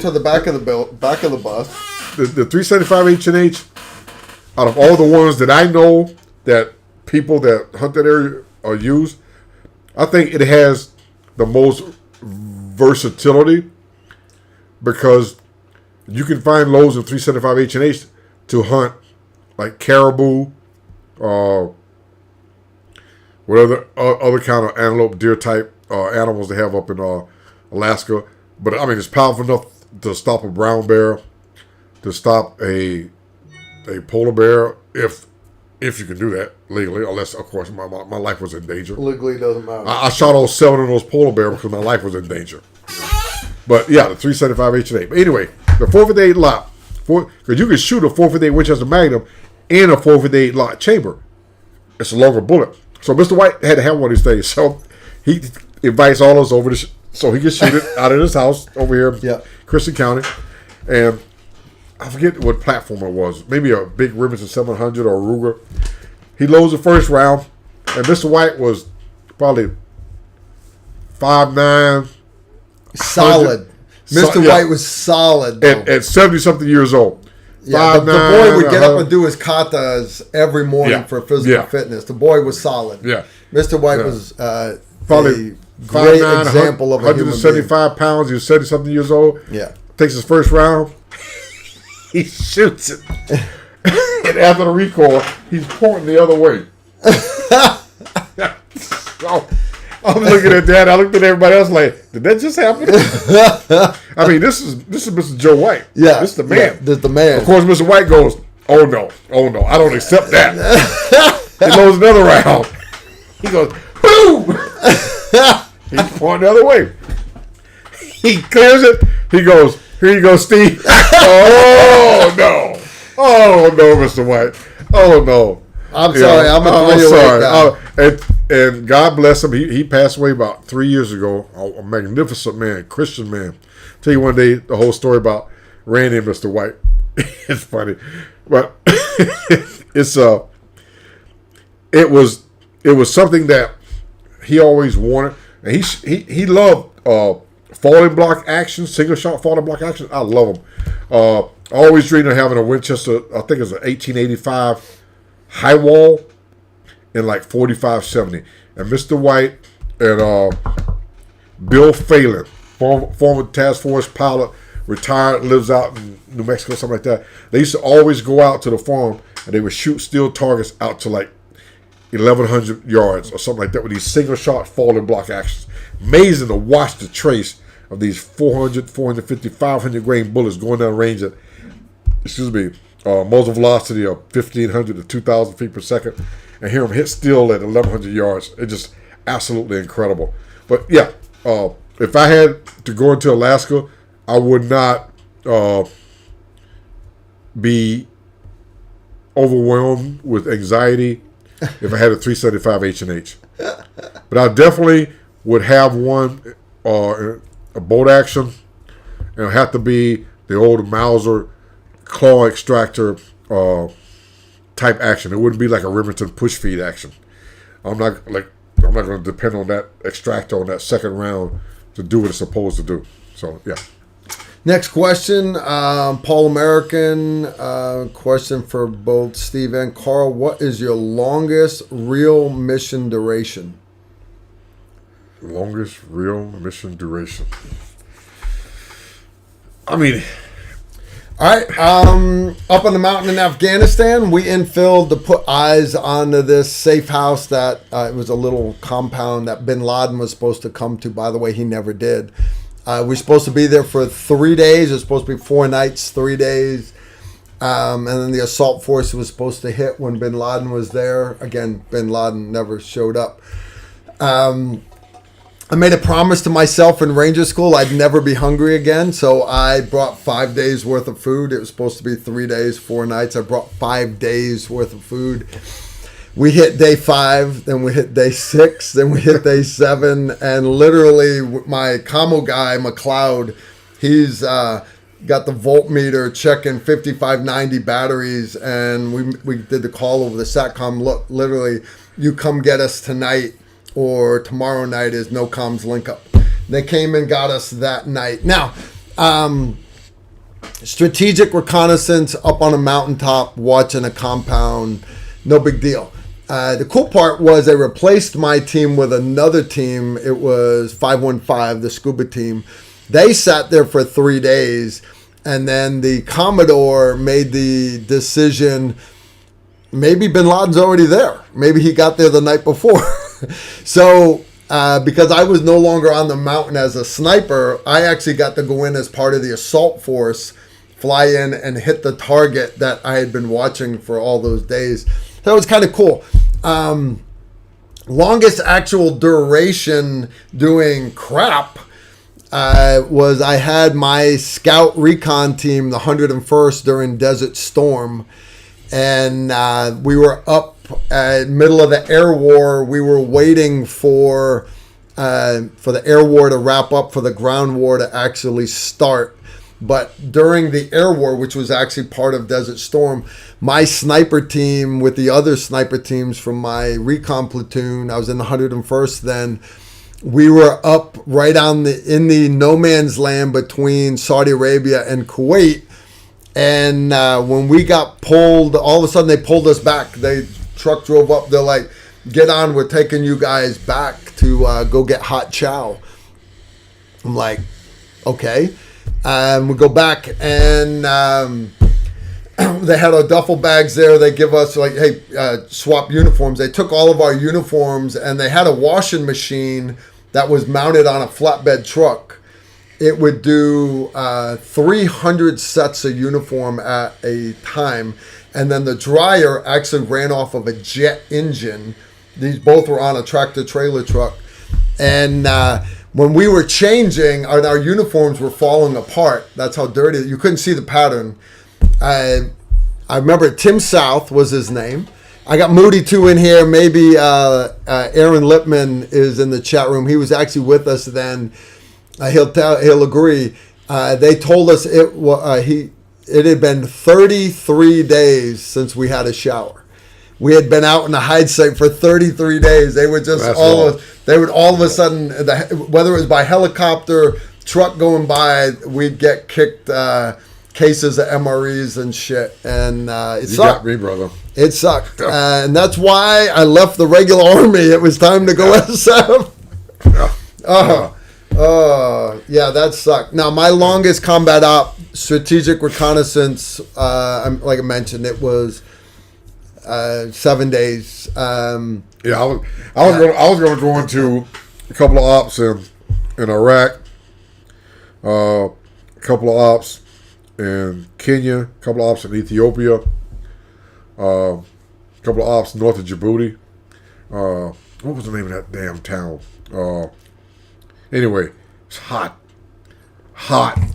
To the back of the bus. The 375 H&H, out of all the ones that I know that people that hunt that area use, I think it has the most versatility because you can find loads of 375 H&H to hunt like caribou, what other kind of antelope, deer type animals they have up in Alaska. But I mean, it's powerful enough to stop a brown bear, to stop a polar bear, if you can do that legally, unless of course my life was in danger. Legally doesn't matter. I shot all 7 of those polar bears because my life was in danger. But yeah, the 375 H&8. But anyway, the 458 lot, because you can shoot a 458 Winchester Magnum in a 458 lot chamber. It's a longer bullet. So Mr. White had to have one of these things. So he invites all of us over so he can shoot it out of his house over here in Christian County. And I forget what platform it was. Maybe a big Remington 700 or a Ruger. He loads the first round. And Mr. White was probably 5'9". Solid. Mr. White was solid. At 70-something years old. Yeah, the boy would get up and do his katas every morning for physical fitness. The boy was solid. Yeah. Mr. White was probably a great example of a human being. 175 pounds. He was 70-something years old. Yeah. Takes his first round. He shoots it. And after the recoil, he's pointing the other way. So, I'm looking at that. I looked at everybody else like, did that just happen? I mean, this is Mr. Joe White. Yeah. This is the man. Yeah, this is the man. Of course, Mr. White goes, oh no, I don't accept that. He loads another round. He goes, boom! He's pointing the other way. He clears it. He goes, here you go, Steve. Oh no. Oh no, Mr. White. Oh no. I'm sorry. I'm a sorry. And God bless him. He passed away about 3 years ago. A magnificent man, Christian man. Tell you one day the whole story about Randy and Mr. White. It's funny, but it was something that he always wanted, and he loved falling block action, single shot falling block action. I love them. I always dreamed of having a Winchester. I think it's an 1885 high wall in like 45-70. And Mr. White and Bill Phelan, former task force pilot, retired, lives out in New Mexico, something like that. They used to always go out to the farm and they would shoot steel targets out to like 1,100 yards or something like that with these single shot falling block actions. Amazing to watch the trace of these 400, 450, 500 grain bullets going down range at, muzzle velocity of 1,500 to 2,000 feet per second, and hear them hit steel at 1,100 yards. It's just absolutely incredible. But yeah, if I had to go into Alaska, I would not be overwhelmed with anxiety if I had a 375 H&H. But I definitely would have one, a bolt action, and it'll have to be the old Mauser claw extractor type action. It wouldn't be like a Remington push feed action. I'm not going to depend on that extractor on that second round to do what it's supposed to do. So yeah. Next question, Paul American, question for both Steve and Carl. What is your longest real mission duration? Longest real mission duration. I mean, all right, up on the mountain in Afghanistan, we infilled to put eyes onto this safe house that it was a little compound that bin Laden was supposed to come to. By the way, he never did. We were supposed to be there for 3 days. It was supposed to be 4 nights, 3 days. And then the assault force was supposed to hit when bin Laden was there. Again, bin Laden never showed up. I made a promise to myself in Ranger School I'd never be hungry again. So I brought 5 days worth of food. It was supposed to be 3 days, 4 nights. I brought 5 days worth of food. We hit day 5, then we hit day 6, then we hit day 7, and literally my commo guy, McLeod, he's got the voltmeter checking 5590 batteries, and we did the call over the SATCOM. Look, literally, you come get us tonight, or tomorrow night is no comms link up. They came and got us that night. Now, strategic reconnaissance up on a mountaintop, watching a compound, no big deal. The cool part was they replaced my team with another team. It was 515, the scuba team. They sat there for 3 days, and then the Commodore made the decision maybe bin Laden's already there. Maybe he got there the night before. So because I was no longer on the mountain as a sniper, I actually got to go in as part of the assault force, fly in and hit the target that I had been watching for all those days. That was kind of cool. Longest actual duration doing crap was I had my scout recon team, the 101st, during Desert Storm. And we were up middle of the air war. We were waiting for the air war to wrap up, for the ground war to actually start. But during the air war, which was actually part of Desert Storm, my sniper team with the other sniper teams from my recon platoon, I was in the 101st then, we were up right in the no man's land between Saudi Arabia and Kuwait. And when we got pulled, all of a sudden they pulled us back. Truck drove up. They're like, "Get on, we're taking you guys back to go get hot chow." I'm like, okay. We go back, and they had our duffel bags there. They give us like, hey, swap uniforms. They took all of our uniforms, and they had a washing machine that was mounted on a flatbed truck. It would do 300 sets of uniform at a time. And then the dryer actually ran off of a jet engine. These both were on a tractor trailer truck. And when we were changing, our uniforms were falling apart. That's how dirty. You couldn't see the pattern. I remember Tim South was his name. I got Moody too in here. Maybe Aaron Lipman is in the chat room. He was actually with us then. He'll agree. They told us it had been 33 days since we had a shower. We had been out in the hide site for 33 days. They would just all of a sudden, whether it was by helicopter, truck going by, we'd get kicked cases of MREs and shit. And it sucked. You got me, brother. It sucked. And that's why I left the regular army. It was time to go SF. Yeah, that sucked. Now, my longest combat op, strategic reconnaissance, like I mentioned, it was 7 days. I was going to go into a couple of ops in Iraq, a couple of ops in Kenya, a couple of ops in Ethiopia, a couple of ops north of Djibouti. What was the name of that damn town? Anyway, it's hot.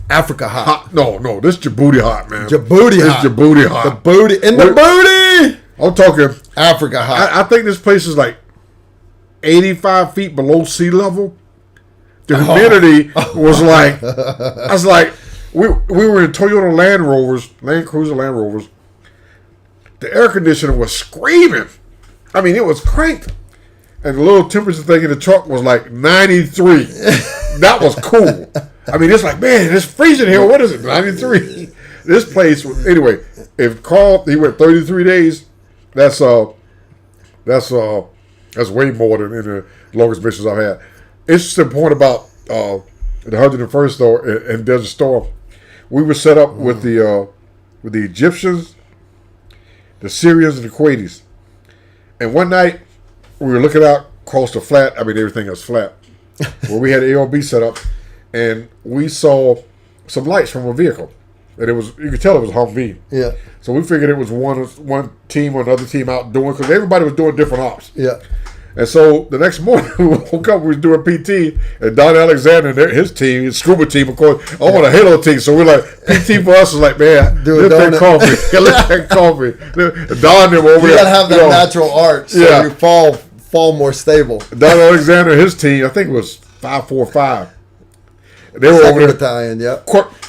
Africa hot. No, this Djibouti hot, man. Djibouti hot. The booty. I'm talking Africa hot. I think this place is like 85 feet below sea level. The humidity was like, I was like, we were in Toyota Land Cruiser Land Rovers. The air conditioner was screaming. I mean, it was cranked. And the little temperature thing in the truck was like 93. That was cool. I mean, it's like, man, it's freezing here. What is it, 93? This place, anyway, if Carl, he went 33 days, that's way more than in the longest missions I've had. Interesting point about the 101st, though, in Desert Storm. We were set up with the Egyptians, the Syrians, and the Kuwaitis. And one night, we were looking out across the flat. I mean, everything was flat. Where we had AOB set up, and we saw some lights from a vehicle. And you could tell it was a Humvee. Yeah. So we figured it was one team or another team out doing, because everybody was doing different ops. Yeah. And so the next morning, we woke up, we was doing PT, and Don Alexander and his team, his scuba team, of course, all on a Halo team. So we're like, PT for us is like, man, let that coffee. Let that coffee. Don them over there. You got to have that natural arch so you fall more stable. Don Alexander and his team, I think it was 545. They were over there battalion,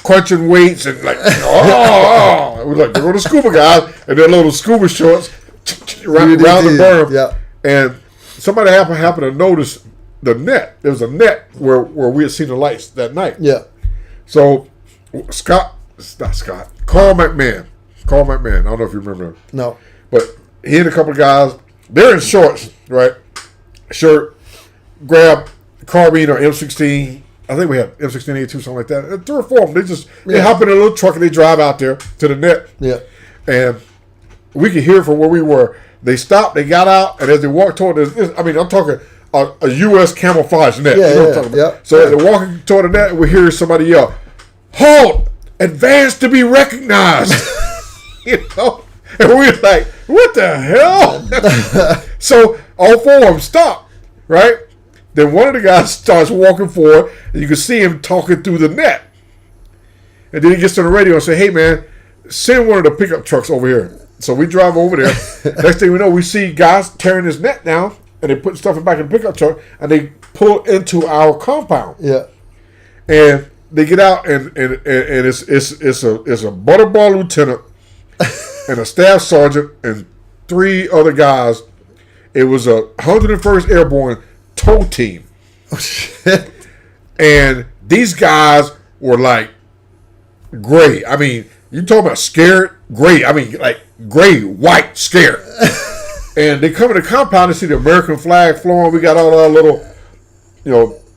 crunching weights and like, we're like, they're the scuba guys and their little scuba shorts around the berm. Yeah. And somebody happened to notice the net. There was a net where we had seen the lights that night. Yeah. So Carl McMahon. I don't know if you remember him. No. But he and a couple of guys, they're in shorts, right? Shirt, grab carbine or M16. I think we had M16A2, something like that. 3 or 4 of them. They hop in a little truck and they drive out there to the net. Yeah. And we could hear from where we were. They stopped, they got out, and as they walked toward this, I mean, I'm talking a U.S. camouflage net. Yeah, you know what I'm talking about? So as they're walking toward the net, we hear somebody yell, "Halt! Advance to be recognized." You know? And we're like, what the hell? So all four of them stop, right? Then one of the guys starts walking forward, and you can see him talking through the net. And then he gets on the radio and say, "Hey, man, send one of the pickup trucks over here." So we drive over there. Next thing we know, we see guys tearing this net down, and they put stuff back in the pickup truck, and they pull into our compound. Yeah. And they get out, and it's a butterball lieutenant and a staff sergeant and 3 other guys. It was a 101st Airborne tow team. Oh, shit. And these guys were like gray. I mean, you talking about scared? Gray. I mean, like gray, white, scared. And they come in the compound and see the American flag flowing. We got all our little,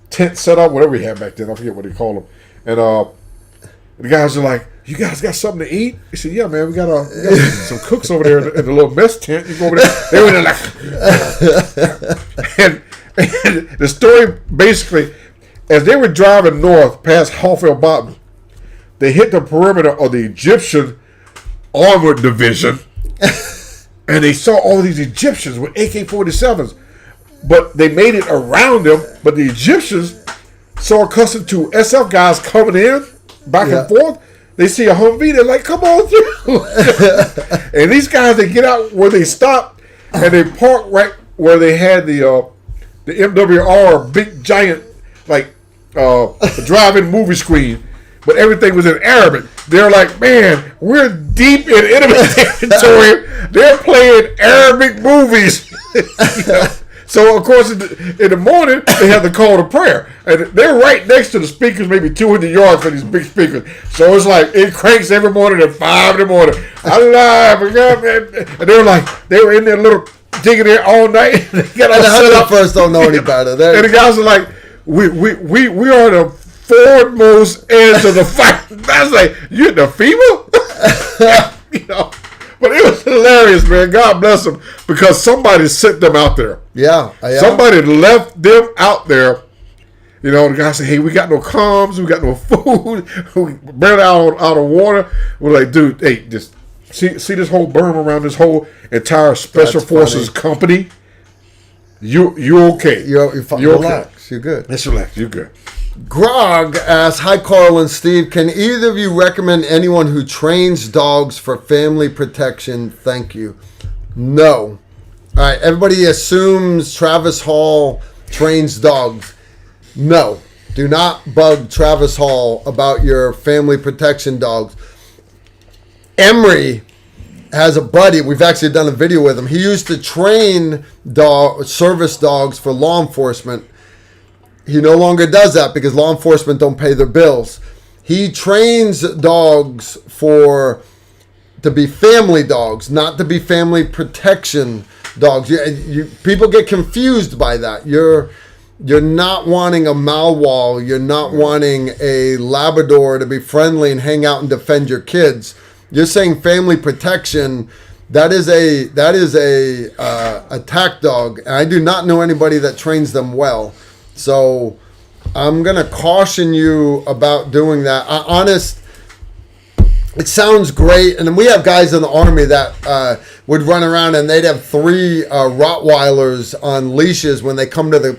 tent set up, whatever we had back then. I forget what they call them. And the guys are like, "You guys got something to eat?" He said, "Yeah, man, we got some cooks over there in the little mess tent. You go over there." They were there like, and the story basically, as they were driving north past Hallfeld Bottom, they hit the perimeter of the Egyptian armored division, and they saw all these Egyptians with AK-47s, but they made it around them. But the Egyptians, so accustomed to SF guys coming in back and forth, they see a Humvee, they're like, "Come on through." And these guys, they get out where they stopped, and they park right where they had the MWR big giant drive-in movie screen, but everything was in Arabic. They're like, "Man, we're deep in enemy territory. They're playing Arabic movies." So, of course, in the morning, they have the call to prayer. And they're right next to the speakers, maybe 200 yards from these big speakers. So it's like, it cranks every morning at 5 in the morning. Allah, and they were in there little digging there all night. They got the 101st don't know any better. And the guys are like, we are the foremost edge of the fight. I was like, "You in the FEMA?" But it was hilarious, man. God bless them, because somebody sent them out there. Yeah. Somebody left them out there. The guy said, "Hey, we got no comms, we got no food, we barely out of water." We're like, "Dude, hey, just see this whole berm around this whole entire Special Forces company. You okay? You're relax. Okay. You're good. Let's relax. You're good." Grog asks, "Hi, Carl and Steve. Can either of you recommend anyone who trains dogs for family protection? Thank you." No. All right. Everybody assumes Travis Hall trains dogs. No. Do not bug Travis Hall about your family protection dogs. Emery has a buddy. We've actually done a video with him. He used to train service dogs for law enforcement. He no longer does that because law enforcement don't pay their bills. He trains dogs to be family dogs, not to be family protection dogs. People get confused by that. You're not wanting a Malwal. You're not wanting a Labrador to be friendly and hang out and defend your kids. You're saying family protection. That is a attack dog. And I do not know anybody that trains them well. So I'm going to caution you about doing that. It sounds great. And we have guys in the Army that would run around and they'd have 3 Rottweilers on leashes when they come to the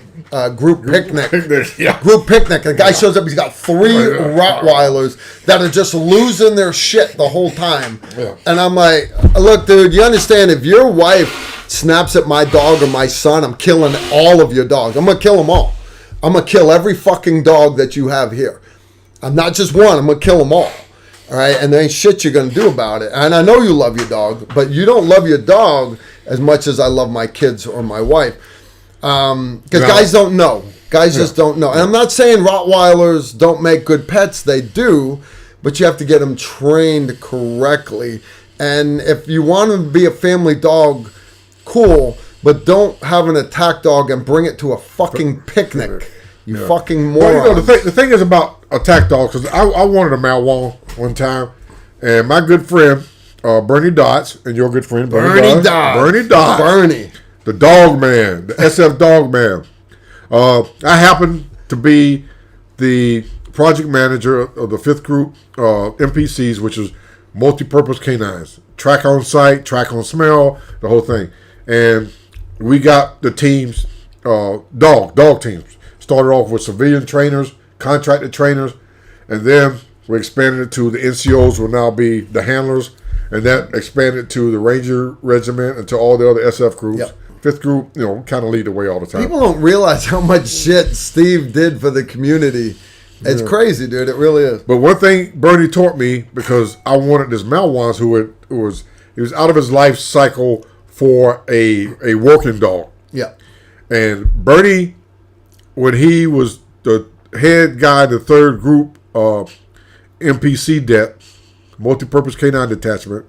group picnic. Group picnic. And the guy shows up, he's got 3 Rottweilers that are just losing their shit the whole time. Yeah. And I'm like, "Look, dude, you understand, if your wife snaps at my dog or my son, I'm killing all of your dogs. I'm going to kill them all. I'm going to kill every fucking dog that you have here. I'm not just one. I'm going to kill them all. All right? And there ain't shit you're going to do about it. And I know you love your dog, but you don't love your dog as much as I love my kids or my wife. Because guys don't know. Guys just don't know. And I'm not saying Rottweilers don't make good pets. They do. But you have to get them trained correctly. And if you want them to be a family dog, cool. But don't have an attack dog and bring it to a fucking picnic. You fucking moron. Well, the thing is about attack dogs, because I wanted a Malwal one time, and my good friend, Bernie Dotts and your good friend Bernie Dotts. Bernie Dotts. Bernie. The dog man, the SF dog man. I happen to be the project manager of the 5th group MPCs, which is multi-purpose canines. Track on sight, track on smell, the whole thing. And we got the teams, dog teams. Started off with civilian trainers, contracted trainers, and then we expanded it to the NCOs will now be the handlers, and that expanded to the Ranger Regiment and to all the other SF groups. Yep. 5th group, kind of lead the way all the time. People don't realize how much shit Steve did for the community. It's crazy, dude. It really is. But one thing Bernie taught me, because I wanted this Malwans he was out of his life cycle for a working dog. Yeah. And Bernie, when he was the head guy, the 3rd group MPC det, multi-purpose canine detachment,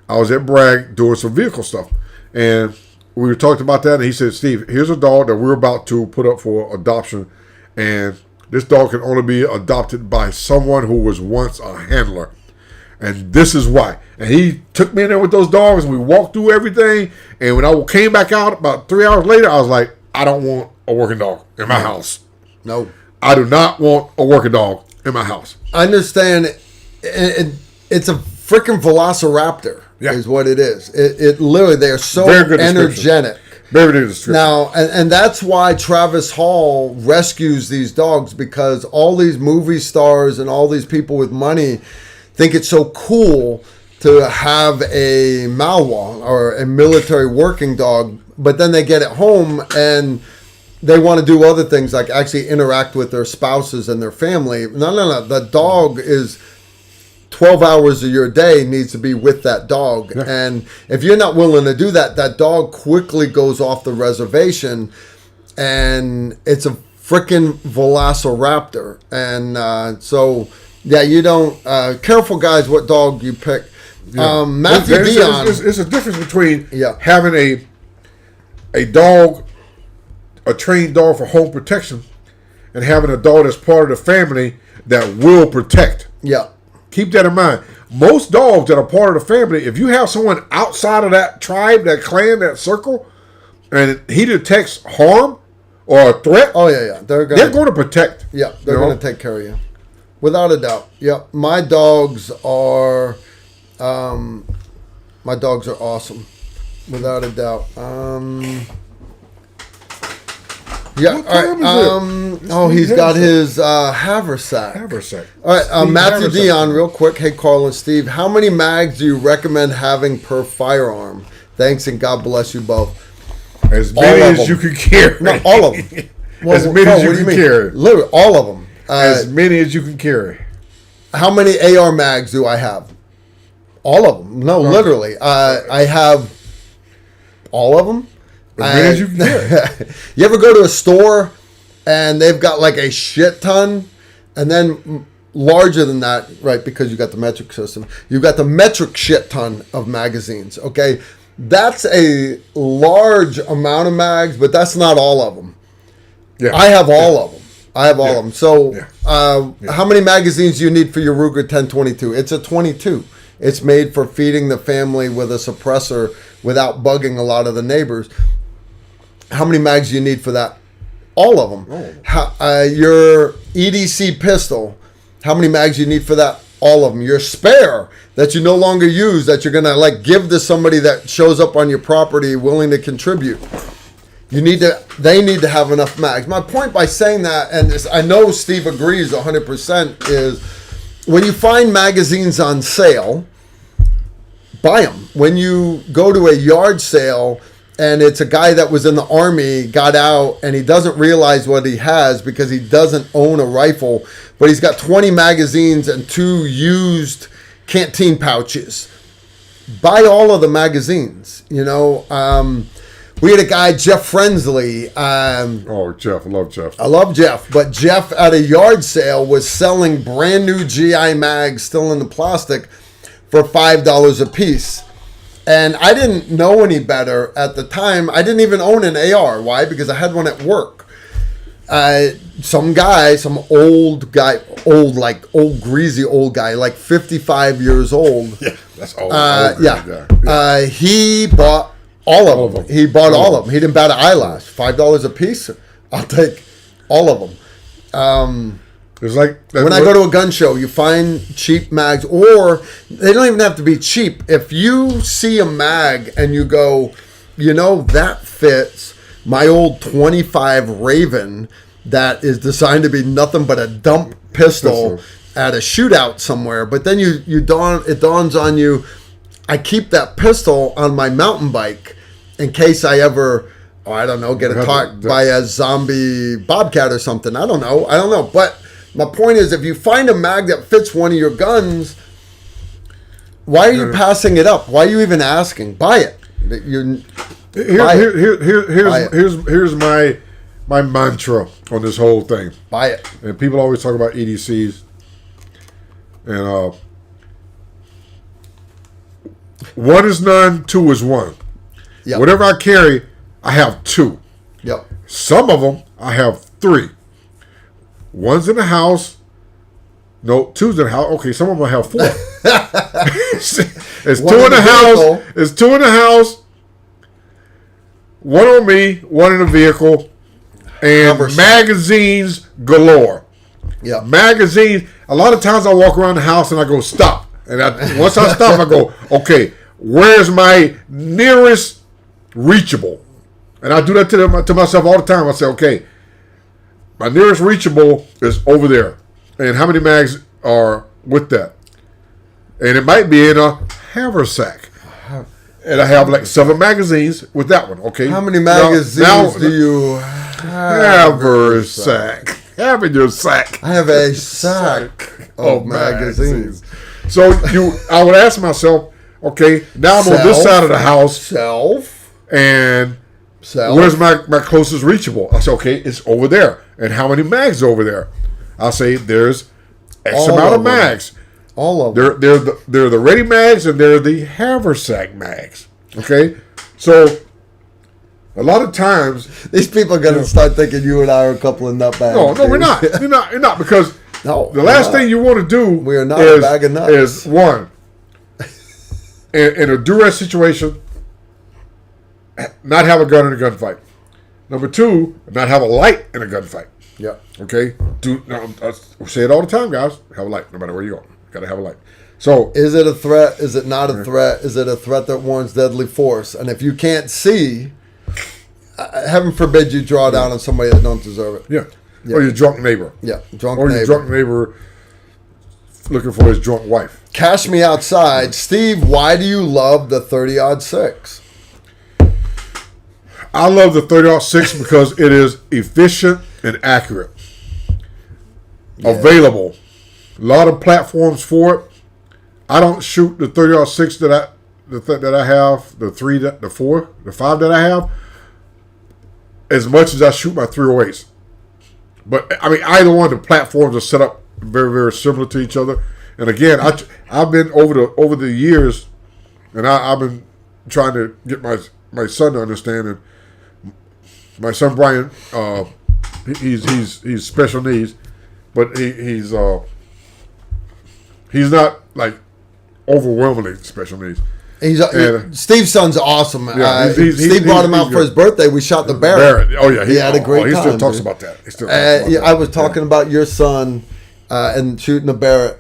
I was at Bragg doing some vehicle stuff. And we were talking about that, and he said, Steve, here's a dog that we're about to put up for adoption, and this dog can only be adopted by someone who was once a handler. And this is why. And he took me in there with those dogs, and we walked through everything. And when I came back out about 3 hours later, I was like, I don't want a working dog in my house. No. I do not want a working dog in my house. I understand. It's a freaking velociraptor is what it is. It literally, they're so energetic. Very good description. Now, and that's why Travis Hall rescues these dogs, because all these movie stars and all these people with money think it's so cool to have a Malwa or a military working dog, but then they get it home and they want to do other things like actually interact with their spouses and their family. No. The dog is 12 hours of your day needs to be with that dog. Yeah. And if you're not willing to do that, that dog quickly goes off the reservation, and it's a freaking velociraptor. And so, yeah, you don't... careful, guys, what dog you pick. Yeah. Matthew Dion... It's a difference between having a dog, a trained dog for home protection, and having a dog that's part of the family that will protect. Yeah. Keep that in mind. Most dogs that are part of the family, if you have someone outside of that tribe, that clan, that circle, and he detects harm or a threat, they're going to protect. Yeah, they're going to take care of you, without a doubt. Yeah, my dogs are awesome, without a doubt. Yeah. All right. He's got his haversack. All right. Matthew Dion, real quick. Hey, Carl and Steve, how many mags do you recommend having per firearm? Thanks, and God bless you both. As many as you can carry. No, all of them. Well, as many as you can carry. Literally, all of them. As many as you can carry. How many AR mags do I have? All of them. No, literally. I have all of them. As many as you can carry. You ever go to a store and they've got like a shit ton, and then larger than that, right? Because you got the metric system. You've got the metric shit ton of magazines. Okay, that's a large amount of mags, but that's not all of them. Yeah, I have all of them. I have all of them. So, how many magazines do you need for your Ruger 1022? It's a 22. It's made for feeding the family with a suppressor without bugging a lot of the neighbors. How many mags do you need for that? All of them. Your EDC pistol, how many mags do you need for that? All of them. Your spare that you no longer use, that you're going to like give to somebody that shows up on your property willing to contribute. They need to have enough mags. My point by saying that, and I know Steve agrees 100%, is when you find magazines on sale, buy them. When you go to a yard sale and it's a guy that was in the Army, got out, and he doesn't realize what he has because he doesn't own a rifle, but he's got 20 magazines and 2 used canteen pouches. Buy all of the magazines, We had a guy, Jeff Frensley. Jeff. I love Jeff. I love Jeff. But Jeff, at a yard sale, was selling brand new GI mags, still in the plastic, for $5 a piece. And I didn't know any better at the time. I didn't even own an AR. Why? Because I had one at work. some old greasy old guy, like 55 years old. Yeah, that's old. He bought all of them. He bought all of them. He didn't bat an eyelash. $5 a piece. I'll take all of them. It's like when I go to a gun show, you find cheap mags, or they don't even have to be cheap. If you see a mag and you go, that fits my old 25 Raven that is designed to be nothing but a dump pistol at a shootout somewhere. But then it dawns on you, I keep that pistol on my mountain bike in case I ever, get attacked by a zombie bobcat or something. I don't know. But my point is, if you find a mag that fits one of your guns, why are you passing it up? Why are you even asking? Buy it. Here's my mantra on this whole thing. Buy it. And people always talk about EDCs. And 1 is none, 2 is 1. Yep. Whatever I carry, I have 2. Yep. Some of them, I have 3. One's in the house. No, 2's in the house. Okay, some of them I have 4. It's 2 in the house. It's 2 in the house. 1 on me, 1 in the vehicle. And magazines galore. Yeah. Magazines. A lot of times I walk around the house and I go, stop. And once I stop, I go, okay, where's my nearest reachable? And I do that to myself all the time. I say, okay, my nearest reachable is over there. And how many mags are with that? And it might be in a haversack. And I have like 7 magazines with that one, okay? How many magazines do you haversack? Have in your sack. I have a sack of magazines. So I would ask myself, okay, now I'm on this side of the house. And where's my closest reachable? I say, okay, it's over there. And how many mags over there? I'll say there's X amount of mags. All of them. They're the ready mags and they're the haversack mags. Okay? So a lot of times these people are gonna start thinking you and I are a couple of nutbags. No, we're not. You're not because the last thing you want to do we are not a bag of nuts. Is one in a duress situation, not have a gun in a gunfight. Number 2, not have a light in a gunfight. Yeah. Okay. I say it all the time, guys. Have a light, no matter where you go. Gotta have a light. So, is it a threat? Is it not a threat? Is it a threat that warrants deadly force? And if you can't see, heaven forbid you draw down on somebody that don't deserve it. Yeah. Or your drunk neighbor. Yeah. Or your drunk neighbor looking for his drunk wife. Cash me outside, Steve. Why do you love the 30-06? I love the 30-06 because it is efficient and accurate. Yeah. Available. A lot of platforms for it. I don't shoot the 30-06 that I have, the 3, the 4, the 5 that I have, as much as I shoot my 308s. But I mean, either one of the platforms are set up very, very similar to each other. And again, I've been over the years, and I've been trying to get my son to understand. And my son Brian, he's special needs, but he's not like overwhelmingly special needs. Steve's son's awesome. Yeah, Steve brought him out for his birthday. We shot the Barrett. Oh yeah, he had a great time. He still talks about that. I was talking about your son and shooting the Barrett.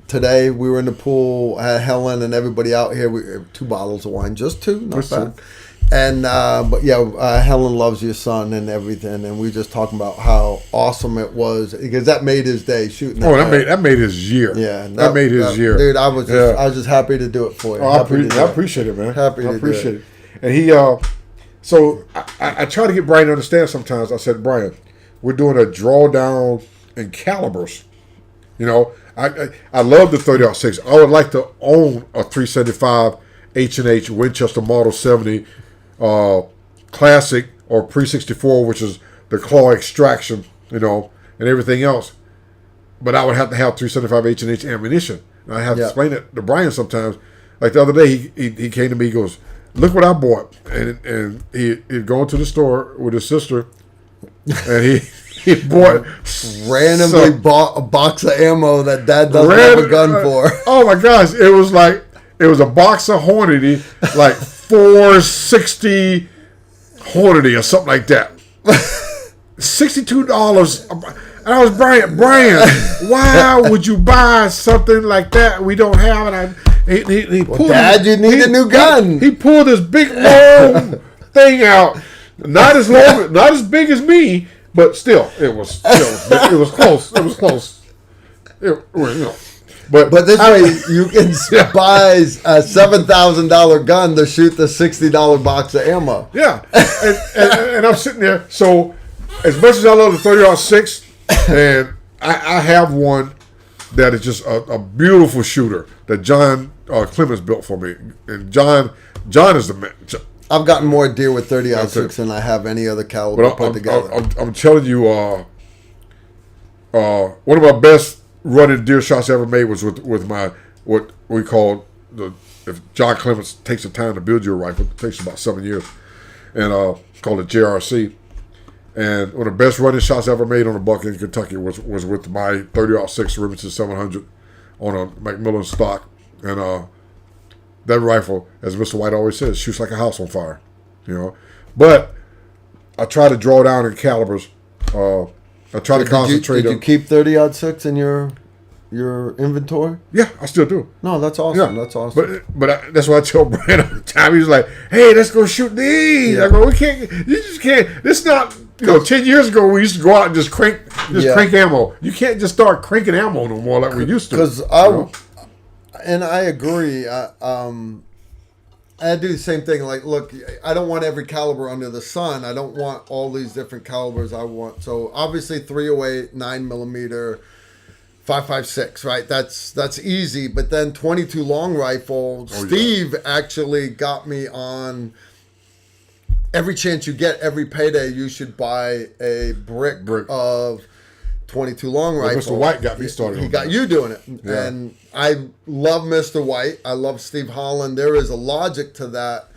Today we were in the pool. Had Helen and everybody out here. We 2 bottles of wine, just 2, not bad. And Helen loves your son and everything, and we were just talking about how awesome it was because that made his day shooting. That made his year. Yeah, that made his year, dude. I was just happy to do it for you. I appreciate it, man. I appreciate it. And he, so I try to get Brian to understand. Sometimes I said, Brian, we're doing a drawdown in calibers. You know, I love the 30-06. I would like to own a 375 H&H Winchester Model 70. Classic or pre-64, which is the claw extraction, and everything else. But I would have to have 375 H&H ammunition. And I have to explain it to Brian sometimes. Like the other day, he came to me, he goes, look what I bought. And he'd go into the store with his sister, and he bought randomly bought a box of ammo that Dad doesn't have a gun for. Oh my gosh! It was a box of Hornady, like 460 Hornady or something like that. $62. And I was Brian, why would you buy something like that we don't have? And he pulled Dad, you need a new gun. He pulled this big long thing out, not as long, not as big as me, but still, it was close. It was close. But this way, you can buy a $7,000 gun to shoot the $60 box of ammo. Yeah, and I'm sitting there. So, as much as I love the 30-06, and I have one that is just a beautiful shooter that John Clemens built for me, and John is the man. I've gotten more deer with 30-06 than I have any other caliber put together. I'm telling you, one of my best running deer shots I ever made was with my what we call if John Clemens takes the time to build you a rifle, it takes about 7 years, and called it JRC. And one of the best running shots I ever made on a buck in Kentucky was with my 30-06 Remington 700 on a Macmillan stock. And that rifle, as Mr. White always says, shoots like a house on fire. But I try to draw down in calibers. I try to concentrate. Did you keep 30-06 in your inventory? Yeah, I still do. No, that's awesome. Yeah. That's awesome. But that's why I tell Brad all the time. He's like, "Hey, let's go shoot these." Yeah. I go, "We can't. You just can't. It's not." 10 years ago we used to go out and just crank ammo. You can't just start cranking ammo no more like we used to. Because and I agree. I do the same thing. Like, look, I don't want every caliber under the sun. I don't want all these different calibers. I want obviously 308, 9mm, 5.56. Right, that's easy. But then 22 long rifle. Steve actually got me on. Every chance you get, every payday, you should buy a brick. Of 22 long rifle. Mr. White got me started. He got you doing it. Yeah. And I love Mr. White. I love Steve Holland. There is a logic to that.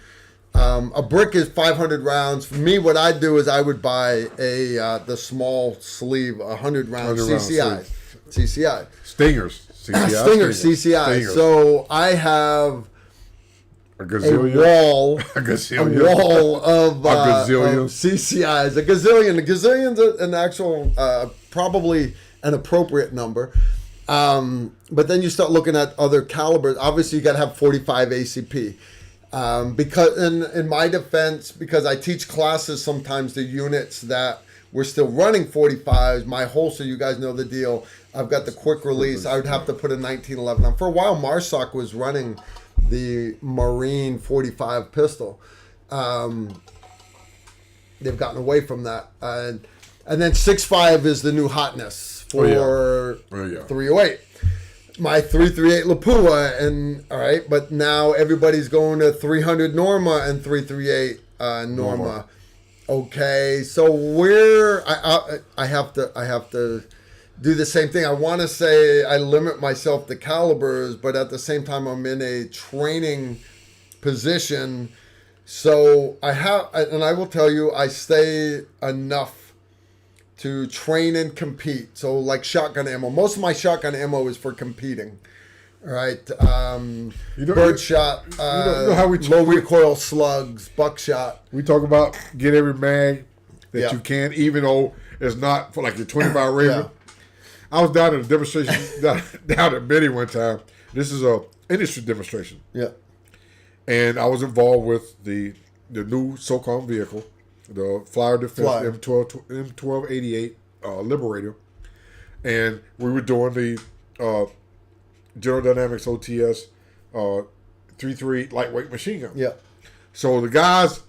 A brick is 500 rounds. For me, what I'd do is I would buy the small sleeve, 100 round CCI. CCI. Stingers. CCI. Stingers, CCI. Stingers. So I have a gazillion. wall a gazillion. of gazillion. CCIs. A gazillion's an actual, probably an appropriate number. But then you start looking at other calibers. Obviously, you got to have 45 ACP. Because in my defense, because I teach classes, sometimes the units that we're still running 45s, my holster, you guys know the deal. I've got the quick release. I would have to put a 1911 on. For a while, MARSOC was running the Marine 45 pistol. They've gotten away from that. And then 6.5 is the new hotness for 308. My 338 Lapua, and all right, but now everybody's going to 300 Norma and 338 Norma. Okay, so I have to do the same thing. I want to say I limit myself to calibers, but at the same time I'm in a training position. So I will tell you, I stay enough to train and compete. So like shotgun ammo. Most of my shotgun ammo is for competing. All right. Birdshot, low recoil slugs, buckshot. We talk about get every mag that you can, even though it's not for like your 25 Raven. Yeah. I was down at a demonstration down at Benny one time. This is a industry demonstration. Yeah. And I was involved with the new SOCOM vehicle, the Flyer Defense M1288 Liberator. And we were doing the General Dynamics OTS 338 lightweight machine gun. Yeah. So the guys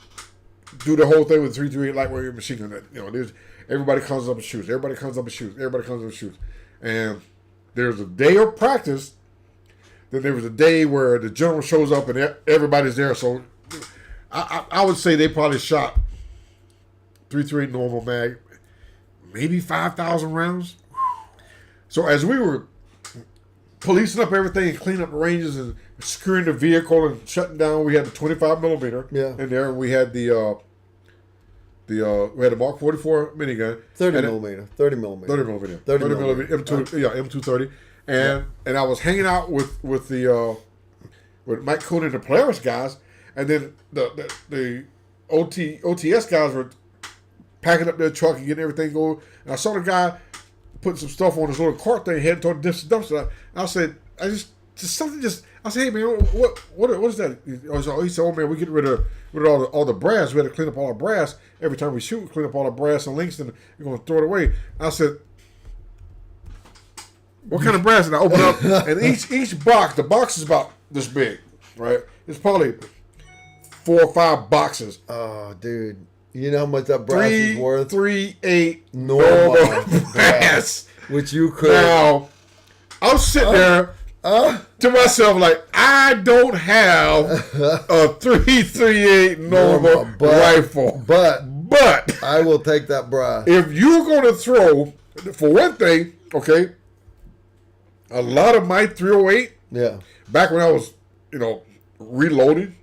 do the whole thing with 338 lightweight machine gun. There's everybody comes up and shoots. Everybody comes up and shoots. Everybody comes up and shoots. And there's a day of practice. Then there was a day where the general shows up and everybody's there. So I would say they probably shot 338 normal mag, maybe 5,000 rounds. So as we were policing up everything and cleaning up the ranges and securing the vehicle and shutting down, we had the 25 millimeter in there, and we had the we had a Mark 44 minigun, 30 and millimeter, 30 millimeter, 30 millimeter, 30 millimeter M2, M230, and I was hanging out with Mike Cooney and the Polaris guys, and then the OTS guys were packing up their truck and getting everything going, and I saw the guy putting some stuff on his little cart thing, heading toward the dumpster. And I said, I said, hey man, what is that? He said, oh man, we get rid of all the brass. We had to clean up all our brass every time we shoot. We clean up all the brass and links, and we're gonna throw it away. I said, what kind of brass? And I opened up, and each box, the box is about this big, right? It's probably 4 or 5 boxes. Oh, dude, you know how much that brass is worth? 3.8 normal brass, which you could. Now, I'm sitting there. To myself, like, I don't have a 3.38 normal rifle, but I will take that brass. If you're going to throw, for one thing, okay, a lot of my 308, back when I was, reloading,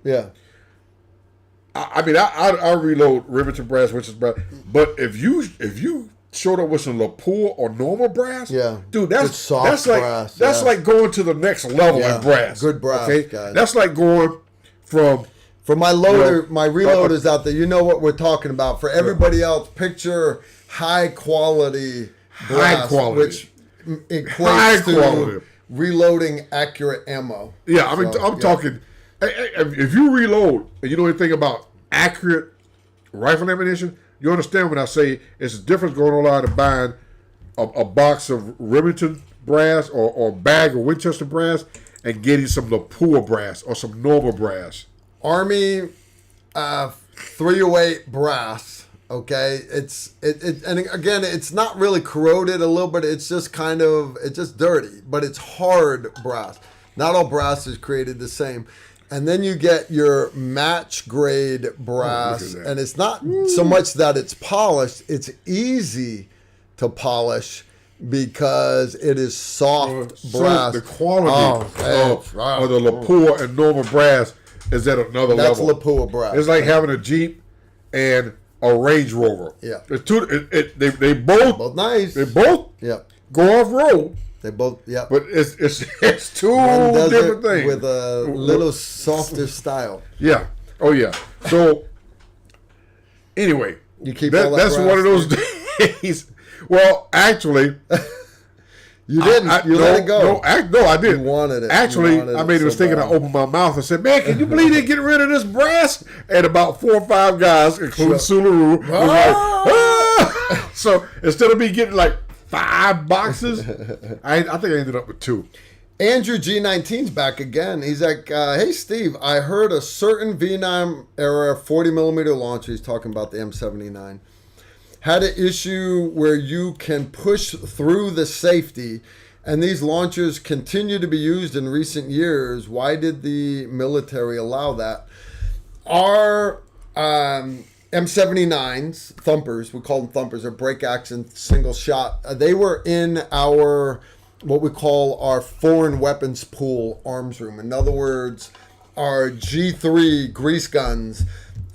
I reload Remington brass, which is brass, but if you showed up with some Lapua or normal brass, dude, that's like going to the next level in brass. Good brass, okay? guys. That's like going from. For my loader, my reloaders out there, you know what we're talking about. For everybody else, picture high quality brass, which equates to reloading accurate ammo. Yeah, I'm talking. If you reload and you know anything about accurate rifle ammunition, you understand when I say it's a difference going online and buying a box of Remington brass or a bag of Winchester brass and getting some Lapua brass or some normal brass. Army 308 brass. Okay, and again, it's not really corroded a little bit. It's just it's just dirty, but it's hard brass. Not all brass is created the same. And then you get your match grade brass, and it's not so much that it's polished, it's easy to polish because it is soft brass. So the quality of the Lapua and normal brass is at another level. That's Lapua brass. It's like having a Jeep and a Range Rover. Yeah. They both nice. They both go off road. They both, But it's two different things with a little softer style. Yeah. Oh yeah. So anyway, you keep all that that's brass, one of those days. Well, actually, you didn't. You let it go. No, I didn't. You wanted it. Actually, I made a mistake and I opened my mouth and said, "Man, can you believe they get rid of this brass?" And about 4 or 5 guys, including Sularu, was like, "Ah!" So instead of me getting like 5 boxes, I think I ended up with 2. Andrew G19's back again. He's like, hey, Steve, I heard a certain Vietnam era 40 millimeter launcher, he's talking about the M79, had an issue where you can push through the safety, and these launchers continue to be used in recent years. Why did the military allow that? Our M79s, thumpers, we call them thumpers, they're break action single shot. They were in our, what we call our foreign weapons pool arms room. In other words, our G3 grease guns,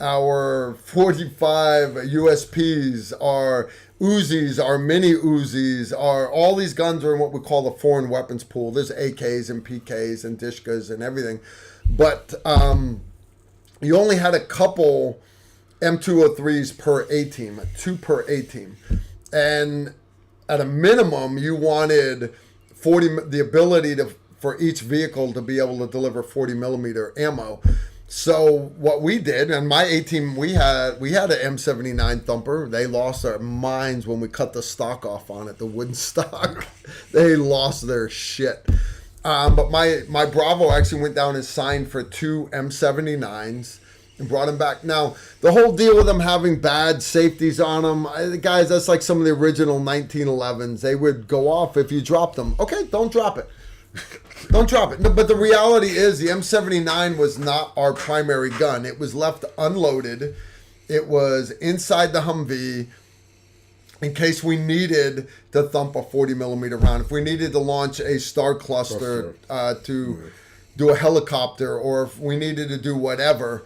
our 45 USPs, our Uzis, our mini Uzis, all these guns are in what we call the foreign weapons pool. There's AKs and PKs and Dishkas and everything. But you only had a couple M203s per A-team, 2 per A-team. And at a minimum, you wanted the ability for each vehicle to be able to deliver 40 millimeter ammo. So what we did, and my A-team, we had an M79 thumper. They lost their minds when we cut the stock off on it, the wooden stock. They lost their shit. But my Bravo actually went down and signed for 2 M79s. And brought them back. Now, the whole deal with them having bad safeties on them, guys, that's like some of the original 1911s. They would go off if you dropped them. Okay, don't drop it. Don't drop it. No, but the reality is the M79 was not our primary gun. It was left unloaded. It was inside the Humvee in case we needed to thump a 40 millimeter round. If we needed to launch a star cluster to do a helicopter, or if we needed to do whatever,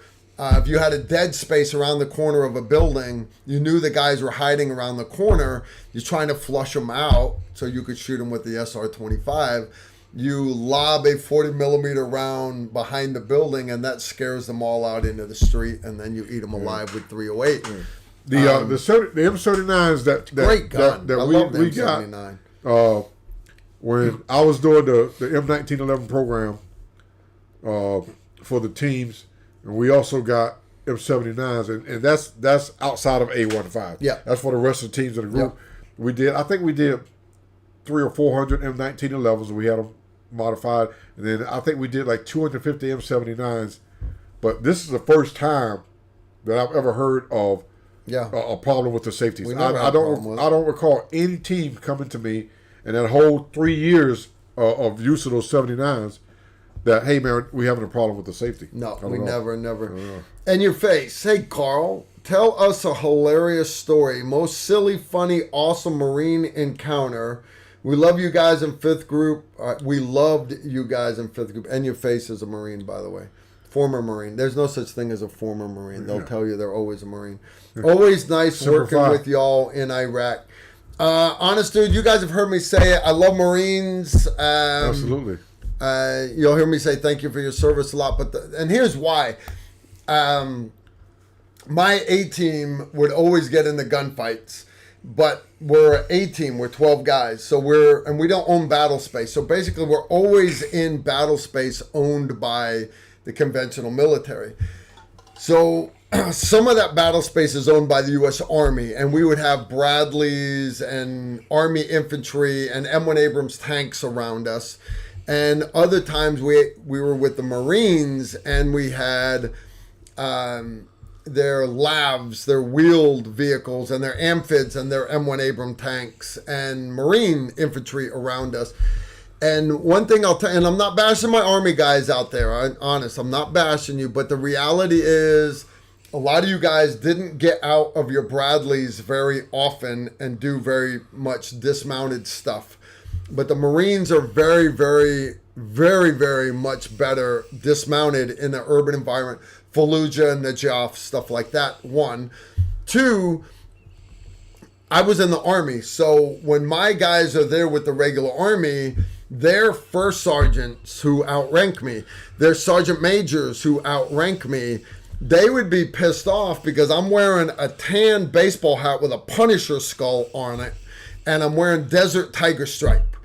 If you had a dead space around the corner of a building, you knew the guys were hiding around the corner. You're trying to flush them out so you could shoot them with the SR-25. You lob a 40 millimeter round behind the building, and that scares them all out into the street, and then you eat them alive with 308. The M79s that great gun. that I we, love the we M79. got when I was doing the M1911 program for the teams, and we also got M79s, and that's outside of A15. Yeah, that's for the rest of the teams of the group. Yeah. I think we did 300 or 400 M1911s. We had them modified, and then I think we did like 250 M79s. But this is the first time that I've ever heard of a problem with the safeties. I don't recall any team coming to me in that whole 3 years of use of those 79s that, hey man, we having a problem with the safety. No, we never. And your face. Hey Carl, tell us a hilarious story. Most silly, funny, awesome Marine encounter. We love you guys in 5th group. We loved you guys in 5th group. And your face is a Marine, by the way. Former Marine. There's no such thing as a former Marine. They'll tell you they're always a Marine. Always nice working with y'all in Iraq. Honest dude, you guys have heard me say it. I love Marines. Absolutely. You'll hear me say thank you for your service a lot. And here's why. My A-team would always get in the gunfights. But we're an A-team. We're 12 guys. So we don't own battle space. So basically we're always in battle space owned by the conventional military. So some of that battle space is owned by the U.S. Army, and we would have Bradleys and Army infantry and M1 Abrams tanks around us. And other times we were with the Marines, and we had their LAVs, their wheeled vehicles, and their amphibians and their M1 Abram tanks and Marine infantry around us. And one thing I'll tell you, and I'm not bashing my Army guys out there, I'm honest, I'm not bashing you, but the reality is a lot of you guys didn't get out of your Bradleys very often and do very much dismounted stuff. But the Marines are very, very, very, very much better dismounted in an urban environment. Fallujah, Najaf, stuff like that, 1. 2, I was in the Army, so when my guys are there with the regular Army, they're first sergeants who outrank me. They're sergeant majors who outrank me. They would be pissed off because I'm wearing a tan baseball hat with a Punisher skull on it, and I'm wearing Desert Tiger Stripe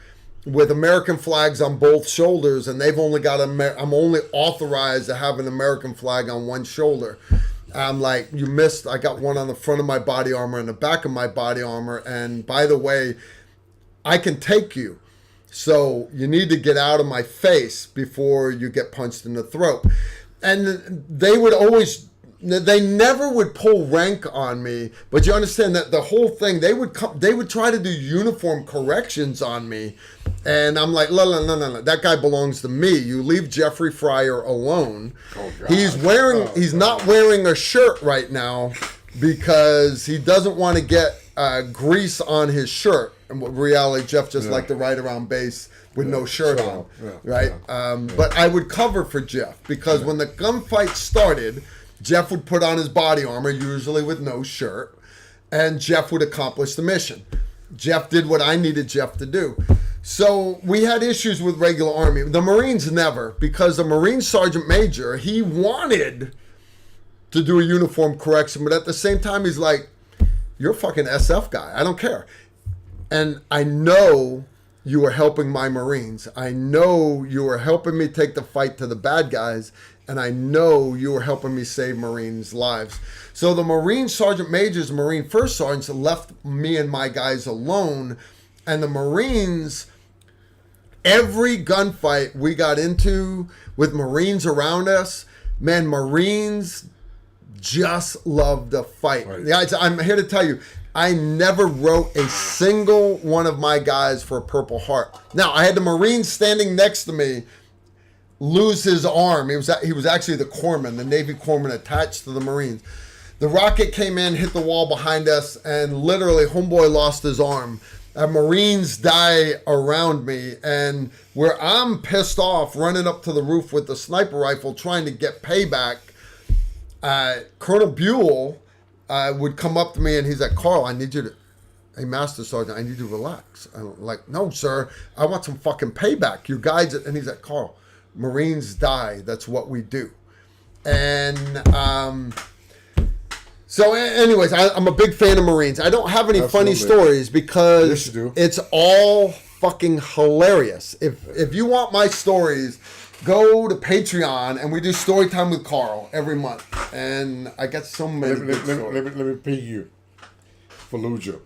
with American flags on both shoulders, and they've only got I'm only authorized to have an American flag on one shoulder. I'm like, you missed. I got one on the front of my body armor and the back of my body armor, and by the way, I can take you. So you need to get out of my face before you get punched in the throat. And they never would pull rank on me, but you understand that the whole thing, they would try to do uniform corrections on me. And I'm like, no, that guy belongs to me. You leave Jeffrey Fryer alone. Oh, God. He's not wearing a shirt right now because he doesn't want to get grease on his shirt. And in reality, Jeff just liked to ride around base with no shirt on, right? But I would cover for Jeff because when the gunfight started, Jeff would put on his body armor, usually with no shirt, and Jeff would accomplish the mission. Jeff did what I needed Jeff to do. So we had issues with regular Army. The Marines never, because the Marine Sergeant Major, he wanted to do a uniform correction, but at the same time, he's like, you're a fucking SF guy. I don't care. And I know you are helping my Marines. I know you are helping me take the fight to the bad guys, and I know you are helping me save Marines' lives. So the Marine Sergeant Majors, Marine First Sergeants left me and my guys alone, and the Marines, every gunfight we got into with Marines around us, man, Marines just love to fight. Right. I'm here to tell you, I never wrote a single one of my guys for a Purple Heart. Now, I had the Marine standing next to me lose his arm. He was actually the corpsman, the Navy corpsman attached to the Marines. The rocket came in, hit the wall behind us, and literally homeboy lost his arm. Marines die around me, and where I'm pissed off running up to the roof with the sniper rifle trying to get payback, Colonel Buell would come up to me and he's like, Carl, I need you to, hey, Master Sergeant, I need you to relax. I'm like, no, sir, I want some fucking payback. Your guys, and he's like, Carl, Marines die. That's what we do. And so anyways, I'm a big fan of Marines. I don't have any funny stories because yes, you do. It's all fucking hilarious. If you want my stories, go to Patreon and we do story time with Carl every month. And I got so many Let me ping you. Fallujah.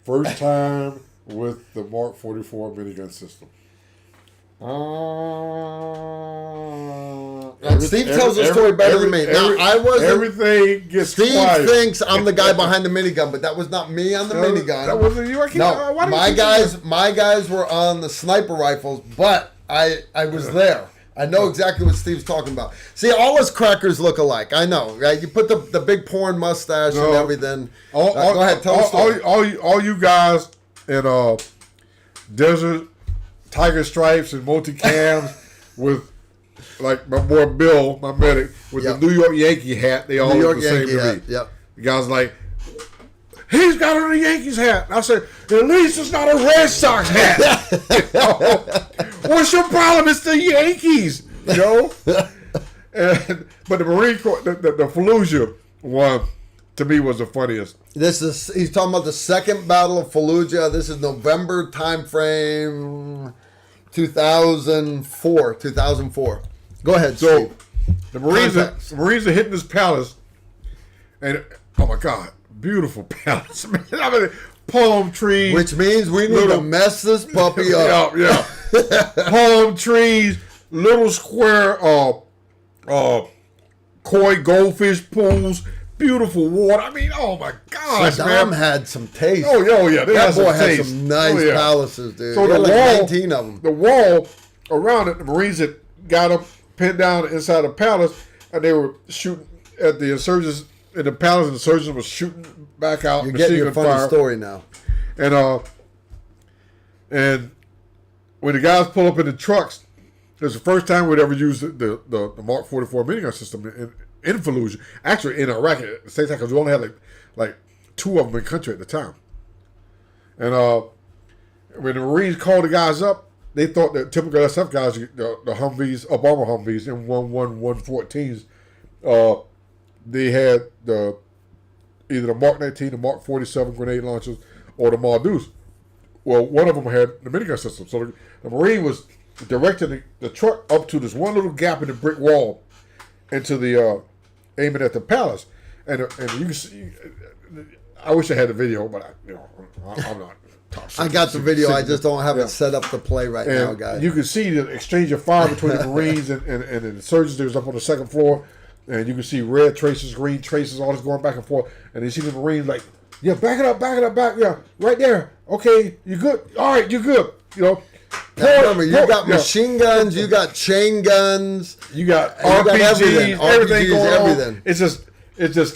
First time with the Mark 44 minigun system. Steve tells the story better than me. Now, I wasn't. Everything gets Steve quiet. thinks I'm the guy behind the minigun, but that was not me on the minigun. That wasn't you. No, my guys were on the sniper rifles, but I was there. I know exactly what Steve's talking about. See, all us crackers look alike. I know, right? You put the big porn mustache and everything. Go ahead, tell the story. All you guys in Desert Tiger Stripes and multi-cams with, like my boy Bill, my medic, with the New York Yankee hat. They all look the same to me. Yep. The guy's like, he's got on a Yankees hat. And I said, at least it's not a Red Sox hat. What's your problem? It's the Yankees. You know? But the Marine Corps, the Fallujah one, to me was the funniest. He's talking about the second Battle of Fallujah. This is November time frame, 2004. Go ahead. So Steve. the Marines are hitting this palace, and oh my God, beautiful palace. I mean, palm trees, which means we need to mess this puppy up. Yeah. Palm trees, little square koi goldfish pools. Beautiful water. I mean, oh my gosh, Saddam man. had some taste. Oh yeah. That boy had some nice palaces, dude. So the like wall, 19 of them. The wall around it, the Marines had got them pinned down inside the palace, and they were shooting at the insurgents in the palace, and the insurgents were shooting back out. You're getting your funny story now. And when the guys pull up in the trucks, it was the first time we'd ever used the Mark 44 minigun system in Fallujah. Actually, in Iraqi at the same time, because we only had like two of them in country at the time. And when the Marines called the guys up, they thought that typical SF guys, the Humvees, Obama Humvees, M11114s, they had either the Mark 19, the Mark 47 grenade launchers, or the Mardus. Well, one of them had the minigun system. So the Marine was directing the truck up to this one little gap in the brick wall into the aiming at the palace. And you can see, I wish I had the video, but I'm not. I got the video. I just don't have it set up to play right now, guys. You can see the exchange of fire between the Marines and the insurgents. They was up on the second floor, and you can see red traces, green traces, all this going back and forth. And you see the Marines like, yeah, back it up, yeah, right there. Okay, you good? All right, you good. You know. Now, remember, you got machine guns, you got chain guns, you got RPGs, everything going on. It's just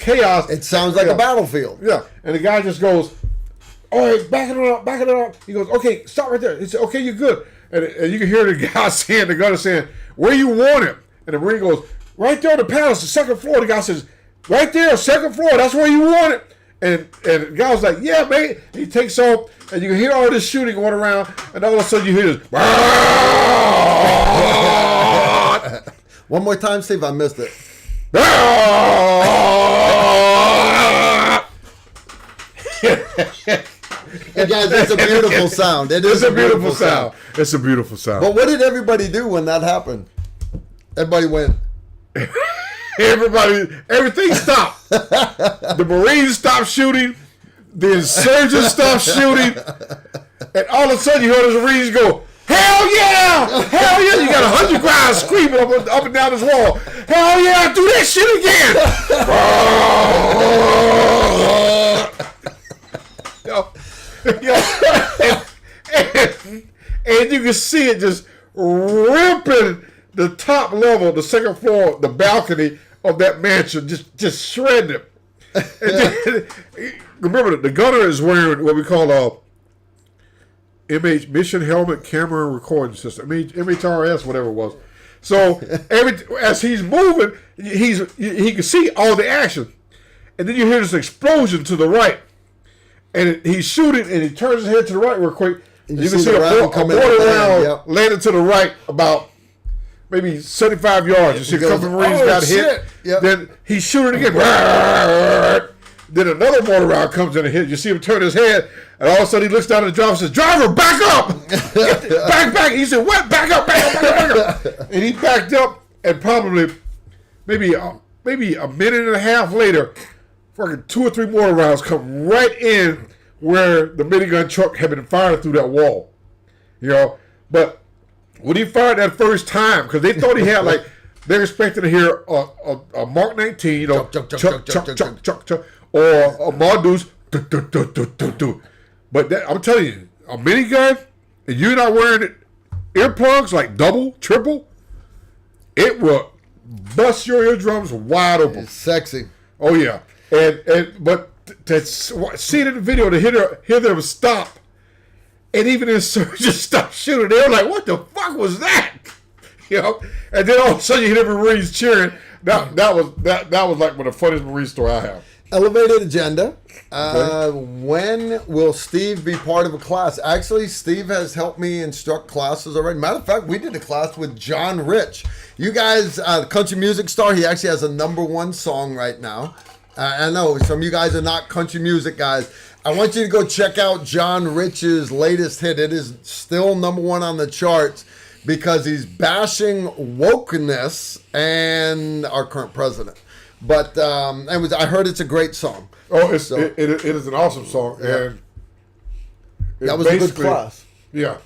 chaos. It sounds like a battlefield. Yeah, and the guy just goes, all right, back it up. He goes, okay, stop right there. He said, okay, you're good. And you can hear the guy saying, the gunner saying, where you want him? And the Marine goes, right there on the palace, the second floor. The guy says, right there, second floor, that's where you want it. And the guy was like, yeah, mate. He takes off, and you can hear all this shooting going around, and all of a sudden you hear this. One more time, Steve, I missed it. And guys, it's a beautiful sound. It's a beautiful sound. It's a beautiful sound. But what did everybody do when that happened? Everybody went. Everything stopped. The Marines stopped shooting. The insurgents stopped shooting. And all of a sudden you heard the Marines go, hell yeah! Hell yeah! You got 100 guys screaming up and down this wall. Hell yeah! Do that shit again! And you can see it just ripping the top level, the second floor, the balcony of that mansion, just shredding it. Remember, the gunner is wearing what we call a MH Mission Helmet Camera Recording System, MHRS, whatever it was. So as he's moving, he can see all the action, and then you hear this explosion to the right, and he's shooting, and he turns his head to the right real quick. And you can see a mortar round landing to the right about maybe 75 yards. You see a couple of Marines got hit. Yep. Then he's shooting again. Then another mortar round comes in and hits. You see him turn his head, and all of a sudden he looks down at the driver and says, "Driver, back up!" back. He said, "What? Back up!" And he backed up, and probably maybe a minute and a half later, fucking 2 or 3 mortar rounds come right in where the minigun truck had been fired through that wall. You know, but when he fired that first time, because they thought he had they're expecting to hear a Mark 19, you know, chuck, or a Mardus, but I'm telling you, a minigun, and you're not wearing earplugs like double, triple, it will bust your eardrums wide open. It's sexy. Oh yeah, but to see it in the video, to hear them stop, and even the insurgents stop shooting, they were like, "What the fuck was that?" You know, and then all of a sudden you hear the Marines cheering. That was like one of the funniest Marine story I have. Elevated agenda. When will Steve be part of a class? Actually, Steve has helped me instruct classes already. Matter of fact, we did a class with John Rich. You guys, country music star, he actually has a #1 song right now. I know some of you guys are not country music guys. I want you to go check out John Rich's latest hit. It is still #1 on the charts because he's bashing wokeness and our current president. But I heard it's a great song. Oh, it is an awesome song, and that was a good class. Yeah.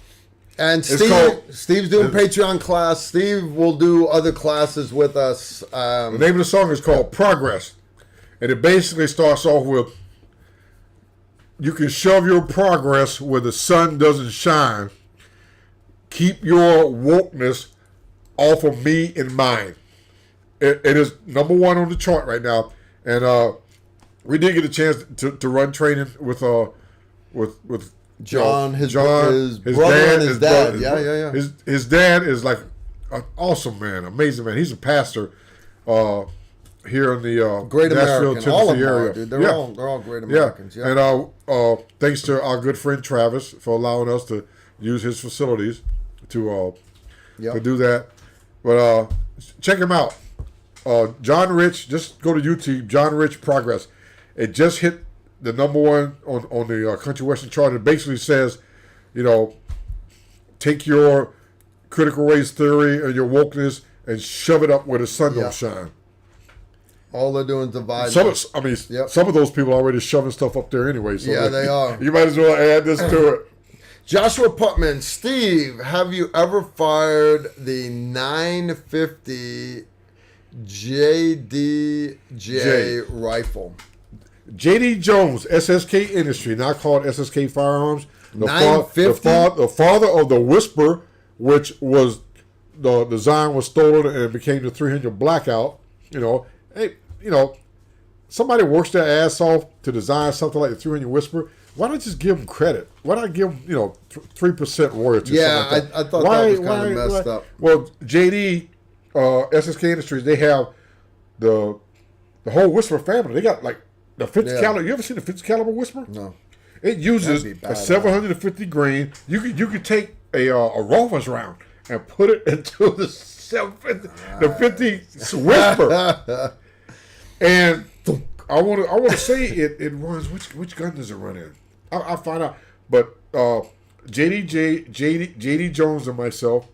And Steve's doing Patreon class. Steve will do other classes with us. The name of the song is called Progress. And it basically starts off with, you can shove your progress where the sun doesn't shine. Keep your wokeness off of me and mine. It is #1 on the chart right now. And we did get a chance to run training with John, his brother and his dad. Yeah. His dad is like an awesome man, amazing man. He's a pastor here in the Great Nashville, American, all of Tennessee them area. are, dude. They're all great Americans. Yeah. And thanks to our good friend Travis for allowing us to use his facilities to do that. But check him out, John Rich. Just go to YouTube, John Rich Progress. It just hit the #1 on the country western chart. It basically says, you know, take your critical race theory and your wokeness and shove it up where the sun don't shine. All they're doing is divide. Some of those people are already shoving stuff up there anyway. So they are. You might as well add this to it. Joshua Putman, Steve, have you ever fired the 950 JDJ rifle? J.D. Jones, SSK Industry, now called SSK Firearms. The father of the Whisper, which was the design was stolen and it became the 300 Blackout. You know, hey, somebody works their ass off to design something like the 300 Whisper. Why not just give them credit? Why not give them, 3% royalty? Yeah, like I thought that was kind of messed up. Well, JD, SSK Industries, they have the whole Whisper family. They got like the 50 caliber. You ever seen the 50 caliber Whisper? No. It uses a 750 grain. You could take a rifle's round and put it into the 50 Whisper. And I want to say it runs. Which gun does it run in? I'll find out. But JD Jones and myself,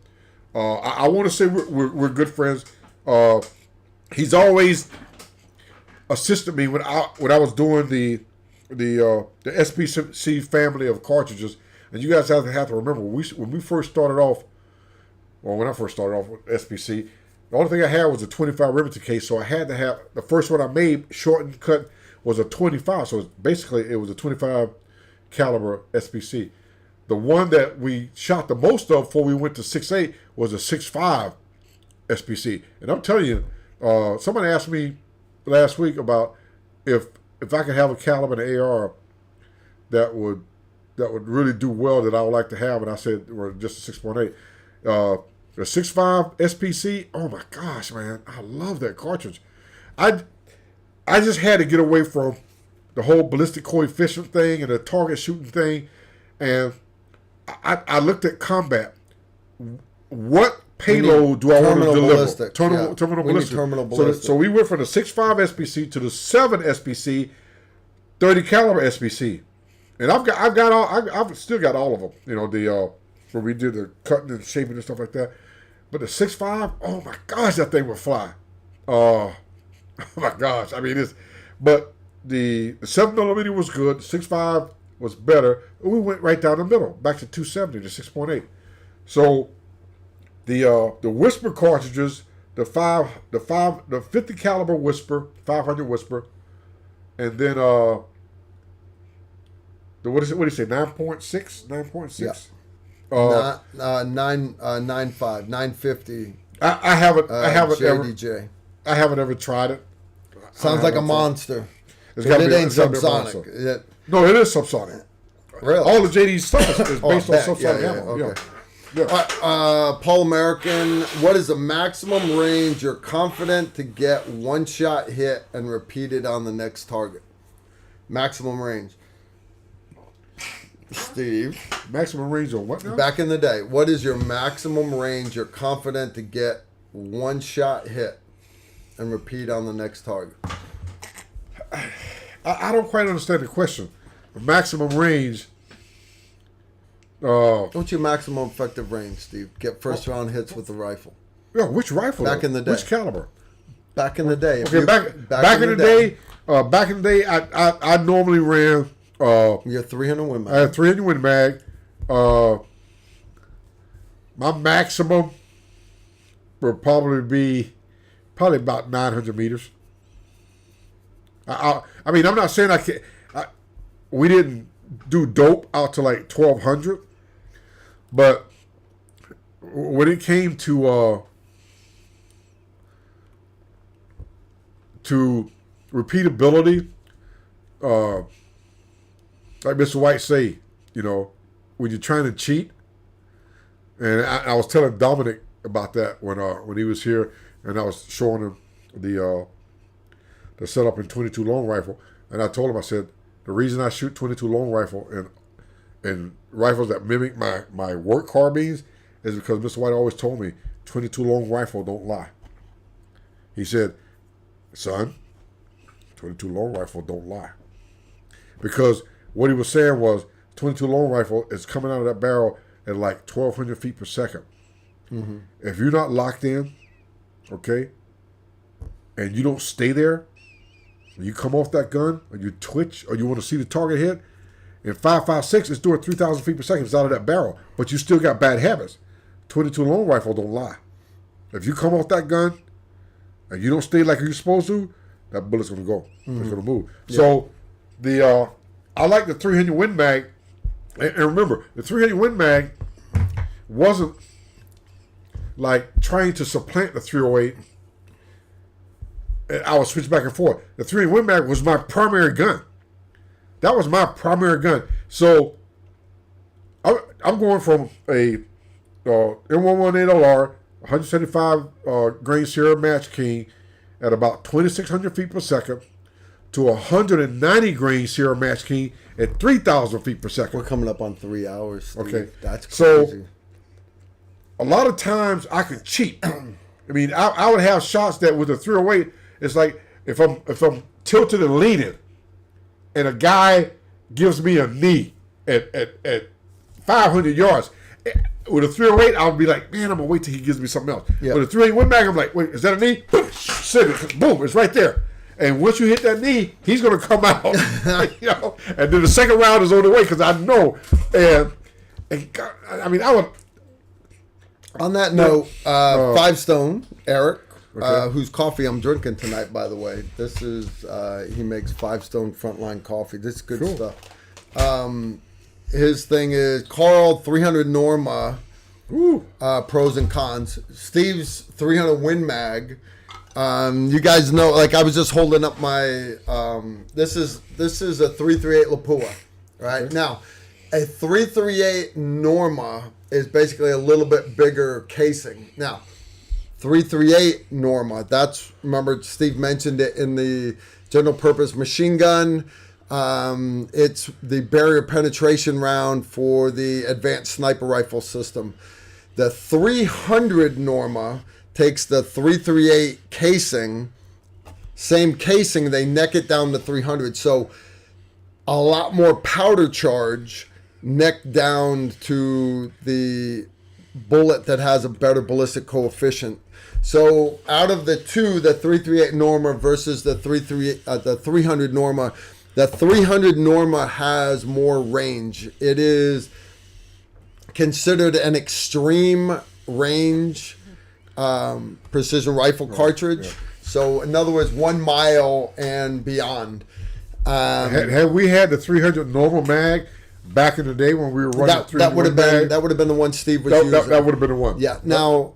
I want to say we're good friends. He's always assisted me when I was doing the SPC family of cartridges. And you guys have to remember when we first started off. Well, when I first started off with SPC, the only thing I had was a 25 Remington case, so I had to have the first one I made, short and cut, was a 25. So it was a 25 caliber SPC. The one that we shot the most of before we went to 6.8 was a 6.5 SPC. And I'm telling you, somebody asked me last week about if I could have a caliber and an AR that would really do well that I would like to have, and I said, well, just a 6.8. the 6.5 SPC. Oh my gosh, man, I love that cartridge. I just had to get away from the whole ballistic coefficient thing and the target shooting thing, and I looked at combat. What payload do I want to deliver? Terminal ballistic. Terminal ballistic. So we went from the 6.5 SPC to the 7 SPC, 30 caliber SPC, and I've still got all of them. You know, the where we did the cutting and shaping and stuff like that. But the 6.5, oh my gosh, that thing would fly. Oh my gosh, I mean but the 7mm was good. The 6.5 was better. We went right down the middle, back to 270 to 6.8. So the Whisper cartridges, the 50 caliber Whisper, 500 Whisper, and then what do you say? 9.6. Yeah. 9.5, 950. I haven't JDJ. I haven't ever tried it. Sounds like a monster. It ain't subsonic. No, it is subsonic. Really? All the JD stuff is based on subsonic ammo. Okay. Yeah. Paul American, what is the maximum range you're confident to get one shot hit and repeated on the next target? Maximum range. Steve. Maximum range on what now? Back in the day, what is your maximum range you're confident to get one shot hit and repeat on the next target? I don't quite understand the question. The maximum range. What's your maximum effective range, Steve? Get first round hits with the rifle. Yeah, which rifle? Back in the day. Which caliber? Back in the day. Okay, back in the day, I normally ran. Your 300 Win Mag. I had 300 Win Mag. My maximum would probably be about 900 meters. I mean, I'm not saying I can't. We didn't do dope out to like 1,200, but when it came to repeatability, like Mr. White say, you know, when you're trying to cheat, and I was telling Dominic about that when he was here, and I was showing him the setup in 22 long rifle, and I told him, I said, the reason I shoot 22 long rifle and rifles that mimic my work carbines is because Mr. White always told me 22 long rifle don't lie. He said, son, 22 long rifle don't lie, because what he was saying was 22 long rifle is coming out of that barrel at like 1,200 feet per second. Mm-hmm. If you're not locked in, okay, and you don't stay there, you come off that gun, or you twitch, or you want to see the target hit, and 5.56 is doing 3,000 feet per second. It's out of that barrel, but you still got bad habits. 22 long rifle don't lie. If you come off that gun and you don't stay like you're supposed to, that bullet's gonna go. Mm-hmm. It's gonna move. Yeah. So I like the 300 Win Mag, and remember, the 300 Win Mag wasn't like trying to supplant the 308. I would switch back and forth. The 300 Win Mag was my primary gun. That was my primary gun. So I'm going from a M118LR, 175 grain Sierra Match King at about 2,600 feet per second to 190 grain Sierra Match King at 3,000 feet per second. We're coming up on 3 hours, Steve. Okay. That's crazy. So a lot of times I can cheat. I mean, I would have shots that with a 308, it's like if I'm tilted and leaning, and a guy gives me a knee at 500 yards. With a 308, I would be like, man, I'm gonna wait till he gives me something else. Yep. With a 308 Win Mag, I'm like, wait, is that a knee? Boom, it's right there. And once you hit that knee, he's gonna come out. You know, and then the second round is on the way because I know. And God, I mean, I would. On that note, 5 Stone, Eric, whose coffee I'm drinking tonight, by the way. This is, he makes 5 Stone Frontline coffee. This is good stuff. His thing is Carl 300 Norma, pros and cons. Steve's 300 Win Mag. You guys know, like I was just holding up my, this is a 338 Lapua, right? Okay. Now, A 338 Norma is basically a little bit bigger casing. Now, 338 Norma, that's, remember Steve mentioned it in the general purpose machine gun. It's the barrier penetration round for the advanced sniper rifle system. The 300 Norma takes the 338 casing, same casing, they neck it down to 300. So a lot more powder charge neck down to the bullet that has a better ballistic coefficient. So out of the two, the 338 Norma versus the 300 Norma, the 300 Norma has more range. It is considered an extreme range precision rifle cartridge. So in other words, 1 mile and beyond. Had we had the 300 normal mag back in the day when we were running that would have been the one Steve was using. That would have been the one. Yeah. Now,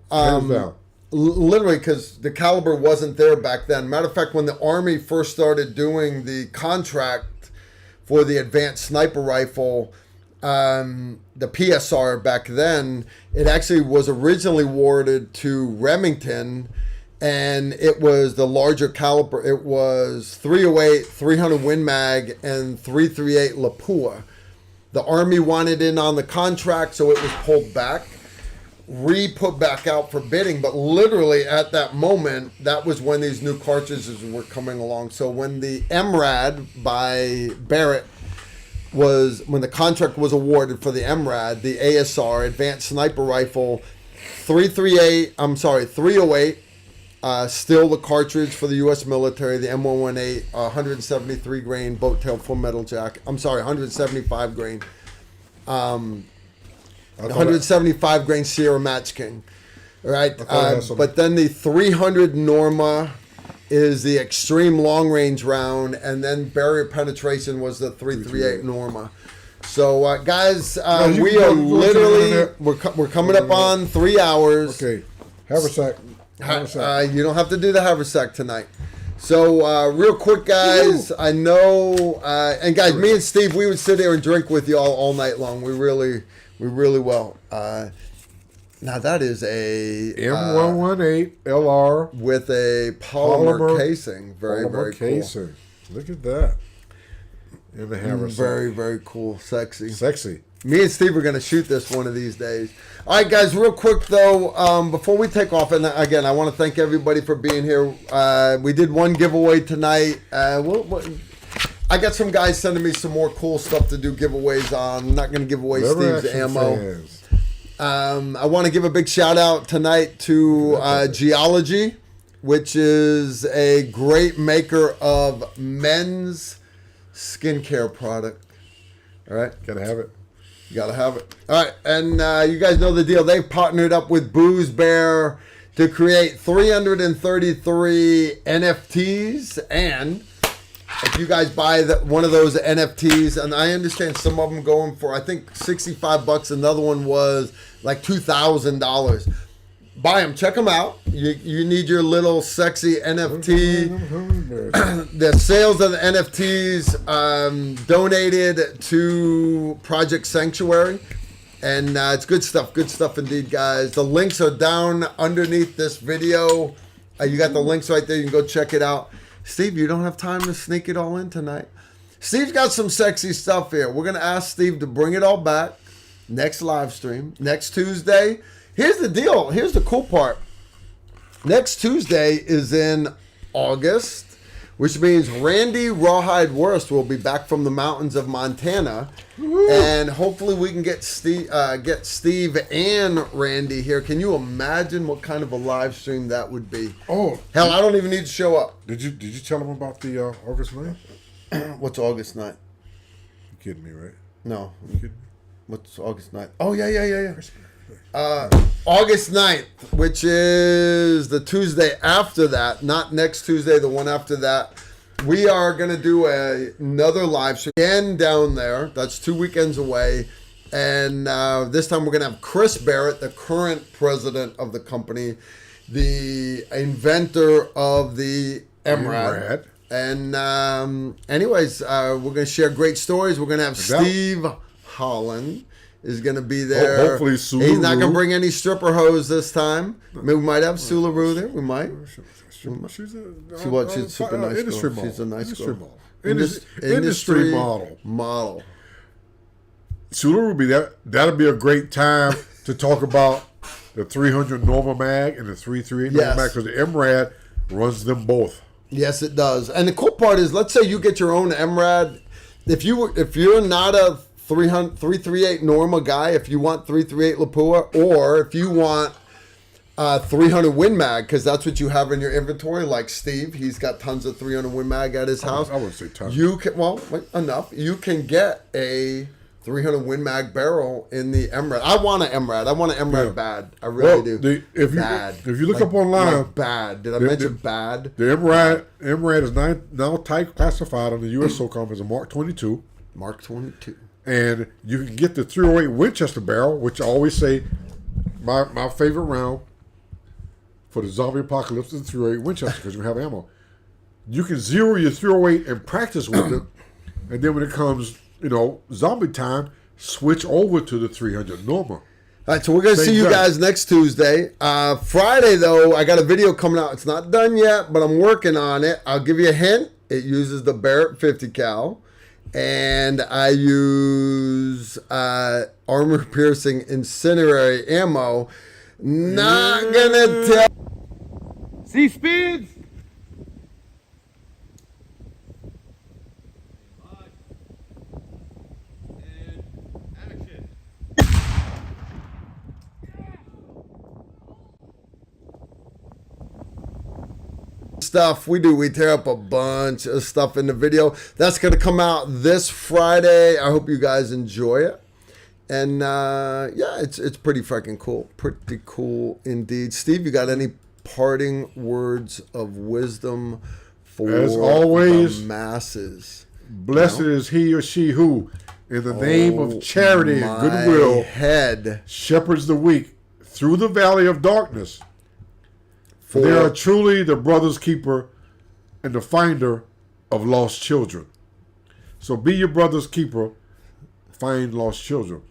literally, because the caliber wasn't there back then. Matter of fact, when the Army first started doing the contract for the advanced sniper rifle, the PSR back then, it actually was originally awarded to Remington, and it was the larger caliber. It was 308, 300 Win Mag, and 338 Lapua. The Army wanted in on the contract, so it was pulled back, re-put back out for bidding. But literally at that moment, that was when these new cartridges were coming along. So when the MRAD by Barrett when the contract was awarded for the MRAD, the ASR, Advanced Sniper Rifle, 308, still the cartridge for the U.S. military, the M118, 173 grain boat tail full metal jack. 175 grain. 175 grain Sierra Match King. All right. But then the 300 Norma is the extreme long range round, and then barrier penetration was the 338 Norma. So guys, we are literally we're coming up on 3 hours. Okay, haversack. You don't have to do the haversack tonight. So real quick, guys, I know, and guys, me and Steve, we would sit there and drink with y'all all night long. We really will. Now that is a M118 LR with a polymer casing. Very casing. Cool. Look at that. In the haversack. Very cool. Sexy. Me and Steve are going to shoot this one of these days. All right, guys, real quick, though, before we take off, and again, I want to thank everybody for being here. We did one giveaway tonight. I got some guys sending me some more cool stuff to do giveaways on. I'm not going to give away Steve's ammo. I want to give a big shout out tonight to Geologie, which is a great maker of men's skincare product. All right. Gotta have it. You gotta have it. All right, and you guys know the deal. They've partnered up with Booze Bear to create 333 NFTs, and if you guys buy one of those NFTs, and I understand some of them going for, I think, $65. Another one was like $2,000. Buy them. Check them out. You need your little sexy NFT. The sales of the NFTs donated to Project Sanctuary. And it's good stuff. Good stuff indeed, guys. The links are down underneath this video. You got the links right there. You can go check it out. Steve, you don't have time to sneak it all in tonight. Steve's got some sexy stuff here. We're going to ask Steve to bring it all back next live stream, next Tuesday. Here's the deal. Here's the cool part. Next Tuesday is in August, which means Randy Rawhide Worst will be back from the mountains of Montana. Woo. And hopefully we can get Steve and Randy here. Can you imagine what kind of a live stream that would be? Oh, hell, I don't even need to show up. Did you tell them about the August 9th? What's August 9th? You kidding me, right? No. You kidding me? What's August 9th? Oh, yeah. August 9th, which is the Tuesday after that, not next Tuesday, the one after that. We are going to do another live stream again down there. That's 2 weekends away. And this time we're going to have Chris Barrett, the current president of the company, the inventor of the MRAD. And anyways, we're going to share great stories. We're going to have Steve Holland is going to be there. Hopefully He's not going Sularu. to bring any stripper hose this time. Maybe we might have Sularu there. We might. She's She's a super nice industry girl. model. She's a nice industry girl. model. Industry model. Model. Sularu will be that. That'll be a great time to talk about the 300 Norma Mag and the 338 Norma Yes. Mag, because the MRAD runs them both. Yes, it does. And the cool part is, let's say you get your own MRAD. If you're not a 338 Norma guy, if you want 338 Lapua, or if you want 300 Win Mag, because that's what you have in your inventory, like Steve, he's got tons of 300 Win Mag at his house. I wouldn't say tons. You can, enough. You can get a 300 Win Mag barrel in the MRAD. I want an MRAD. I want an MRAD bad. I really do. If you look up online, bad. Did I mention bad? The MRAD is now type classified on the U.S. SOCOM as a Mark 22. Mark 22. And you can get the 308 Winchester barrel, which I always say my favorite round for the zombie apocalypse is the 308 Winchester, because you have ammo. You can zero your 308 and practice with it, and then when it comes, zombie time, switch over to the 300 Norma. All right, so we're going to see you guys next Tuesday. Friday, though, I got a video coming out. It's not done yet, but I'm working on it. I'll give you a hint. It uses the Barrett 50 cal. And I use armor-piercing incendiary ammo. Not gonna tell. See speeds. Stuff we tear up a bunch of stuff in the video. That's gonna come out this Friday. I hope you guys enjoy it. And it's pretty fucking cool. Pretty cool indeed. Steve, you got any parting words of wisdom for As always, the masses? Blessed is he or she who, in the name of charity and goodwill, shepherds the weak through the valley of darkness. For they are truly the brother's keeper and the finder of lost children. So be your brother's keeper, find lost children.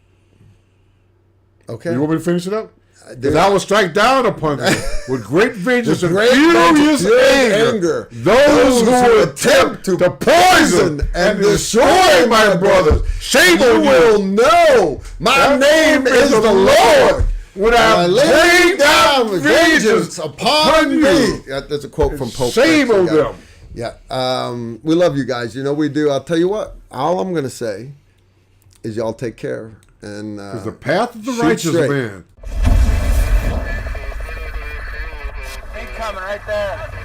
Okay. You want me to finish it up? Because I will strike down upon you with great vengeance and great furious anger those who attempt to poison and destroy my brothers. Shame on you. You will know my name is the Lord. When I lay down vengeance upon me. That's a quote from Pope. Shame on them. Yeah. We love you guys. You know we do. I'll tell you what. All I'm going to say is y'all take care. And the path of the righteous man. Incoming right there.